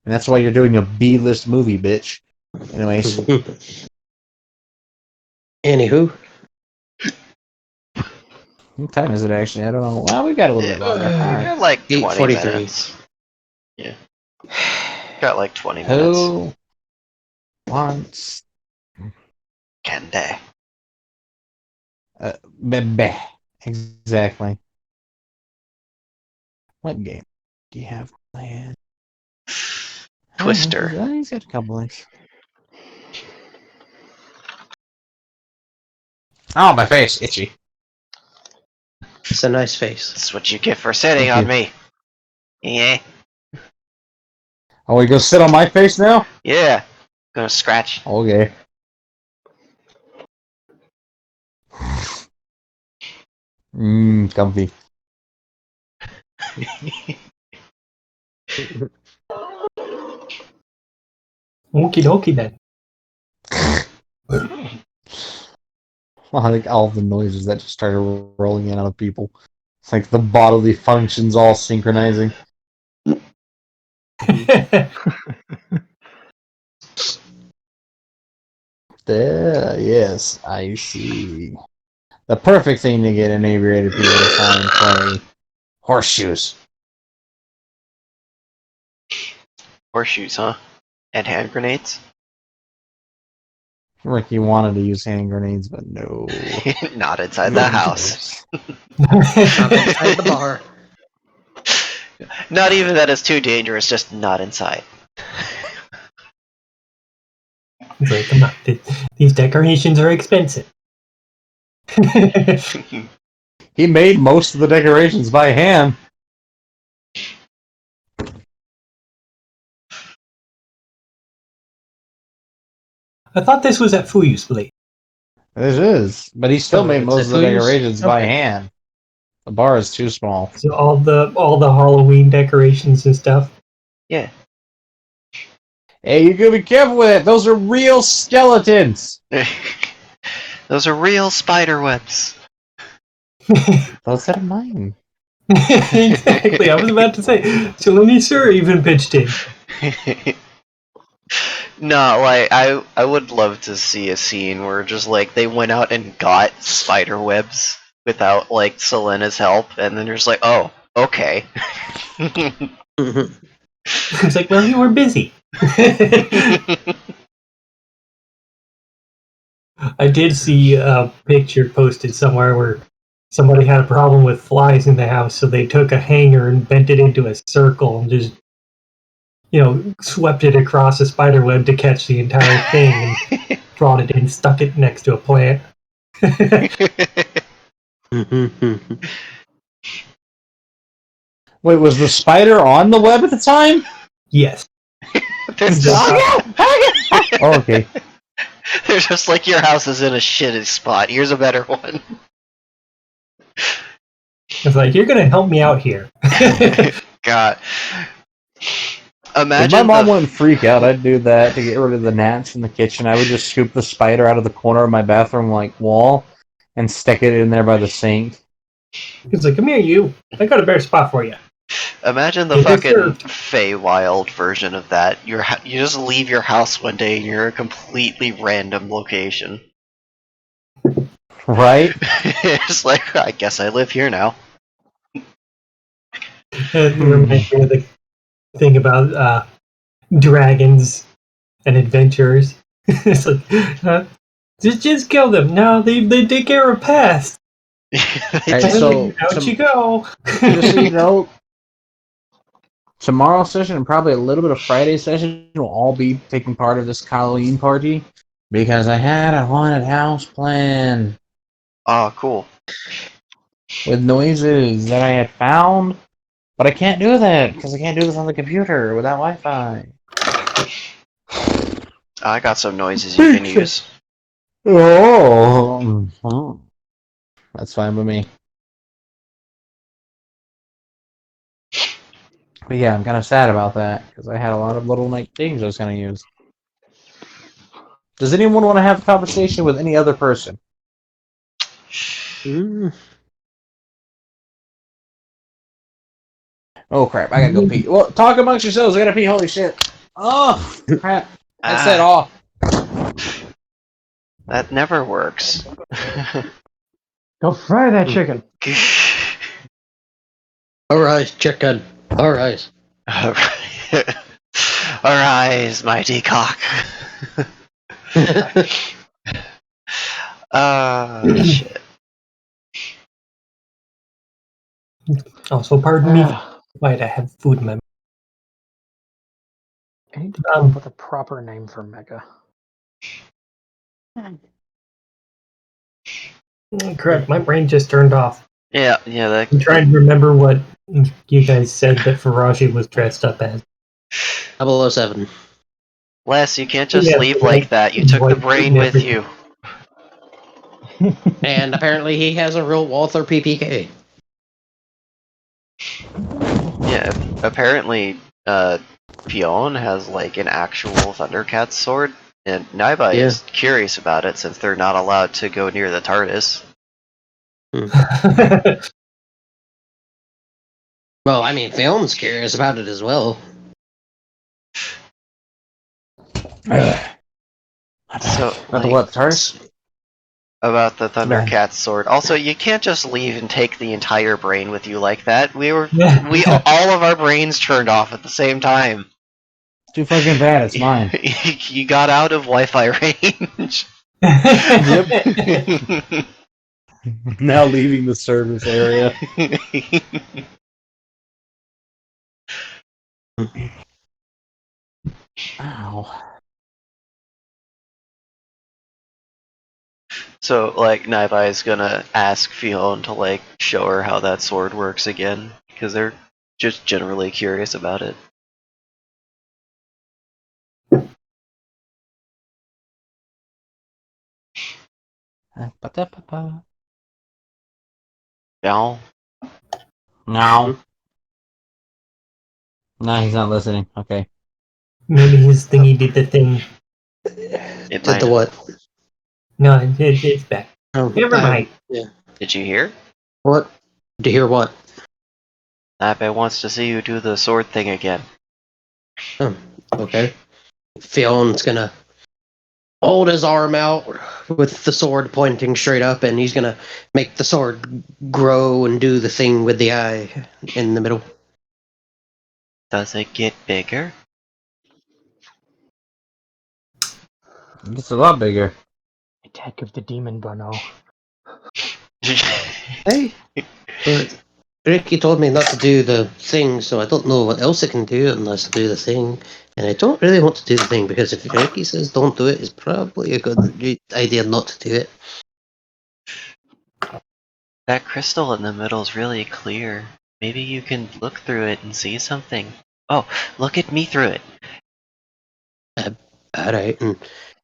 And that's why you're doing a B-list movie, bitch. Anyways.
Anywho.
What time is it actually? I don't know. Well, we got a little bit longer.
Got like 20
8:43.
minutes. Yeah. Got like 20 minutes.
Who wants
Kende.
Bebe? Exactly. What game do you have planned?
Twister.
Oh, he's got a couple things. Oh, my face, itchy.
It's a nice face.
That's what you get for sitting
Thank
on
you.
me. Yeah.
Oh, we go sit on my face now?
Yeah. Gonna scratch.
Okay. Comfy.
Okie dokie then.
I think all the noises that just started rolling in out of people. It's like the bodily functions all synchronizing. Yes, I see. The perfect thing to get inebriated people to try and play horseshoes.
Horseshoes, huh? And hand grenades?
Ricky wanted to use hand grenades, but no.
Not inside the house.
Not inside the bar.
Not even that it's too dangerous, just not inside.
It's like, come on, these decorations are expensive.
He made most of the decorations by hand.
I thought this was at Fuyu's place.
This is, but he still
Oh,
made
it's
most
at
of the
Fuyu's?
decorations by
Okay.
hand. The bar is too small.
So all the Halloween decorations and stuff.
Yeah.
Hey, you gotta be careful with it. Those are real skeletons.
Those are real spider webs.
Those are mine.
Exactly. I was about to say. Shalini Sir even pitched in.
No, like I would love to see a scene where just like they went out and got spider webs without like Selena's help, and then you're just like, oh, okay.
It's like, well, you were busy. I did see a picture posted somewhere where somebody had a problem with flies in the house, so they took a hanger and bent it into a circle and just, swept it across a spider web to catch the entire thing and brought it in, stuck it next to a plant.
Wait, was the spider on the web at the time?
Yes.
They're just,
Oh, okay.
they're just like, your house is in a shitty spot. Here's a better one.
It's like, you're going to help me out here.
God.
If
Imagine
my mom
the-
wouldn't freak out, I'd do that to get rid of the gnats in the kitchen. I would just scoop the spider out of the corner of my bathroom wall and stick it in there by the sink.
It's like, come here, you. I got a better spot for you.
Imagine the
They
fucking
deserved.
Feywild version of that. You just leave your house one day and you're a completely random location.
Right?
It's like, I guess I live here now.
It reminds me of the thing about dragons and adventures. It's like, just kill them. No, they take care of pests.
Alright, so
Out you go.
just so you know, tomorrow's session and probably a little bit of Friday's session will all be taking part of this Halloween party because I had a haunted house plan
Oh, cool.
with noises that I had found, but I can't do that because I can't do this on the computer without Wi-Fi.
I got some noises you can use.
Oh, that's fine with me. But yeah, I'm kind of sad about that because I had a lot of little night things I was going to use. Does anyone want to have a conversation with any other person? Oh crap! I gotta go pee. Well, talk amongst yourselves. I gotta pee. Holy shit! Oh crap! That's it all.
That never works.
Go fry that chicken.
Alright, chicken. Alright.
Arise, mighty cock. Shit.
Also, pardon me. Wait, I have food in my.
I need to come up with a proper name for Mega.
Correct. My brain just turned off.
Yeah.
I'm trying to remember what you guys said that Faraji was dressed up as.
007.
Les, you can't just
Yeah,
leave like that. You took the
white
brain with you.
And apparently he has a real Walther PPK.
Yeah, apparently, Fionn has like an actual Thundercat sword, and Naiba is curious about it since they're not allowed to go near the TARDIS.
Well, I mean, Fion's curious about it as well.
So,
Not
like,
what TARDIS?
about the Thundercat sword. Also, you can't just leave and take the entire brain with you like that. All of our brains turned off at the same time.
It's too fucking bad. It's mine.
You got out of Wi-Fi range.
Yep. Now leaving the service area. Ow.
So, like, Naibai is gonna ask Fionn to, like, show her how that sword works again, because they're just generally curious about it. Yeah.
No. No, he's not listening. Okay.
Maybe his thingy did the thing.
It
Did
might
the
have.
what?
No, it's back.
Oh,
Never mind.
Yeah.
Did you hear?
What? To hear what?
Naibai wants to see you do the sword thing again.
Okay. Fion's gonna hold his arm out with the sword pointing straight up, and he's gonna make the sword grow and do the thing with the eye in the middle.
Does it get bigger?
It's a lot bigger.
Attack of the Demon Bono.
Hey, but Ricky told me not to do the thing, so I don't know what else I can do unless I do the thing. And I don't really want to do the thing because if Ricky says don't do it, it's probably a good idea not to do it.
That crystal in the middle is really clear. Maybe you can look through it and see something. Oh, look at me through it.
Alright, and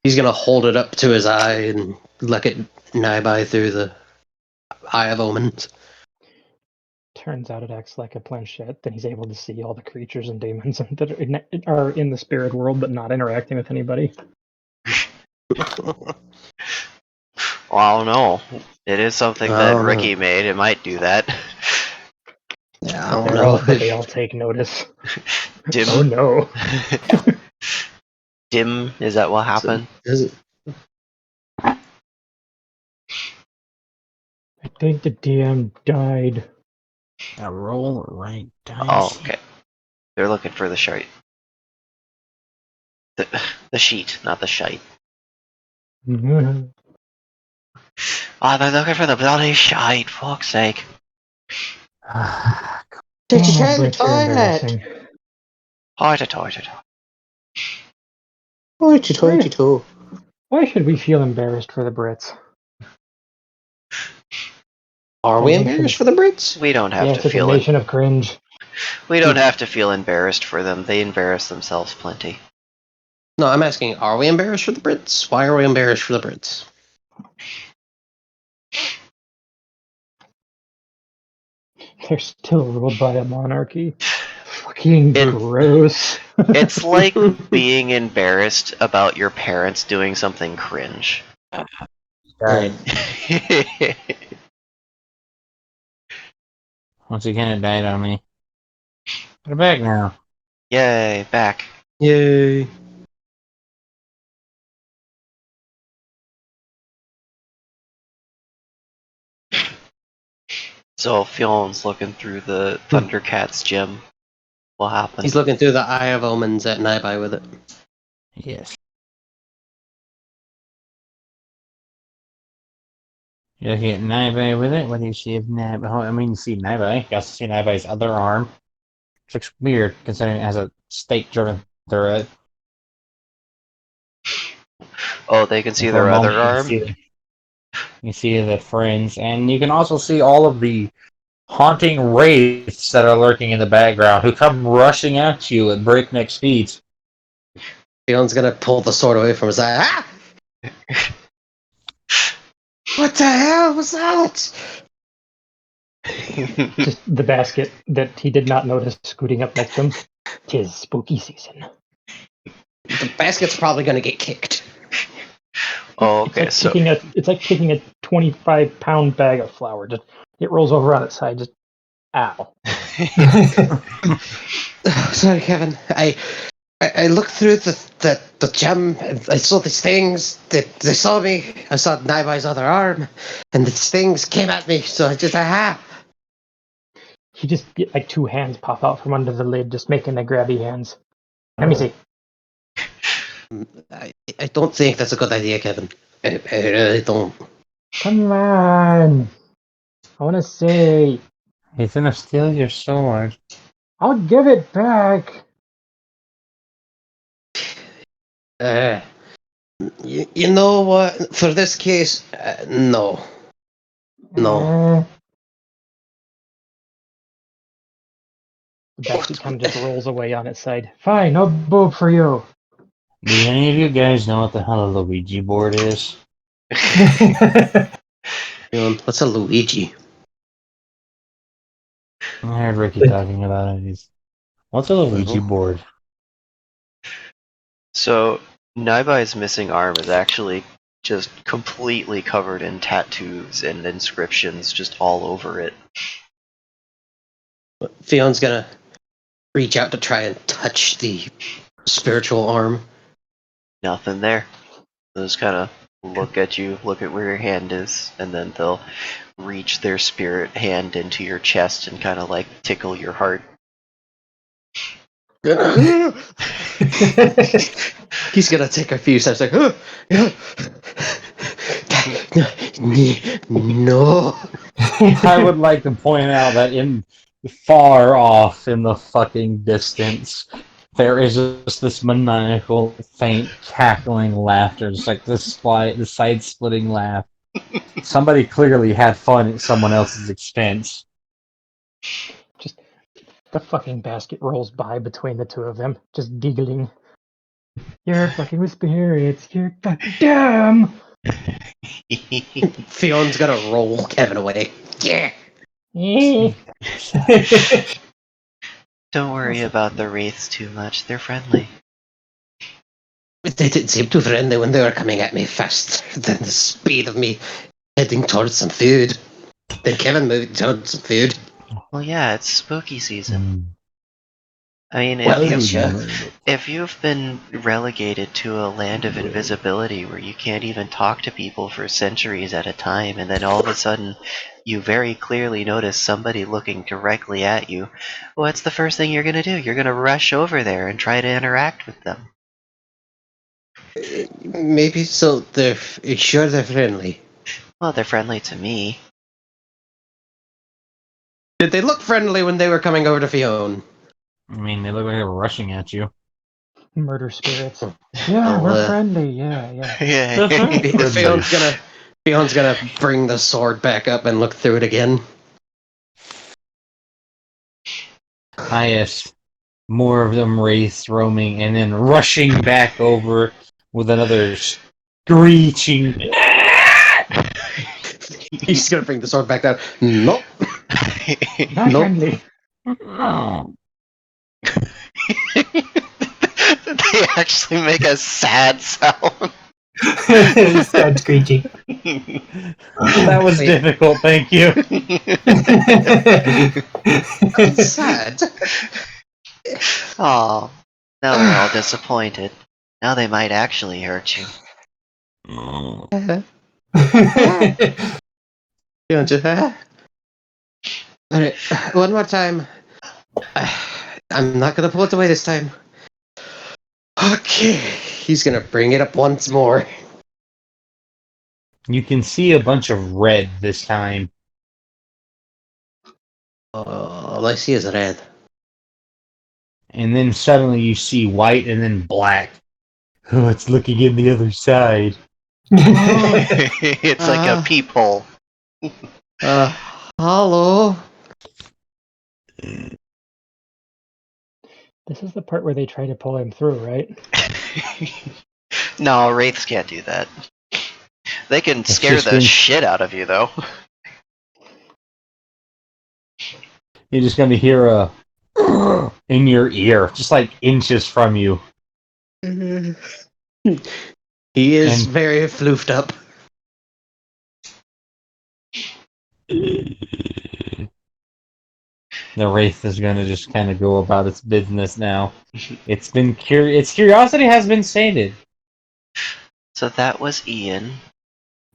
he's gonna hold it up to his eye and look at Naibai through the Eye of Omens.
Turns out it acts like a planchette. Then he's able to see all the creatures and demons that are in the spirit world, but not interacting with anybody.
Well, I don't know. It is something that Ricky made. It might do that.
Yeah, I don't
But
know.
they all take notice.
Dim.
Oh no.
Dim, is that what happened?
Is it?
I think the DM died.
A roll or rank
Oh,
dice.
okay. They're looking for the shite. The sheet, not the shite.
Mhm.
Oh, they're looking for the bloody shite, fuck's sake.
Did you
Oh,
try the
Brits are
toilet?
embarrassing.
Hoity.
Hoity-toity-to.
Why should we feel embarrassed for the Brits?
Are
A
we
nation
embarrassed
of-
for the Brits?
We don't have
Yes,
to
it's a
feel
nation of cringe.
We don't have to feel embarrassed for them. They embarrass themselves plenty.
No, I'm asking, are we embarrassed for the Brits? Why are we embarrassed for the Brits?
They're still ruled by a monarchy. Fucking
It-
gross.
It's like being embarrassed about your parents doing something cringe.
Died. Once again, it died on me. Put it back now.
Yay, back.
Yay.
So Fion's looking through the Thundercats gym. What happened?
He's looking through the Eye of Omens at Naibai with it.
Yes. You looking at Naibai with it? What do you see of Naibai? I mean, you see Naibai. You also see Naibai's other arm. Which looks weird, considering it has a stake driven through it.
Oh, they can see
And for
their
a moment,
other arm?
you see the friends, and you can also see all of the haunting wraiths that are lurking in the background, who come rushing at you at breakneck speeds.
Fion's gonna pull the sword away from his eye. Ah! What the hell was that?
Just the basket that he did not notice scooting up next to him. 'Tis spooky season.
The basket's probably gonna get kicked.
Oh, okay,
It's like kicking a 25-pound bag of flour. Just it rolls over on its side. Just ow.
Sorry, Kevin. I looked through the gym and I saw these things. They saw me. I saw Naibai's other arm, and these things came at me. So I just aha.
He just get like two hands pop out from under the lid, just making the grabby hands. Let me see.
I don't think that's a good idea, Kevin. I really don't.
Come on. I want to say.
He's gonna steal your sword.
I'll give it back.
You know what? For this case, no. No.
The basket kind of just rolls away on its side. Fine, no boob for you.
Do any of you guys know what the hell a Luigi board is?
What's a Luigi?
I heard Ricky talking about it. What's a Luigi board?
So, Naibai's missing arm is actually just completely covered in tattoos and inscriptions just all over it.
Fion's gonna reach out to try and touch the spiritual arm.
Nothing there. They'll just kind of look at you, look at where your hand is, and then they'll reach their spirit hand into your chest and kind of like tickle your heart.
He's gonna take a few steps like, no.
I would like to point out that in far off in the fucking distance, there is just this maniacal, faint, cackling laughter, just like this side-splitting laugh. Somebody clearly had fun at someone else's expense.
Just the fucking basket rolls by between the two of them, just giggling. You're fucking with spirits. You're fucking dumb.
Fion's gonna roll Kevin away. Yeah.
Don't worry about the wraiths too much, they're friendly.
They didn't seem too friendly when they were coming at me faster than the speed of me heading towards some food. Then Kevin moved towards some food.
Well, yeah, it's spooky season. I mean,
Well,
if you've been relegated to a land of invisibility where you can't even talk to people for centuries at a time, and then all of a sudden you very clearly notice somebody looking directly at you, what's the first thing you're going to do? You're going to rush over there and try to interact with them.
maybe so. It's sure they're friendly.
Well, they're friendly to me.
Did they look friendly when they were coming over to Fionn?
I mean, they look like they were rushing at you.
Murder spirits. Yeah,
Oh,
we're friendly. Yeah.
Yeah.
Fion's gonna bring the sword back up and look through it again.
Yes, more of them wraiths roaming and then rushing back over with another screeching.
He's gonna bring the sword back down. Nope.
Not
Nope.
friendly.
They actually make a sad sound.
Sad screeching.
That was difficult, thank you.
That's sad.
Oh, now they're all disappointed. Now they might actually hurt you.
You just, Alright, one more time. I'm not gonna pull it away this time. Okay, he's gonna bring it up once more.
You can see a bunch of red this time.
All I see is red.
And then suddenly you see white and then black. Oh, it's looking in the other side.
It's like a peephole.
Hello?
This is the part where they try to pull him through, right?
No, wraiths can't do that. They can scare
just
the
been-
shit out of you, though.
You're just going to hear a in your ear, just like inches from you.
He is
And-
very floofed up.
The wraith is going to just kind of go about its business now. It's curiosity has been sated.
So that was Ian.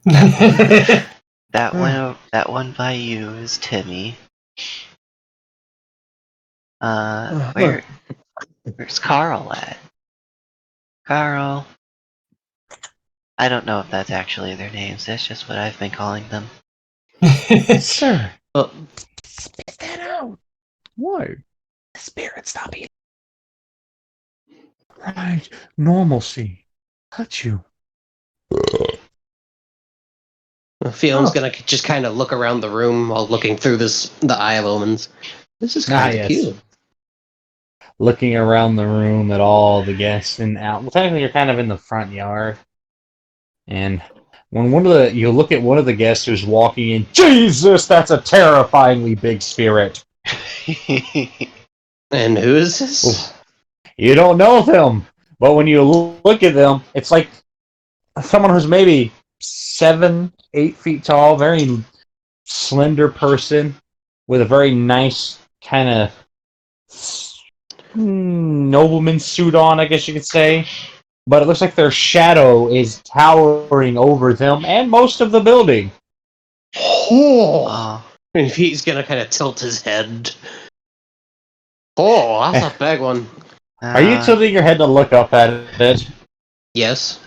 That's
That one by you is Timmy. Where's Carl at? Carl. I don't know if that's actually their names. That's just what I've been calling them.
Sir,
Oh,
spit that out. What? The spirit stop you. Right, normalcy. Touch you.
Fion's gonna just kind of look around the room while looking through the Eye of Omens. This is kind of
yes.
cute.
Looking around the room at all the guests and out. Well, technically, you're kind of in the front yard. And when you look at one of the guests who's walking in, Jesus, that's a terrifyingly big spirit.
And who is this?
Oof. You don't know them, but when you look at them, it's like someone who's maybe 7, 8 feet tall, very slender person with a very nice kind of nobleman suit on, I guess you could say. But it looks like their shadow is towering over them and most of the building.
Oh! And he's gonna kind of tilt his head. Oh, that's a big one.
Are you tilting your head to look up at it?
Yes.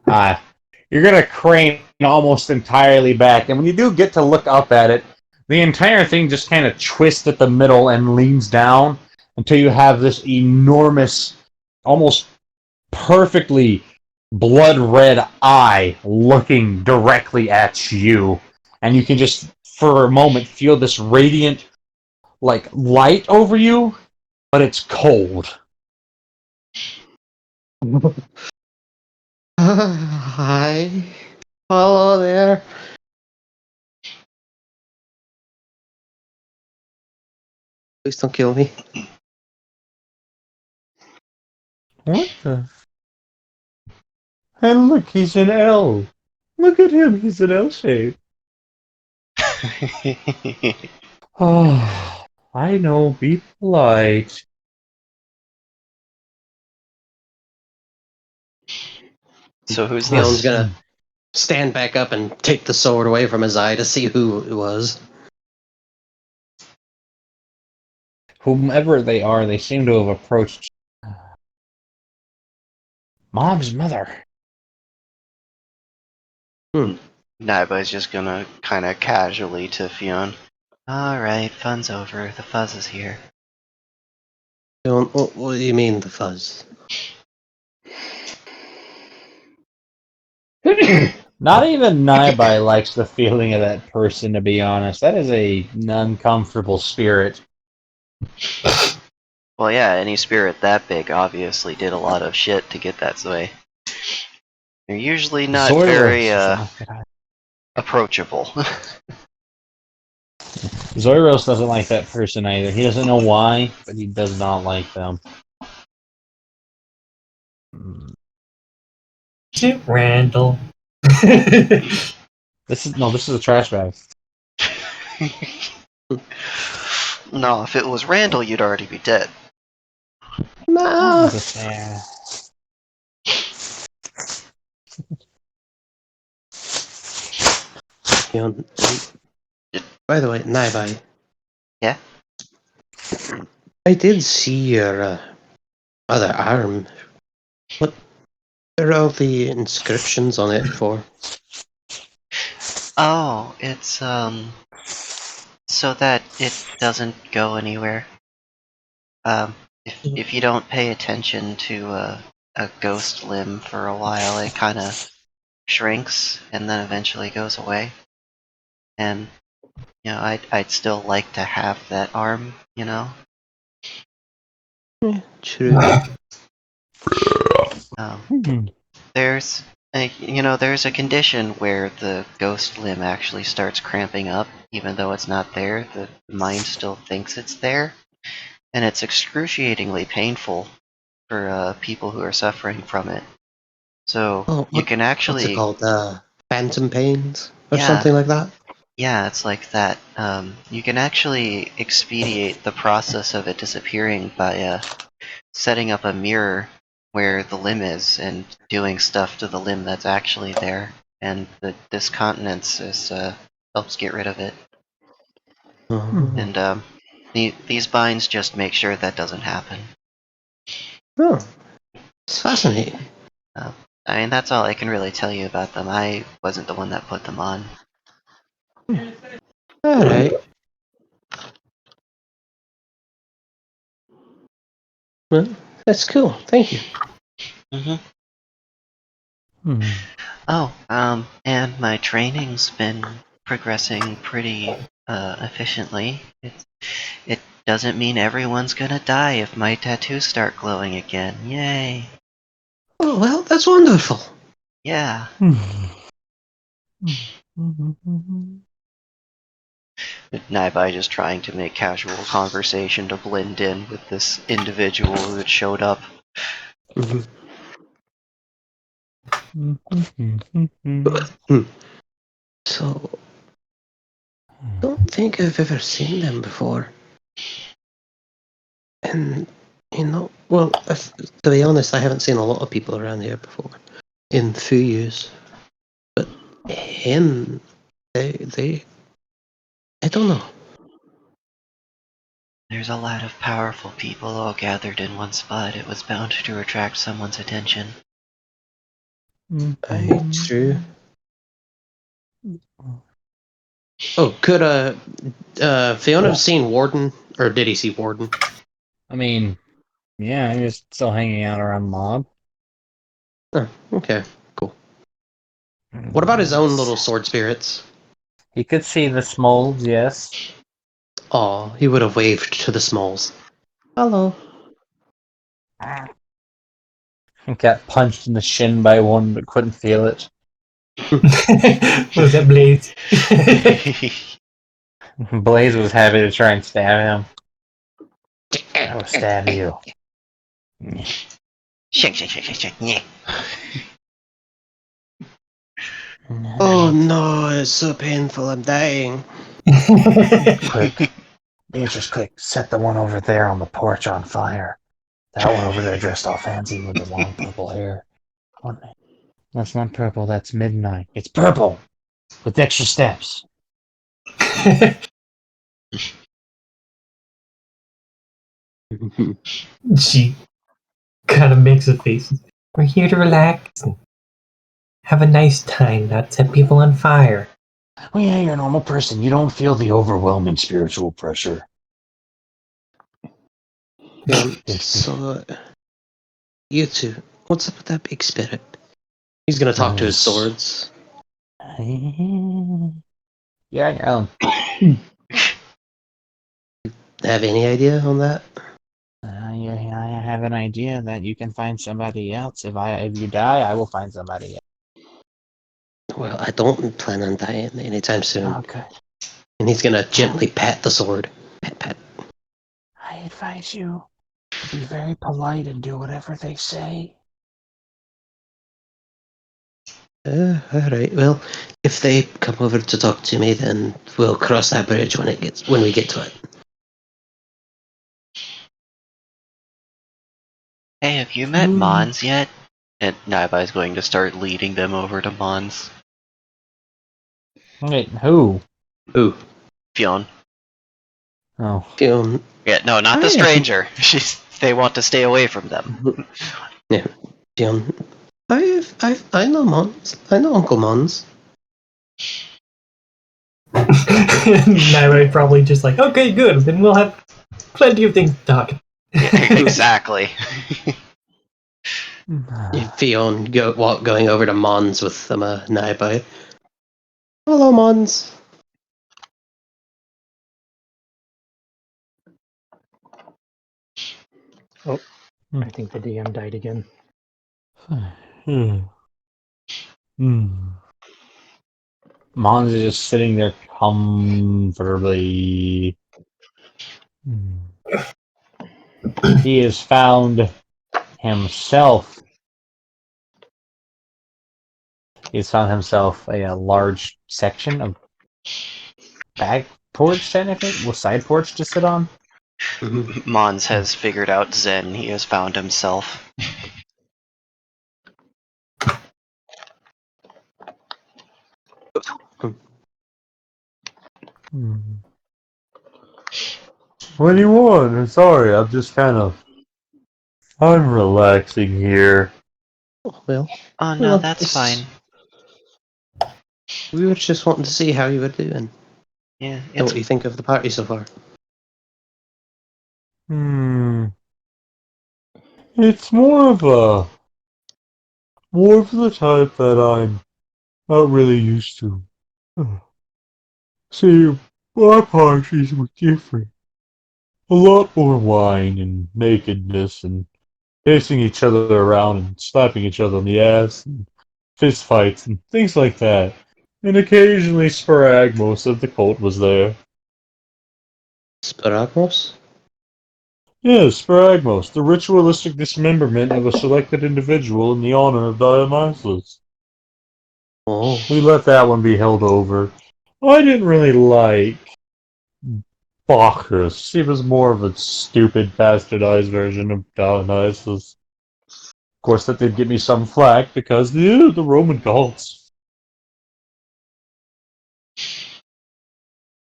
You're going to crane almost entirely back, and when you do get to look up at it, the entire thing just kind of twists at the middle and leans down until you have this enormous, almost perfectly blood-red eye looking directly at you. And you can just, for a moment, feel this radiant, like, light over you, but it's cold.
Hi. Hello there. Please don't kill me.
What the? And look, he's an L. Look at him, he's an L shape. Oh, I know. Be polite.
So who's
Theon's
this?
gonna stand back up and take the sword away from his eye to see who it was.
Whomever they are, they seem to have approached Mom's mother.
Naiba's just gonna kind of casually to Fionn. Alright, fun's over. The fuzz is here.
What do you mean, the fuzz?
Not even Naibai likes the feeling of that person, to be honest. That is a uncomfortable spirit.
Well, yeah, any spirit that big obviously did a lot of shit to get that way. They're usually not
Zoilos
very
does not get out.
approachable.
Zoilos doesn't like that person either. He doesn't know why, but he does not like them.
Shit, Randall.
This is a trash bag.
No, if it was Randall, you'd already be dead.
No.
Yeah.
Theon, by the way, Naibai.
Yeah?
I did see your other arm. What are all the inscriptions on it for?
Oh, it's, so that it doesn't go anywhere. If you don't pay attention to a ghost limb for a while, it kind of shrinks and then eventually goes away. And, you know, I'd still like to have that arm, you know?
True.
There's there's a condition where the ghost limb actually starts cramping up, even though it's not there. The mind still thinks it's there, and it's excruciatingly painful for people who are suffering from it. So you can
What's it
actually,
called? Phantom pains or
Yeah.
something like that.
yeah, it's like that. You can actually expedite the process of it disappearing by setting up a mirror where the limb is and doing stuff to the limb that's actually there, and the discontinence helps get rid of it. And these binds just make sure that doesn't happen.
Oh, it's fascinating.
I mean, that's all I can really tell you about them. I wasn't the one that put them on.
All right. Well, that's cool. Thank you.
Oh, and my training's been progressing pretty efficiently. It doesn't mean everyone's gonna die if my tattoos start glowing again. Yay!
Oh well, that's wonderful.
Yeah. Naibai just trying to make casual conversation to blend in with this individual who had showed up.
So, don't think I've ever seen them before. And well, to be honest, I haven't seen a lot of people around here before in few years. But him, they, I don't know.
There's a lot of powerful people all gathered in one spot. It was bound to attract someone's attention.
True. Oh, could Fiona have seen Warden, or did he see Warden?
I mean, yeah, he was still hanging out around Mob.
Oh, okay, cool. What about his own little sword spirits?
He could see the Smolds, yes.
Oh, he would have waved to the Smalls. Hello.
He got punched in the shin by one but couldn't feel it.
Was that Blaze?
Blaze was happy to try and stab him. I will stab you.
Shake. Yeah.
Oh no, it's so painful. I'm dying.
Quick, Beatrice, quick, set the one over there on the porch on fire. That one over there dressed all fancy with the long purple hair. Oh, that's not purple, that's midnight. It's purple! With extra steps.
She kind of makes a face. We're here to relax and have a nice time, not set people on fire.
Oh yeah, you're a normal person. You don't feel the overwhelming spiritual pressure.
So, you two, what's up with that big spirit? He's gonna talk to his swords.
Yeah, your own.
Have any idea on that?
I have an idea that you can find somebody else. If you die, I will find somebody else.
Well, I don't plan on dying anytime soon.
Okay.
And he's gonna gently pat the sword. Pat, pat.
I advise you to be very polite and do whatever they say.
Alright, well, if they come over to talk to me, then we'll cross that bridge when we get to it.
Hey, have you met Mons yet? And Naiba is going to start leading them over to Mons.
Wait, who?
Ooh.
Fionn.
Oh.
Fionn.
Yeah, no, not the stranger. They want to stay away from them.
Yeah, Fionn. I know Mons. I know Uncle Mons.
Naira probably just like, okay, good, then we'll have plenty of things to talk.
Yeah, exactly.
Fionn going over to Mons with Naibai. Hello, Mons.
Oh, I think the DM died again.
Mons is just sitting there comfortably. He has found himself. He's found himself a large section of back porch, technically, with side porch to sit on.
Mons has figured out Zen. He has found himself.
What do you want? I'm sorry, I'm just I'm relaxing here.
Well,
Oh no, that's fine.
We were just wanting to see how you were doing.
Yeah,
And what you think of the party so far.
It's more of the type that I'm not really used to. See, our parties were different. A lot more wine and nakedness and chasing each other around and slapping each other on the ass and fist fights and things like that. And occasionally Sparagmos of the cult was there.
Sparagmos?
Yes, Sparagmos, the ritualistic dismemberment of a selected individual in the honor of Dionysus.
Oh.
We let that one be held over. I didn't really like Bacchus. He was more of a stupid, bastardized version of Dionysus. Of course, that did give me some flack because the Roman cults.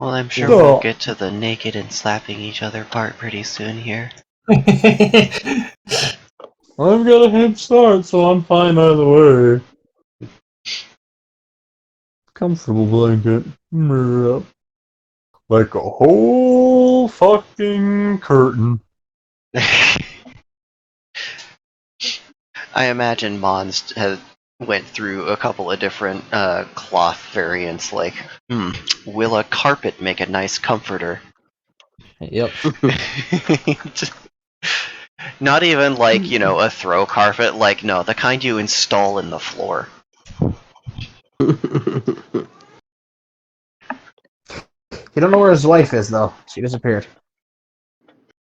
Well, I'm sure we'll get to the naked and slapping each other part pretty soon here.
I've got a head start, so I'm fine either way. Comfortable blanket. Like a whole fucking curtain.
I imagine Mons has went through a couple of different cloth variants, like, will a carpet make a nice comforter?
Yep.
Not even like, a throw carpet, like, no, the kind you install in the floor.
You don't know where his wife is, though. She disappeared.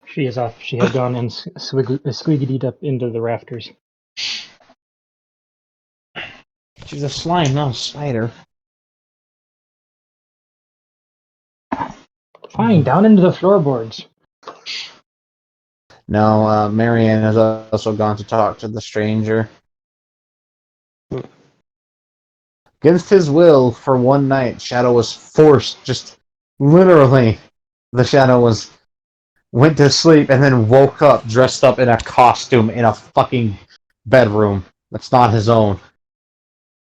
She is off. She had gone and squiggied up into the rafters.
She's a slime, not a spider.
Fine, down into the floorboards.
Now, Marianne has also gone to talk to the stranger. Against his will, for one night, Shadow was forced, just literally, the Shadow went to sleep and then woke up dressed up in a costume in a fucking bedroom that's not his own.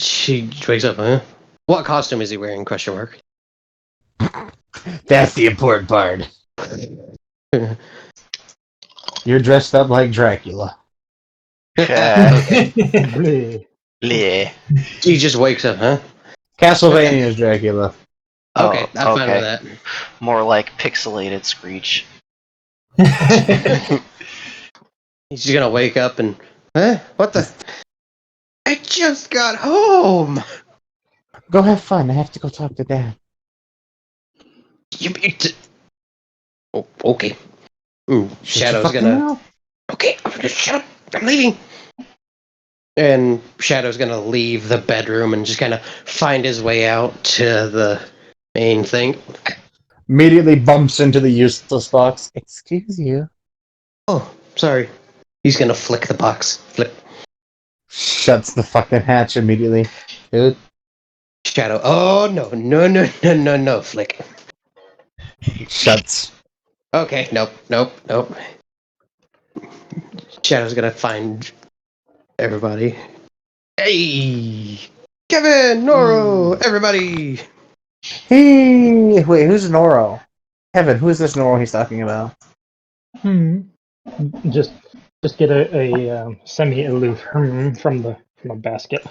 She wakes up, huh? What costume is he wearing? Question mark.
That's the important part. You're dressed up like Dracula.
Bleh.
Bleh.
He just wakes up, huh?
Castlevania's Dracula.
Okay,
Oh,
I'm fine
okay.
with that.
More like pixelated Screech.
He's just gonna wake up and, huh? What the? I just got home.
Go have fun. I have to go talk to Dad.
Oh, okay. Shadow's gonna. Okay, I'm gonna shut up. I'm leaving. And Shadow's gonna leave the bedroom and just kind of find his way out to the main thing.
Immediately bumps into the useless box. Excuse you.
Oh, sorry. He's gonna flick the box. Flip.
Shuts the fucking hatch immediately. Dude.
Shadow. Oh no! Flick.
Shuts.
Okay, nope. Shadow's gonna find everybody. Hey, Kevin, Noro, everybody.
Hey, wait, who's Noro? Kevin, who is this Noro he's talking about?
Just get a semi-aloof from a basket.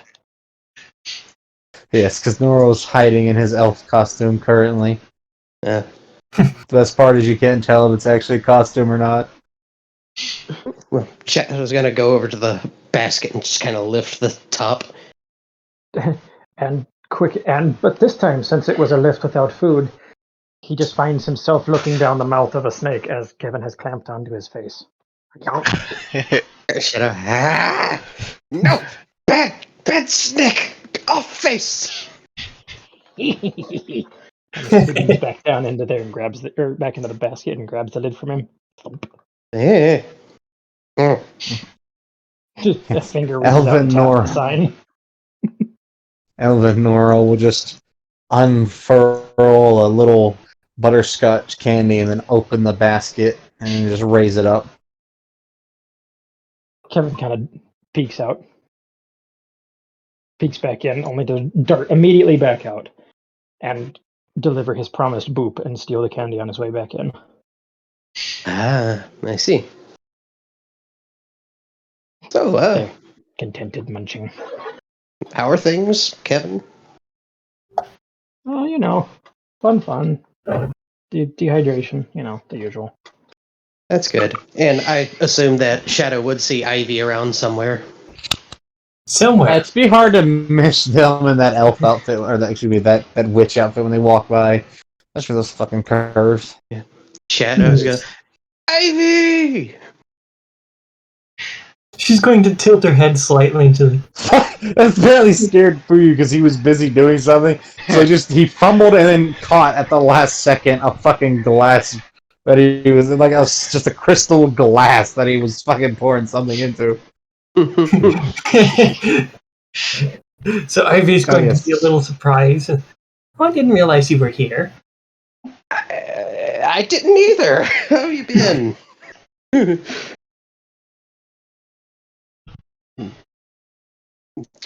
Yes, because Noro's hiding in his elf costume currently.
Yeah.
The best part is you can't tell if it's actually a costume or not.
Well, Shadow's gonna go over to the basket and just kind of lift the top.
But this time, since it was a lift without food, he just finds himself looking down the mouth of a snake as Kevin has clamped onto his face.
Shadow. Ah! No, bad snake. Off face.
And he digs back down into there and back into the basket and grabs the lid from him.
Yeah.
Just a finger reaches out and taps the sign.
Elvin Noro will just unfurl a little butterscotch candy and then open the basket and just raise it up.
Kevin kind of peeks back in, only to dart immediately back out and deliver his promised boop and steal the candy on his way back in.
Ah, I see. So,
There, contented munching.
how are things, Kevin?
Oh, fun. Dehydration, the usual.
That's good. And I assume that Shadow would see Ivy around somewhere.
Somewhere.
It'd be hard to miss them in that elf outfit, or that witch outfit when they walk by. That's for those fucking curves.
Yeah. Shadow's gonna... Ivy!
She's going to tilt her head slightly to
That's barely scared for you because he was busy doing something. So he fumbled and then caught at the last second a fucking glass that he was like just a crystal glass that he was fucking pouring something into.
So Ivy's going
yes.
to be a little surprised. Oh, I didn't realize you were here.
I didn't either. How have you been?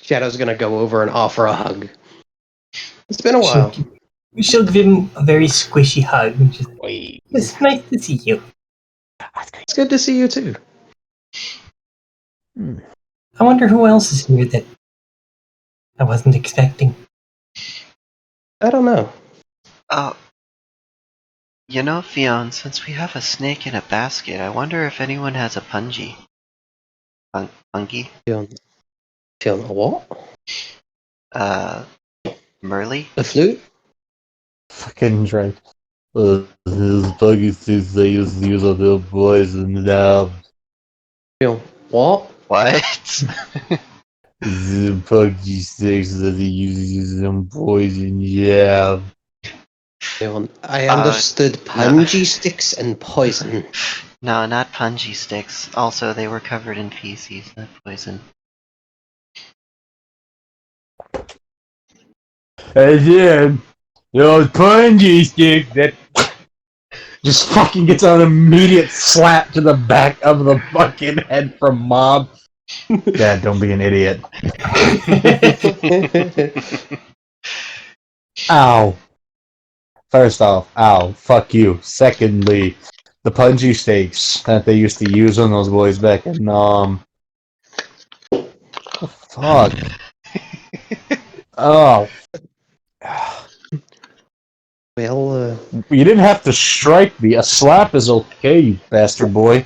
Shadow's gonna go over and offer a hug. It's been a while.
She'll give him a very squishy hug. It's nice to see you.
It's good to see you too.
I wonder who else is here that I wasn't expecting.
I don't know.
Fionn, since we have a snake in a basket, I wonder if anyone has a punji. Punky?
Feel a what?
Merly?
The flute?
Fucking Drake. His buggy thinks they used to use a little poison now.
Feel what?
What?
The buggy thinks that he uses some poison, yeah.
I understood punji sticks and poison.
No, not punji sticks. Also, they were covered in feces, not poison.
I did. Those punji stick that just fucking gets an immediate slap to the back of the fucking head from Mob. Dad, don't be an idiot. Ow. First off, ow, fuck you. Secondly, the punji stakes that they used to use on those boys back in, fuck. Oh.
Well,
You didn't have to strike me. A slap is okay, you bastard boy.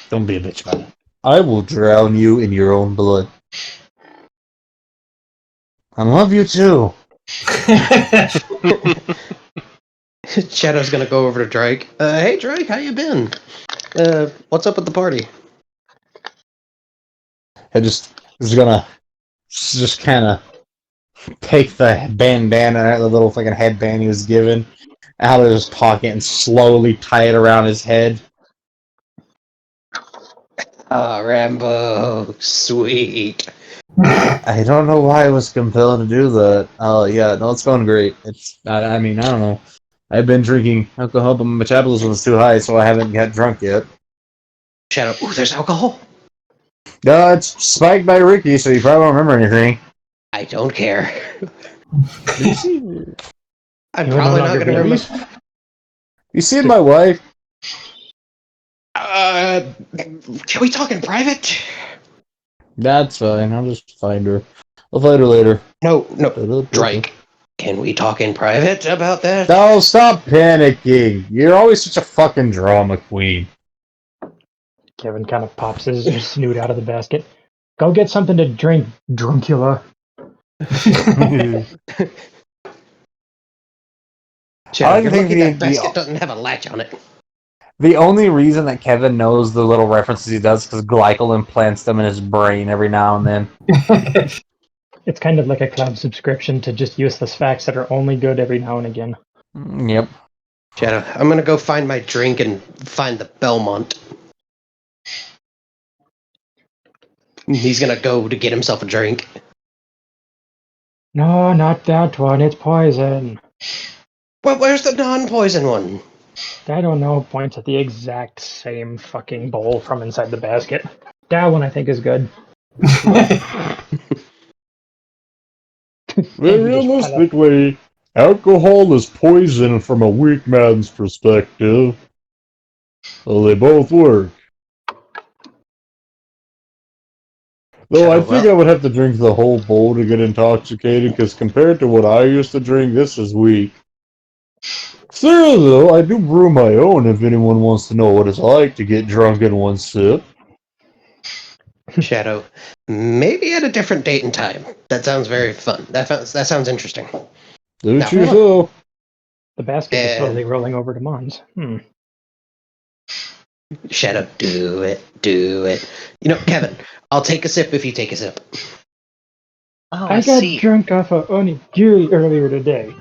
Don't be a bitch about it. I will drown you in your own blood. I love you too.
Shadow's gonna go over to Drake. Hey Drake, how you been? What's up at the party?
I just gonna just kind of take the bandana, the little fucking headband he was given, out of his pocket and slowly tie it around his head.
Ah, Rambo, sweet.
I don't know why I was compelled to do that. Oh yeah, no, it's going great. I mean, I don't know. I've been drinking alcohol, but my metabolism is too high, so I haven't got drunk yet.
Shadow, ooh, there's alcohol.
It's spiked by Ricky, so you probably don't remember anything.
I don't care.
Did you see?
I'm
You're
probably
no
not
longer
gonna
babies?
remember.
You see my wife?
Can we talk in private?
That's fine. I'll just find her. I'll find her later.
No, Drake. Can we talk in private about that?
No, stop panicking. You're always such a fucking drama queen.
Kevin kind of pops his snoot out of the basket. Go get something to drink, drunkula.
Shadow, you're
think
lucky that
the-
basket doesn't have a latch on it.
The only reason that Kevin knows the little references he does is because Glycol implants them in his brain every now and then.
It's kind of like a cloud subscription to just useless facts that are only good every now and again.
Yep.
Shadow, I'm gonna go find my drink and find the Belmont. He's gonna go to get himself a drink.
No, not that one. It's poison.
Well, where's the non-poison one?
I don't know. Points at the exact same fucking bowl from inside the basket. That one I think is good.
Realistically, alcohol is poison from a weak man's perspective. Well, they both work. Though I think I would have to drink the whole bowl to get intoxicated, because compared to what I used to drink, this is weak. Still, though, I do brew my own if anyone wants to know what it's like to get drunk in one sip.
Shadow, maybe at a different date and time. That sounds very fun. That sounds interesting.
Do it
Now-
yourself.
The basket is slowly rolling over to Mons.
Shadow, do it. You know, Kevin, I'll take a sip if you take a sip.
Oh,
I got drunk off of onigiri earlier today.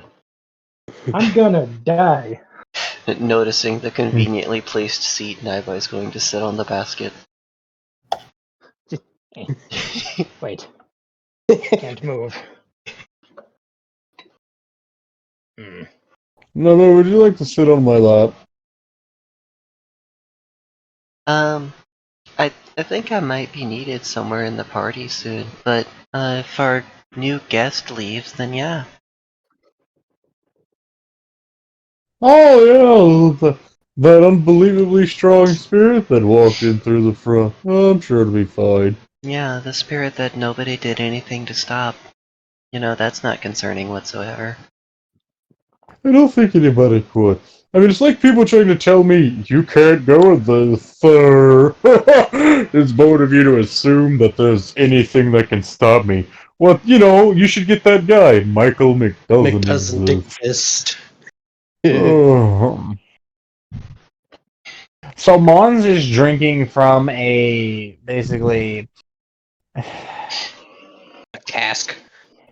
I'm gonna die.
Noticing the conveniently placed seat, Naiba is going to sit on the basket.
Wait. Can't move.
No, would you like to sit on my lap?
I think I might be needed somewhere in the party soon, but if our new guest leaves, then yeah.
Oh, yeah, that unbelievably strong spirit that walked in through the front. I'm sure it'll be fine.
Yeah, the spirit that nobody did anything to stop. You know, that's not concerning whatsoever.
I don't think anybody could. I mean, it's like people trying to tell me you can't go with the fur. It's bold of you to assume that there's anything that can stop me. Well, you know, you should get that guy, Michael
McDoesn't
exist.
exist.
Oh. So Mons is drinking from basically,
A cask.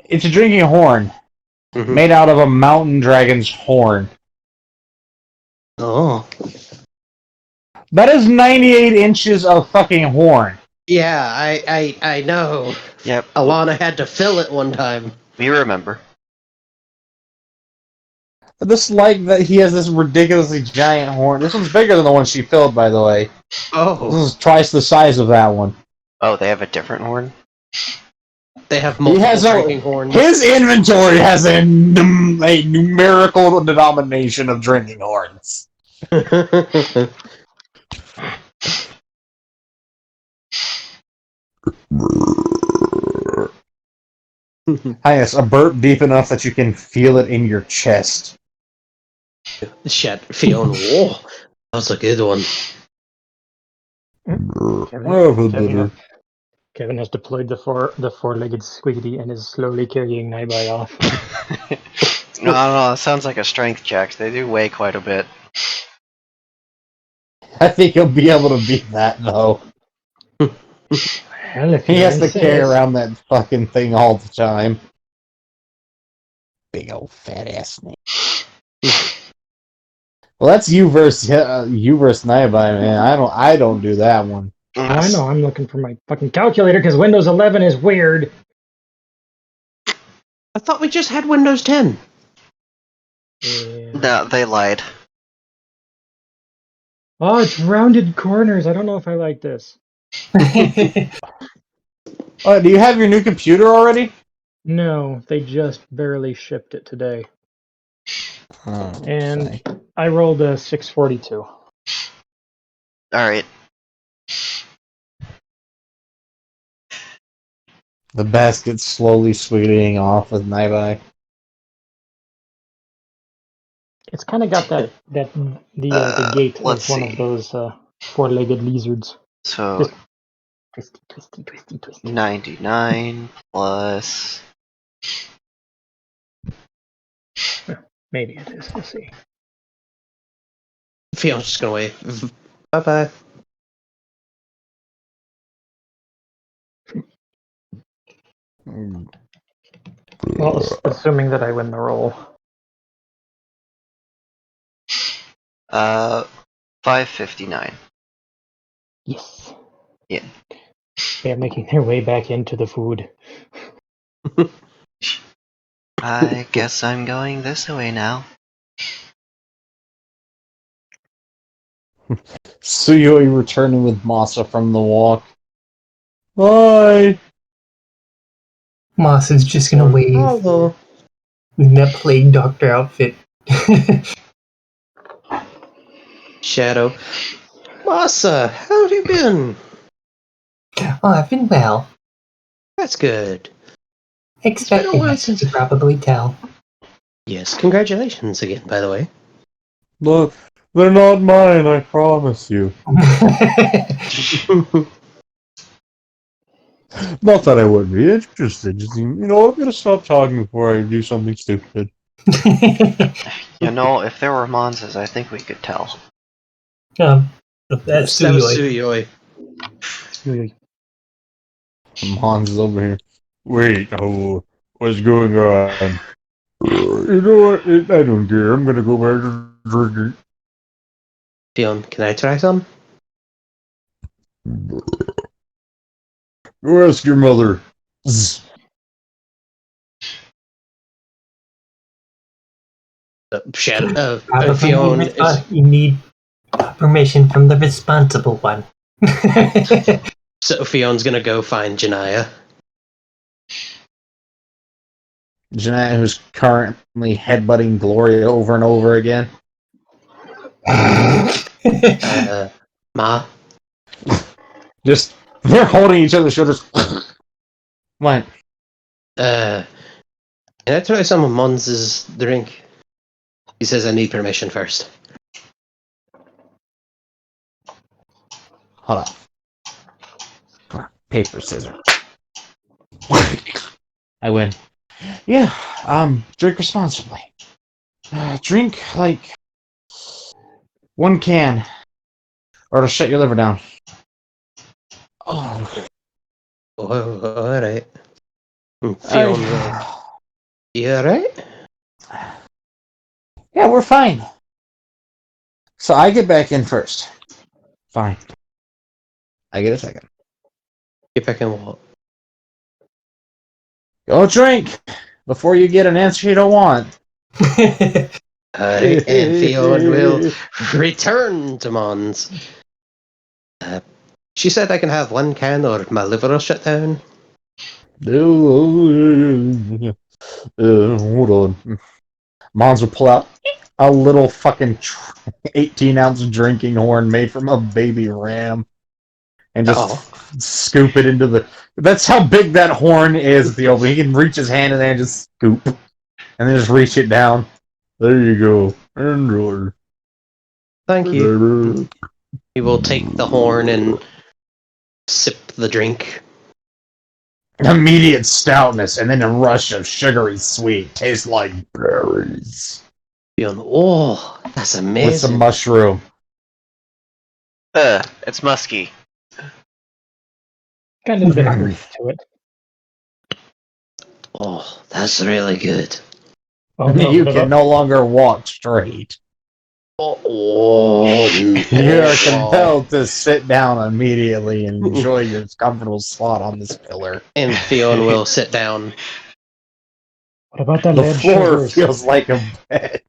it's a drinking horn.
Mhm.
made out of a mountain dragon's horn.
Oh.
That is 98 inches of fucking horn.
Yeah, I know.
Yep,
Alana had to fill it one time.
we remember.
This like that he has this ridiculously giant horn. This one's bigger than the one she filled, by the way. This
Oh,
is twice the size of that one.
Oh, they have a different horn?
they have
He
multiple
has
drinking horns.
his inventory has a numerical denomination of drinking horns. Yes, a burp deep enough that you can feel it in your chest.
Shit, Fiona. Whoa, that was a good one.
Kevin has deployed the four-legged squiggity and is slowly carrying Naibai off.
No, I don't know. It sounds like a strength check. They do weigh quite a bit.
I think he'll be able to beat that, though.
Hell, if
He has to
insists.
carry around that fucking thing all the time. Big old fat ass snake. Well, that's you versus Naibai, man. I don't do that one.
Oh, I know. I'm looking for my fucking calculator because Windows 11 is weird.
I thought we just had Windows 10.
Yeah.
No, they lied.
Oh, it's rounded corners. I don't know if I like this.
Oh, do you have your new computer already?
No, they just barely shipped it today.
Oh,
And
okay.
I rolled a 642.
Alright.
The basket's slowly sweetening off with Naibai.
It's kind of got the gait
let's
of one of
see.
those four-legged lizards.
So,
Just twisty.
99 plus...
Maybe it is. We'll see.
Fiona's just gonna wave. Bye bye.
Well, assuming that I win the roll.
559.
Yes.
Yeah.
They're making their way back into the food.
I guess I'm going this way now.
Suyoi returning with Masa from the walk. Bye!
Moss is just gonna wave
Hello.
in that plague doctor outfit.
Shadow. Masa, how have you been?
Oh, I've been well.
That's good.
Expecting
while
it,
since-
you probably tell.
Yes, congratulations again, by the way.
Look, they're not mine, I promise you. Not that I wouldn't be interested, just, I'm gonna stop talking before I do something stupid.
You know, if there were Monzas, I think we could tell.
That's
That was
Suyoi.
Suyoi.
Mons is over here. Wait, oh, what's going on? You know what? I don't care. I'm gonna go back to drinking.
Fiona, can I try some?
Go ask your mother. Zzz.
Shadow.
Probably
Fiona is.
you need permission from the responsible one.
So Fiona's gonna go find Janaya.
Jeanette, who's currently headbutting Gloria over and over again.
Ma.
Just, they're holding each other's shoulders. What?
Can I try some of Mons' drink? He says I need permission first.
Hold on. Come on. Paper, scissors. I win. Yeah, drink responsibly. Drink, like, 1 can. Or it'll shut your liver down. Oh.
Oh, alright. Fiona. You alright?
Yeah, we're fine. So I get back in first. Fine. I get a second.
Get back in what?
Go drink before you get an answer you don't want.
Alright, and Fiona will return to Mons. She said I can have one can or my liver will shut down.
Hold on. Mons will pull out a little fucking 18-ounce drinking horn made from a baby ram and just scoop it into the... That's how big that horn is at the opening. He can reach his hand in there and just scoop. And then just reach it down. There you go. Enjoy.
Thank you. He will take the horn and sip the drink.
Immediate stoutness and then a rush of sugary sweet. Tastes like berries.
Fiona, oh, that's amazing.
With some mushroom.
It's musky.
Got a little bit of earth to it.
Oh, that's really good.
Oh, no,
You can no longer walk straight. You are compelled to sit down immediately and enjoy your comfortable spot on this pillar.
And Fiona will sit down.
What about the
The
lead
floor
sugars?
feels like a bed.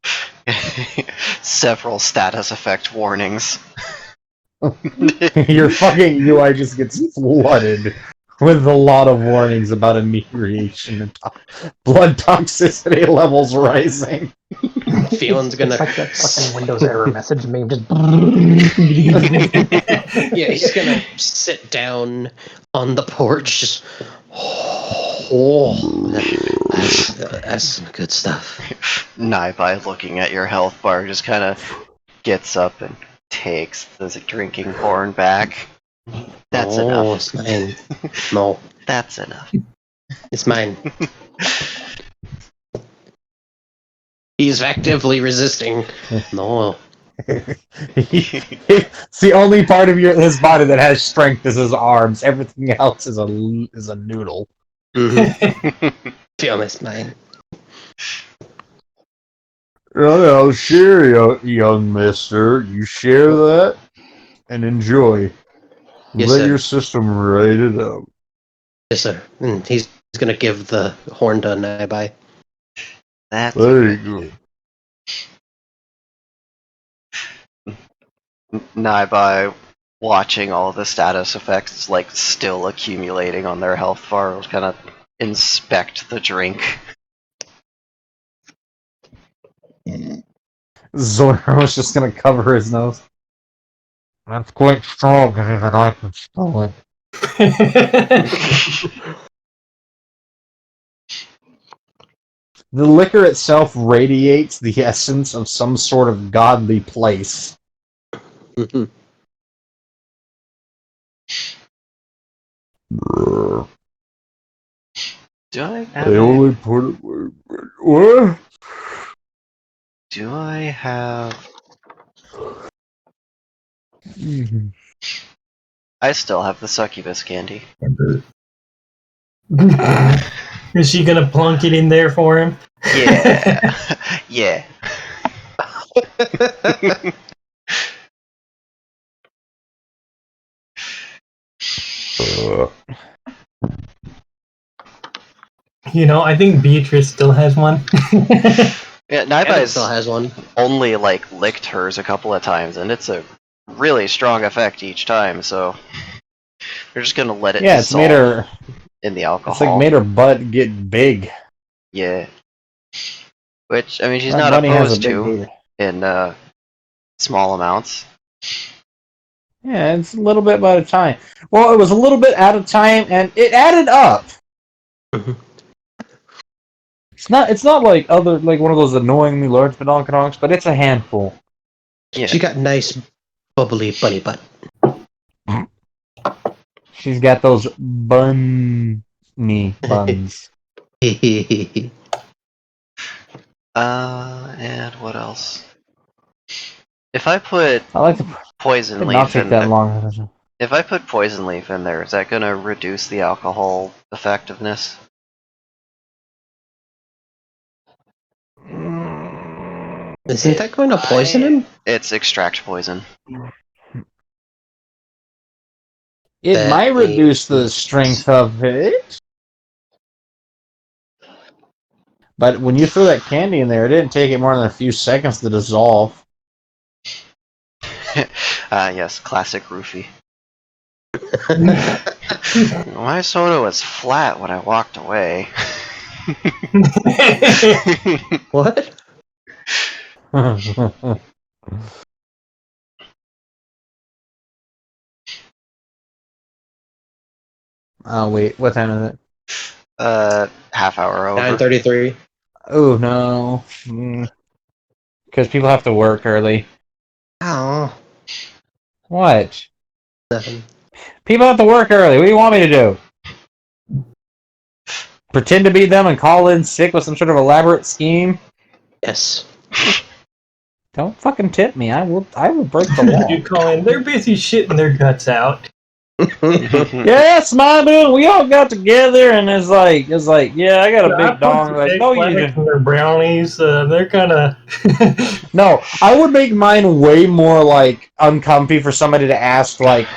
Several status effect warnings.
Your fucking UI just gets flooded with a lot of warnings about inebriation and blood toxicity levels rising.
Fiona's gonna.
It's like that fucking Windows error message meme. Just.
Yeah, he's gonna sit down on the porch. Just. Oh, that's some good stuff.
Naibai, looking at your health bar, just kind of gets up and takes the drinking horn back. That's enough.
It's mine. No,
That's enough.
it's mine. He's actively resisting. No.
It's the only part of his body that has strength is his arms. Everything else is a noodle.
Mm-hmm. Fiona's mine.
I'll share, young mister. You share that and enjoy.
Yes,
Let
sir.
your system rate it up.
Yes, sir. And he's gonna give the horn to Naibai.
That's
Very good.
Naibai, watching all the status effects like still accumulating on their health bar, will kind of inspect the drink.
Zora was just gonna cover his nose. That's quite strong, even I can smell it. The liquor itself radiates the essence of some sort of godly place.
Mm-hmm.
Do I have
They only put it. What?
Do I have... I still have the succubus candy.
Is she gonna plunk it in there for him?
Yeah. Yeah.
You know, I think Beatrice still has one.
Yeah,
Evan
Naibai
still has one.
only like licked hers a couple of times, and it's a really strong effect each time. So they're just gonna let it
Yeah, it's
dissolve
made her.
in the alcohol.
It's like made her butt get big.
Yeah. Which I mean, she's
That
not
bunny has a
opposed
big
to
booty.
in small amounts.
Yeah, it's a little bit by a time. Well, it was a little bit at a time, and it added up. It's not like one of those annoyingly large badonkadonks, but it's a handful.
Yeah.
She got nice, bubbly bunny butt.
She's got those bunny buns.
And what else? If I put
I like to
poison
did not
leaf
take
in
that
there,
long.
if I put poison leaf in there, is that gonna reduce the alcohol effectiveness?
Isn't that going to poison him?
It's extract poison.
It
That
might reduce the
is-
strength of it. But when you threw that candy in there, it didn't take it more than a few seconds to dissolve.
Yes, classic roofie. My soda was flat when I walked away.
What?
Oh wait, what time is it?
Half hour over.
9:33.
Oh no, because people have to work early.
Oh,
What?
nothing.
People have to work early. What do you want me to do? Pretend to be them and call in sick with some sort of elaborate scheme?
Yes.
Don't fucking tip me. I will break the law.
You call in, they're busy shitting their guts out.
Yeah, it's my bill. We all got together and it's like, yeah, I got a
I
big
put
dong.
some
Like, no, you
eggplant
didn't.
in their brownies. They're kind of.
No, I would make mine way more like uncomfy for somebody to ask like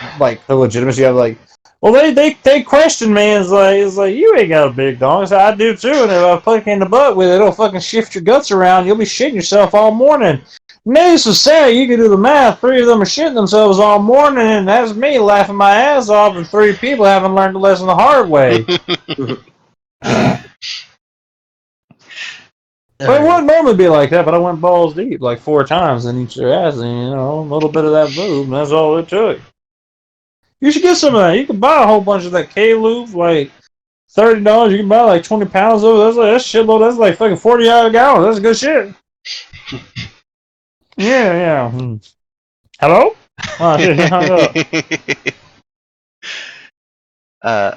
the legitimacy of like, well they question me. It's like you ain't got a big dong. I said, I do too, and if I fucking in the butt with it, it'll fucking shift your guts around. You'll be shitting yourself all morning. Needless to say, you can do the math. 3 of them are shitting themselves all morning, and that's me laughing my ass off, and 3 people haven't learned the lesson the hard way. Well, it wouldn't normally be like that, but I went balls deep like 4 times in each of their ass, and a little bit of that lube, and that's all it took. You should get some of that. You can buy a whole bunch of that K-lube, like $30. You can buy like 20 pounds of it. That's shitload. That's like fucking 40 out a gallon. That's good shit. Yeah. Hello? Oh shit, he hung up.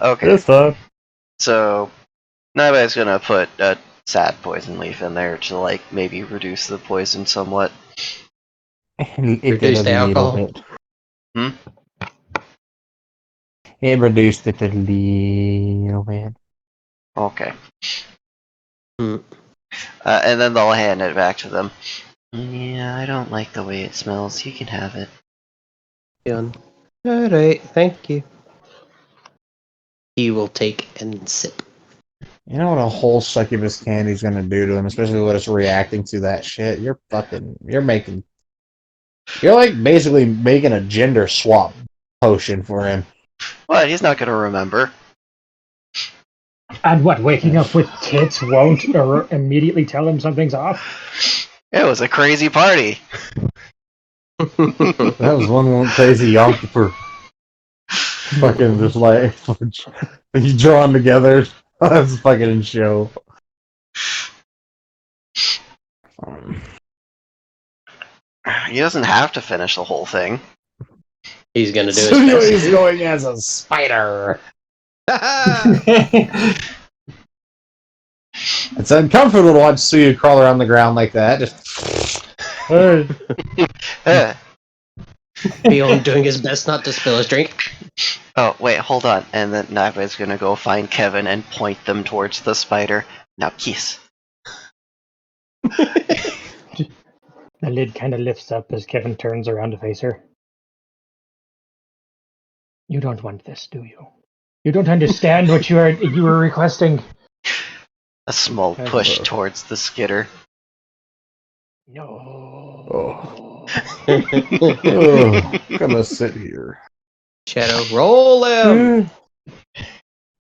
Okay.
It's fine.
So, Naiba's gonna put a sad poison leaf in there to, like, maybe reduce the poison somewhat.
It
Reduce
did
the
a little
alcohol?
bit.
Hmm?
It reduced it a little bit.
Okay.
Hmm.
And then they'll hand it back to them. Yeah, I don't like the way it smells. You can have it.
Alright, thank you. He will take and sip.
You know what a whole succubus candy's gonna do to him, especially when it's reacting to that shit? You're like basically making a gender swap potion for him.
What? He's not gonna remember.
And what, waking up with tits won't immediately tell him something's off?
It was a crazy party.
That was one crazy yonker. Fucking just like you drawn together. That's fucking show.
He doesn't have to finish the whole thing.
He's gonna do his
So
best.
he's going as a spider. It's uncomfortable to watch Suyu crawl around the ground like that. Just
Eh.
Beyond doing his best not to spill his drink.
Oh, wait, hold on. And then Naiba's gonna go find Kevin and point them towards the spider. Now kiss.
The lid kind of lifts up as Kevin turns around to face her. You don't want this, do you? You don't understand what you were requesting.
A small push towards the skitter.
No.
I'm gonna sit here.
Shadow, roll him!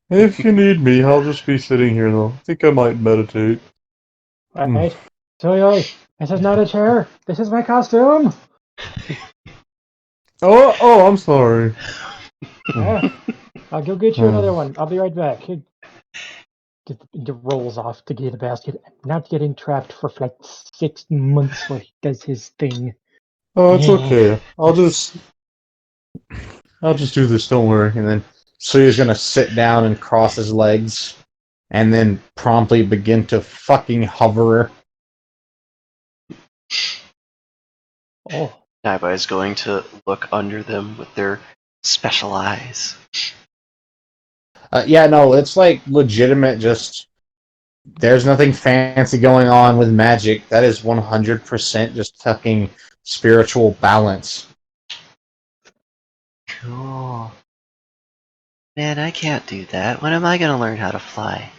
If you need me, I'll just be sitting here though. I think I might meditate.
Right? Soyoi, this is not a chair. This is my costume.
Oh, I'm sorry.
Yeah. I'll go get you another one. I'll be right back. He rolls off to get a basket. Not getting trapped for like 6 months while he does his thing.
Oh, it's okay. I'll just do this. Don't worry. And then Suyu's gonna sit down and cross his legs, and then promptly begin to fucking hover.
Oh.
Naiba is going to look under them with their special eyes.
Yeah, no, it's like legitimate. Just There's nothing fancy going on with magic. That is 100% just fucking spiritual balance.
Cool. Man, I can't do that. When am I gonna learn how to fly?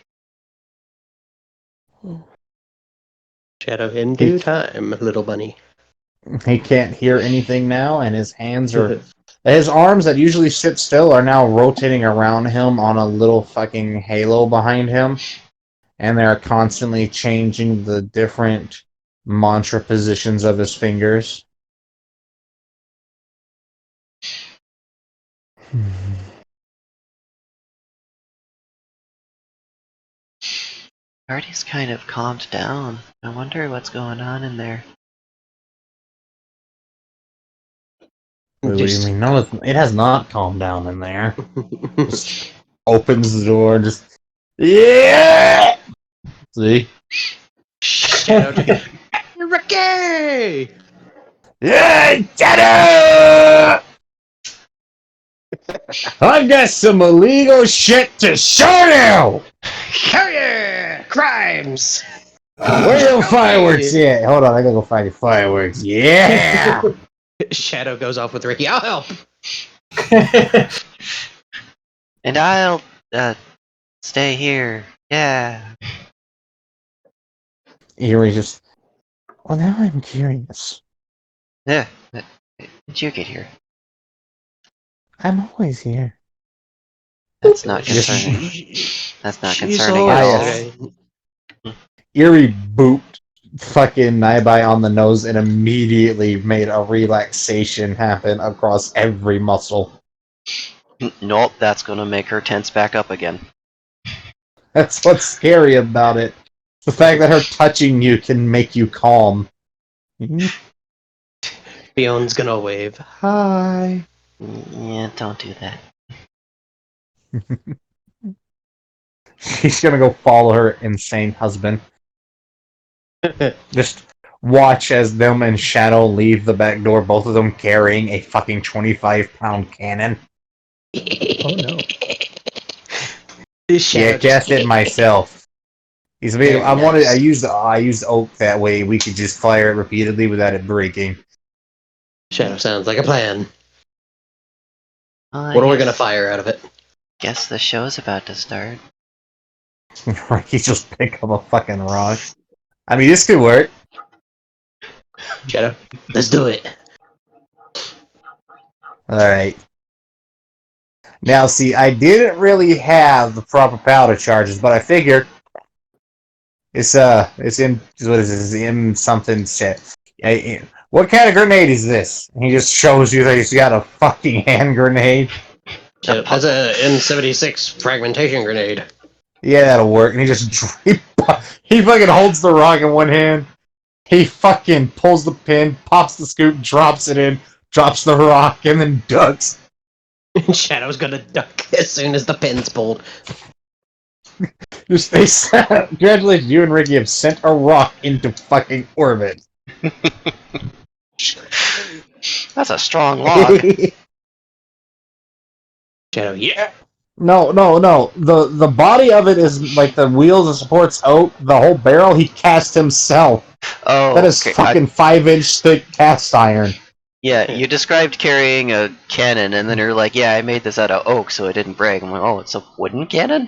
Shadow in due time, little bunny.
He can't hear anything now, and his hands are... His arms that usually sit still are now rotating around him on a little fucking halo behind him. And they're constantly changing the different mantra positions of his fingers.
Party's kind of calmed down. I wonder what's going on in there.
What do you mean? No, it has not calmed down in there. Just opens the door and just... Yeah! See?
Shadow. Ricky!
Yeah, Shadow! I've got some illegal shit to show
Hell yeah! Crimes!
you! Where are your fireworks at? Hold on, I gotta go find your fireworks. Yeah!
Shadow goes off with Ricky. I'll help!
And I'll, stay here. Yeah.
Eerie just... Well, now I'm curious.
Yeah. Did you get here?
I'm always here.
That's not
Just-
concerning. That's not
She's
concerning
all
at all.
right.
Eerie booped fucking Naibai on the nose and immediately made a relaxation happen across every muscle.
Nope, that's gonna make her tense back up again.
That's what's scary about it. The fact that her touching you can make you calm.
Fion's gonna wave. Hi.
Yeah, don't do that.
She's gonna go follow her insane husband. Just watch as them and Shadow leave the back door, both of them carrying a fucking 25-pound cannon.
Oh no.
Yeah, cast it myself. He's made.
Very
I wanted.
nice.
I used oak that way. We could just fire it repeatedly without it breaking.
Shadow sounds like a plan.
Well,
What are we gonna fire out of it?
Guess the show's about to start.
He just pick up a fucking rock. I mean, this could work.
Shadow, let's do it.
All right. Now, see, I didn't really have the proper powder charges, but I figured it's in what is this? M something shit. What kind of grenade is this? And he just shows you that he's got a fucking hand grenade.
So that's a N76 fragmentation grenade.
Yeah, that'll work. And he just he fucking holds the rock in one hand. He fucking pulls the pin, pops the scoop, drops it in, drops the rock, and then ducks.
Shadow's gonna duck as soon as the pin's pulled.
Congratulations, you and Ricky have sent a rock into fucking orbit.
That's a strong log.
Shadow, yeah.
No. The body of it is like the wheels and supports oak. The whole barrel he cast himself.
Oh,
That is
okay.
fucking 5-inch thick cast iron.
Yeah, you described carrying a cannon, and then you're like, "Yeah, I made this out of oak, so it didn't break." I'm like, "Oh, it's a wooden cannon."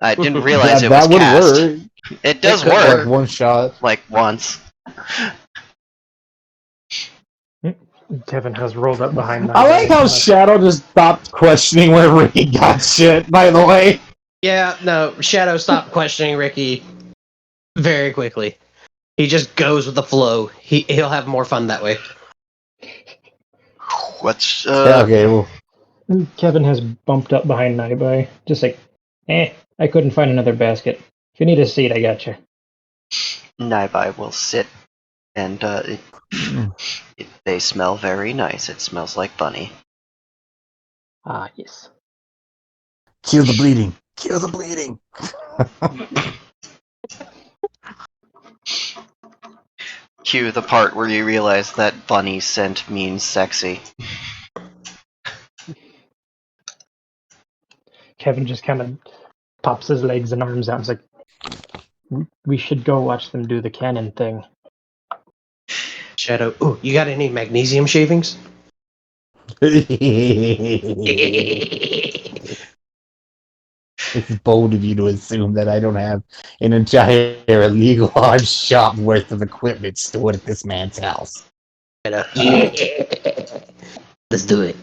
I didn't realize it was
that would
cast.
work.
It does
Like
work,
one shot.
like once.
Kevin has rolled up behind that.
I like how Shadow just stopped questioning where Ricky got shit, by the way.
Yeah, no, Shadow stopped questioning Ricky very quickly. He just goes with the flow. He'll have more fun that way.
What's
Okay, well,
Kevin has bumped up behind Naibai. Just like, I couldn't find another basket. If you need a seat, I got you.
Naibai will sit, and they smell very nice. It smells like bunny.
Ah, yes.
kill the bleeding. Kill the bleeding.
Cue the part where you realize that bunny scent means sexy.
Kevin just kind of pops his legs and arms out and is like,
We should go watch them do the cannon thing.
Shadow. Oh, you got any magnesium shavings?
It's bold of you to assume that I don't have an entire illegal arms shop worth of equipment stored at this man's house.
Shadow. Let's do it.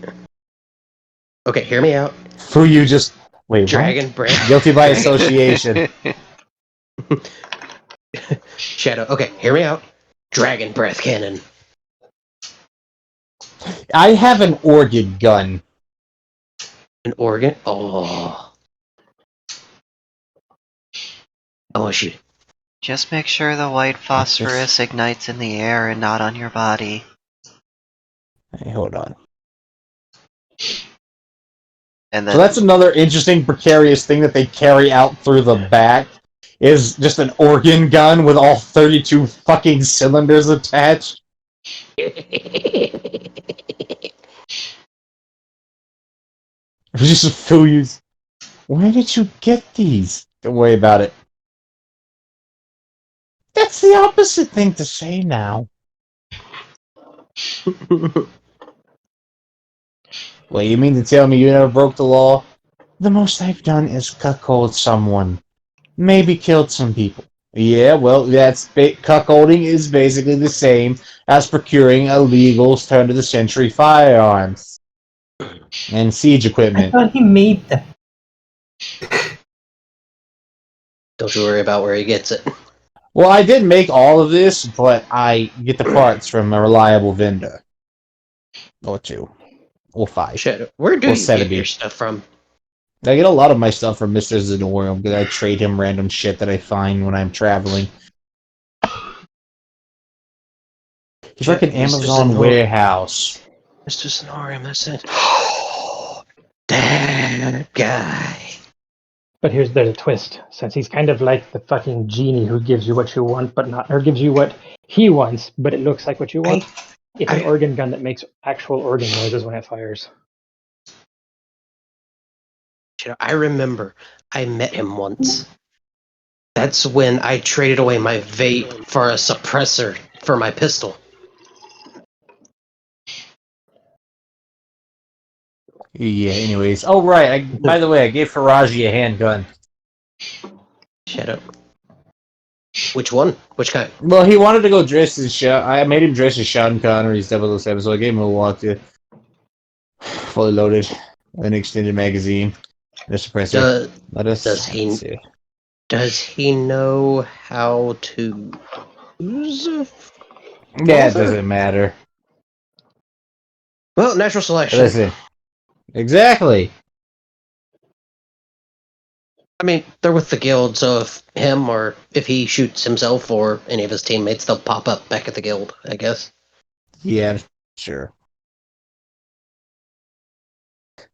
Okay, hear me out.
Who you just... Wait,
Dragon breath.
what? Guilty by association.
Shadow. Okay, hear me out. Dragon breath cannon.
I have an organ gun.
An organ? Oh. Oh, shoot.
Just make sure the white phosphorus ignites in the air and not on your body.
Hey, hold on.
And then
So that's another interesting precarious thing that they carry out through the back, is just an organ gun with all 32 fucking cylinders attached. Just Phil use. Where did you get these? Don't worry about it. That's the opposite thing to say now. Well, you mean to tell me you never broke the law? The most I've done is cuckold someone. Maybe killed some people. Yeah, well, cuckolding is basically the same as procuring illegal turn-of-the-century firearms and siege
I
equipment.
thought he made them.
Don't you worry about where he gets it.
Well, I did make all of this, but I get the parts from a reliable vendor. Or two. Or five.
Shadow. Where do
Or
you
70.
get your stuff from?
I get a lot of my stuff from Mr. Zenorium because I trade him random shit that I find when I'm traveling. He's like an
Mr.
Amazon
Zenorium.
warehouse.
Mr. Sonorium, that's it. That guy.
But there's a twist, since he's kind of like the fucking genie who gives you what you want, but not, or gives you what he wants, but it looks like what you want. It's an organ gun that makes actual organ noises when it fires.
I remember I met him once. That's when I traded away my vape for a suppressor for my pistol.
Yeah, anyways. Oh, right. By the way, I gave Faraji a handgun.
Shut up. Which one? Which kind?
Well, he wanted to go dress as I made him dress as Sean Connery's 007, so I gave him a walkthrough. Fully loaded. An extended magazine. And a suppressor.
Does he know how to use a
Yeah, it doesn't matter.
Well, natural selection.
Listen. Exactly.
I mean, they're with the guild, so if him or if he shoots himself or any of his teammates, they'll pop up back at the guild, I guess.
Yeah, sure.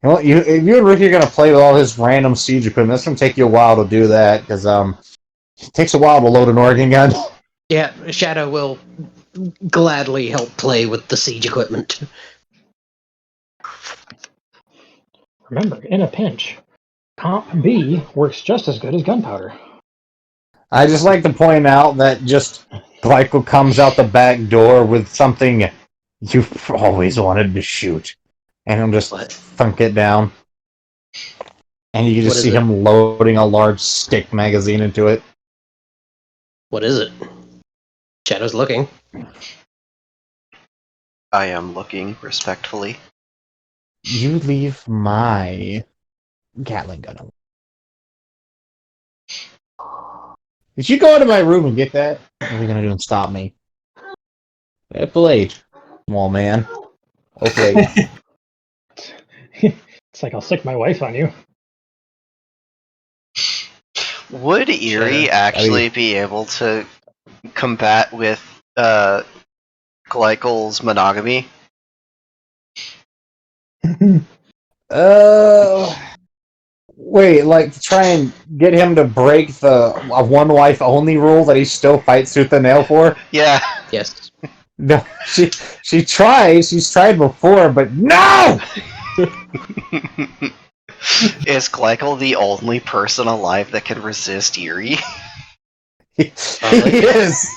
Well, if you and Ricky are gonna play with all this random siege equipment, that's gonna take you a while to do that, because it takes a while to load an organ gun.
Yeah, Shadow will gladly help play with the siege equipment.
Remember, in a pinch, Comp B works just as good as gunpowder.
I just like to point out that just Michael comes out the back door with something you've always wanted to shoot. And he'll just thunk it down. And you can just see him loading a large stick magazine into it.
What is it? Shadow's looking.
I am looking respectfully.
You leave my Gatling gun alone. Did you go into my room and get that? What are you gonna do and stop me? Well played, small man. Okay.
It's like I'll sick my wife on you.
Would Eerie actually be able to combat with Glycol's monogamy?
Wait, like to try and get him to break the one wife only rule that he still fights tooth and nail for?
Yeah.
Yes.
No, she tries. She's tried before, but no.
Is Glycol the only person alive that can resist Eerie?
He is.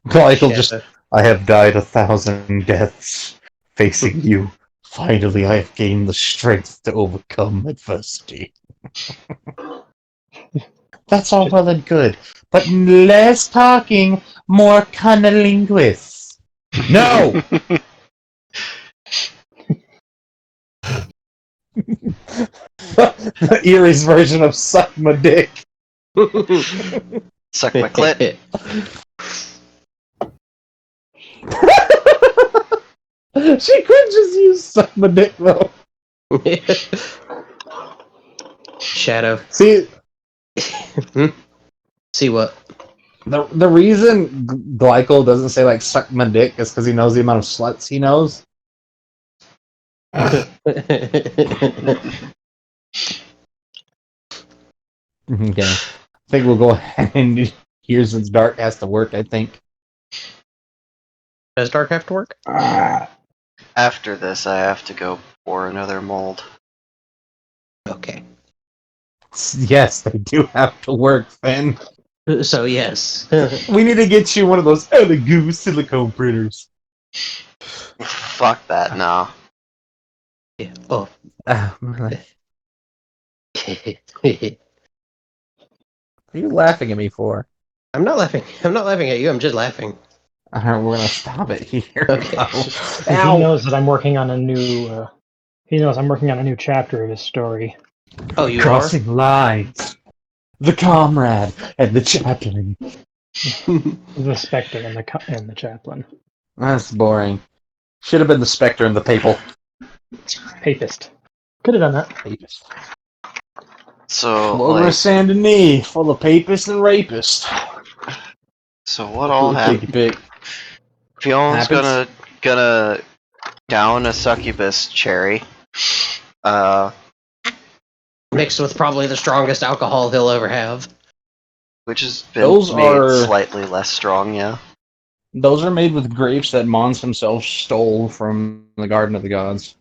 Michael just. I have died 1,000 deaths facing you. Finally, I have gained the strength to overcome adversity. That's all well and good, but less talking, more cunnilingus. No! The Erie's version of suck my dick.
Suck my clit.
She could just use suck my dick though.
Shadow.
See,
See what?
the reason Glycol doesn't say like suck my dick is because he knows the amount of sluts he knows. Okay. I think we'll go ahead and Here's It's Dark has to work, I think.
Does Dark have to work?
After this, I have to go pour another mold.
Okay.
Yes, they do have to work, Finn.
So, yes.
We need to get you one of those Elegoo silicone printers.
Fuck that, no.
Yeah. Oh.
What are you laughing at me for?
I'm not laughing. I'm not laughing at you. I'm just laughing.
Alright, we're gonna stop it here.
Okay.
He knows that I'm working on a new. He knows I'm working on a new chapter of his story.
Oh, you
Crossing lines. The comrade and the chaplain.
The Spectre and the Chaplain.
That's boring. Should have been the Spectre and the Papal.
Papist. Could have done that.
Papist.
So,
Over
like,
Saint Denis, full of papists and rapists.
so what all
Take
happened?
your pick.
Fion's
Happens.
gonna down a succubus cherry.
Mixed with probably the strongest alcohol he'll ever have.
Which has been
Those
made
are-
slightly less strong, yeah.
Those are made with grapes that Mons himself stole from the Garden of the Gods.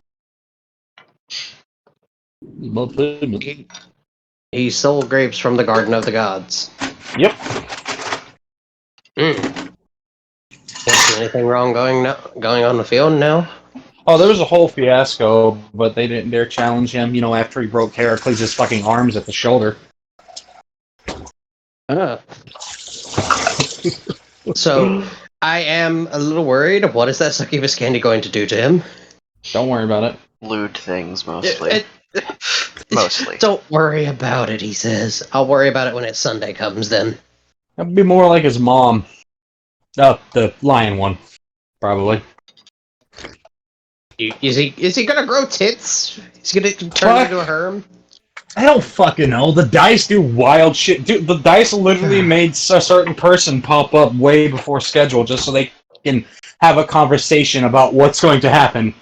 He stole grapes from the Garden of the Gods.
Yep.
Can't see anything wrong going on with Fiona now.
Oh, there was a whole fiasco, but they didn't dare challenge him, after he broke Heracles' fucking arms at the shoulder.
So, I am a little worried. What is that succubus candy going to do to him?
Don't worry about it.
Lewd things, mostly. Mostly.
Don't worry about it, he says. I'll worry about it when it's Sunday comes then.
That'd be more like his mom. The lion one. Probably.
Is he gonna grow tits? Is he gonna turn into a herm?
I don't fucking know. The dice do wild shit. Dude, the dice literally made a certain person pop up way before schedule just so they can have a conversation about what's going to happen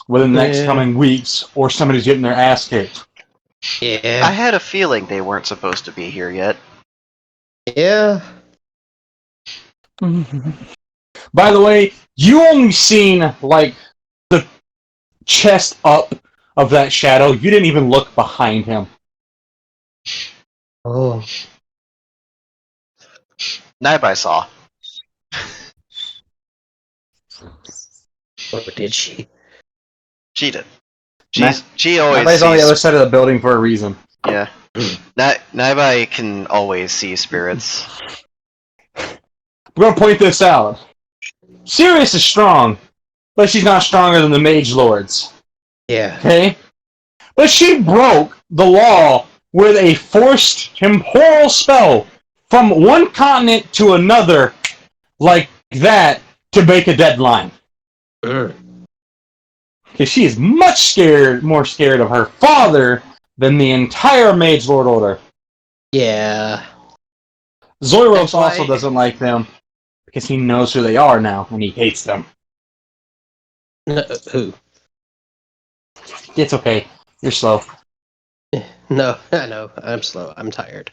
within the next coming weeks, or somebody's getting their ass kicked.
Yeah.
I had a feeling they weren't supposed to be here yet.
Yeah.
By the way, you only seen, like, the chest up of that shadow. You didn't even look behind him.
Oh.
Naibai saw.
Or did she?
She did.
Nah.
She always
Everybody's on the
sees.
other side of the building for a reason.
Yeah. Naibai can always see spirits.
We're gonna point this out. Sirius is strong, but she's not stronger than the Mage Lords.
Yeah.
Okay? But she broke the law with a forced temporal spell from one continent to another like that to make a deadline. Because she is much more scared of her father than the entire Mage Lord Order.
Yeah.
Zoiros
That's why-
also doesn't like them because he knows who they are now and he hates them.
Who?
It's okay. You're slow.
No, I know. I'm slow. I'm tired.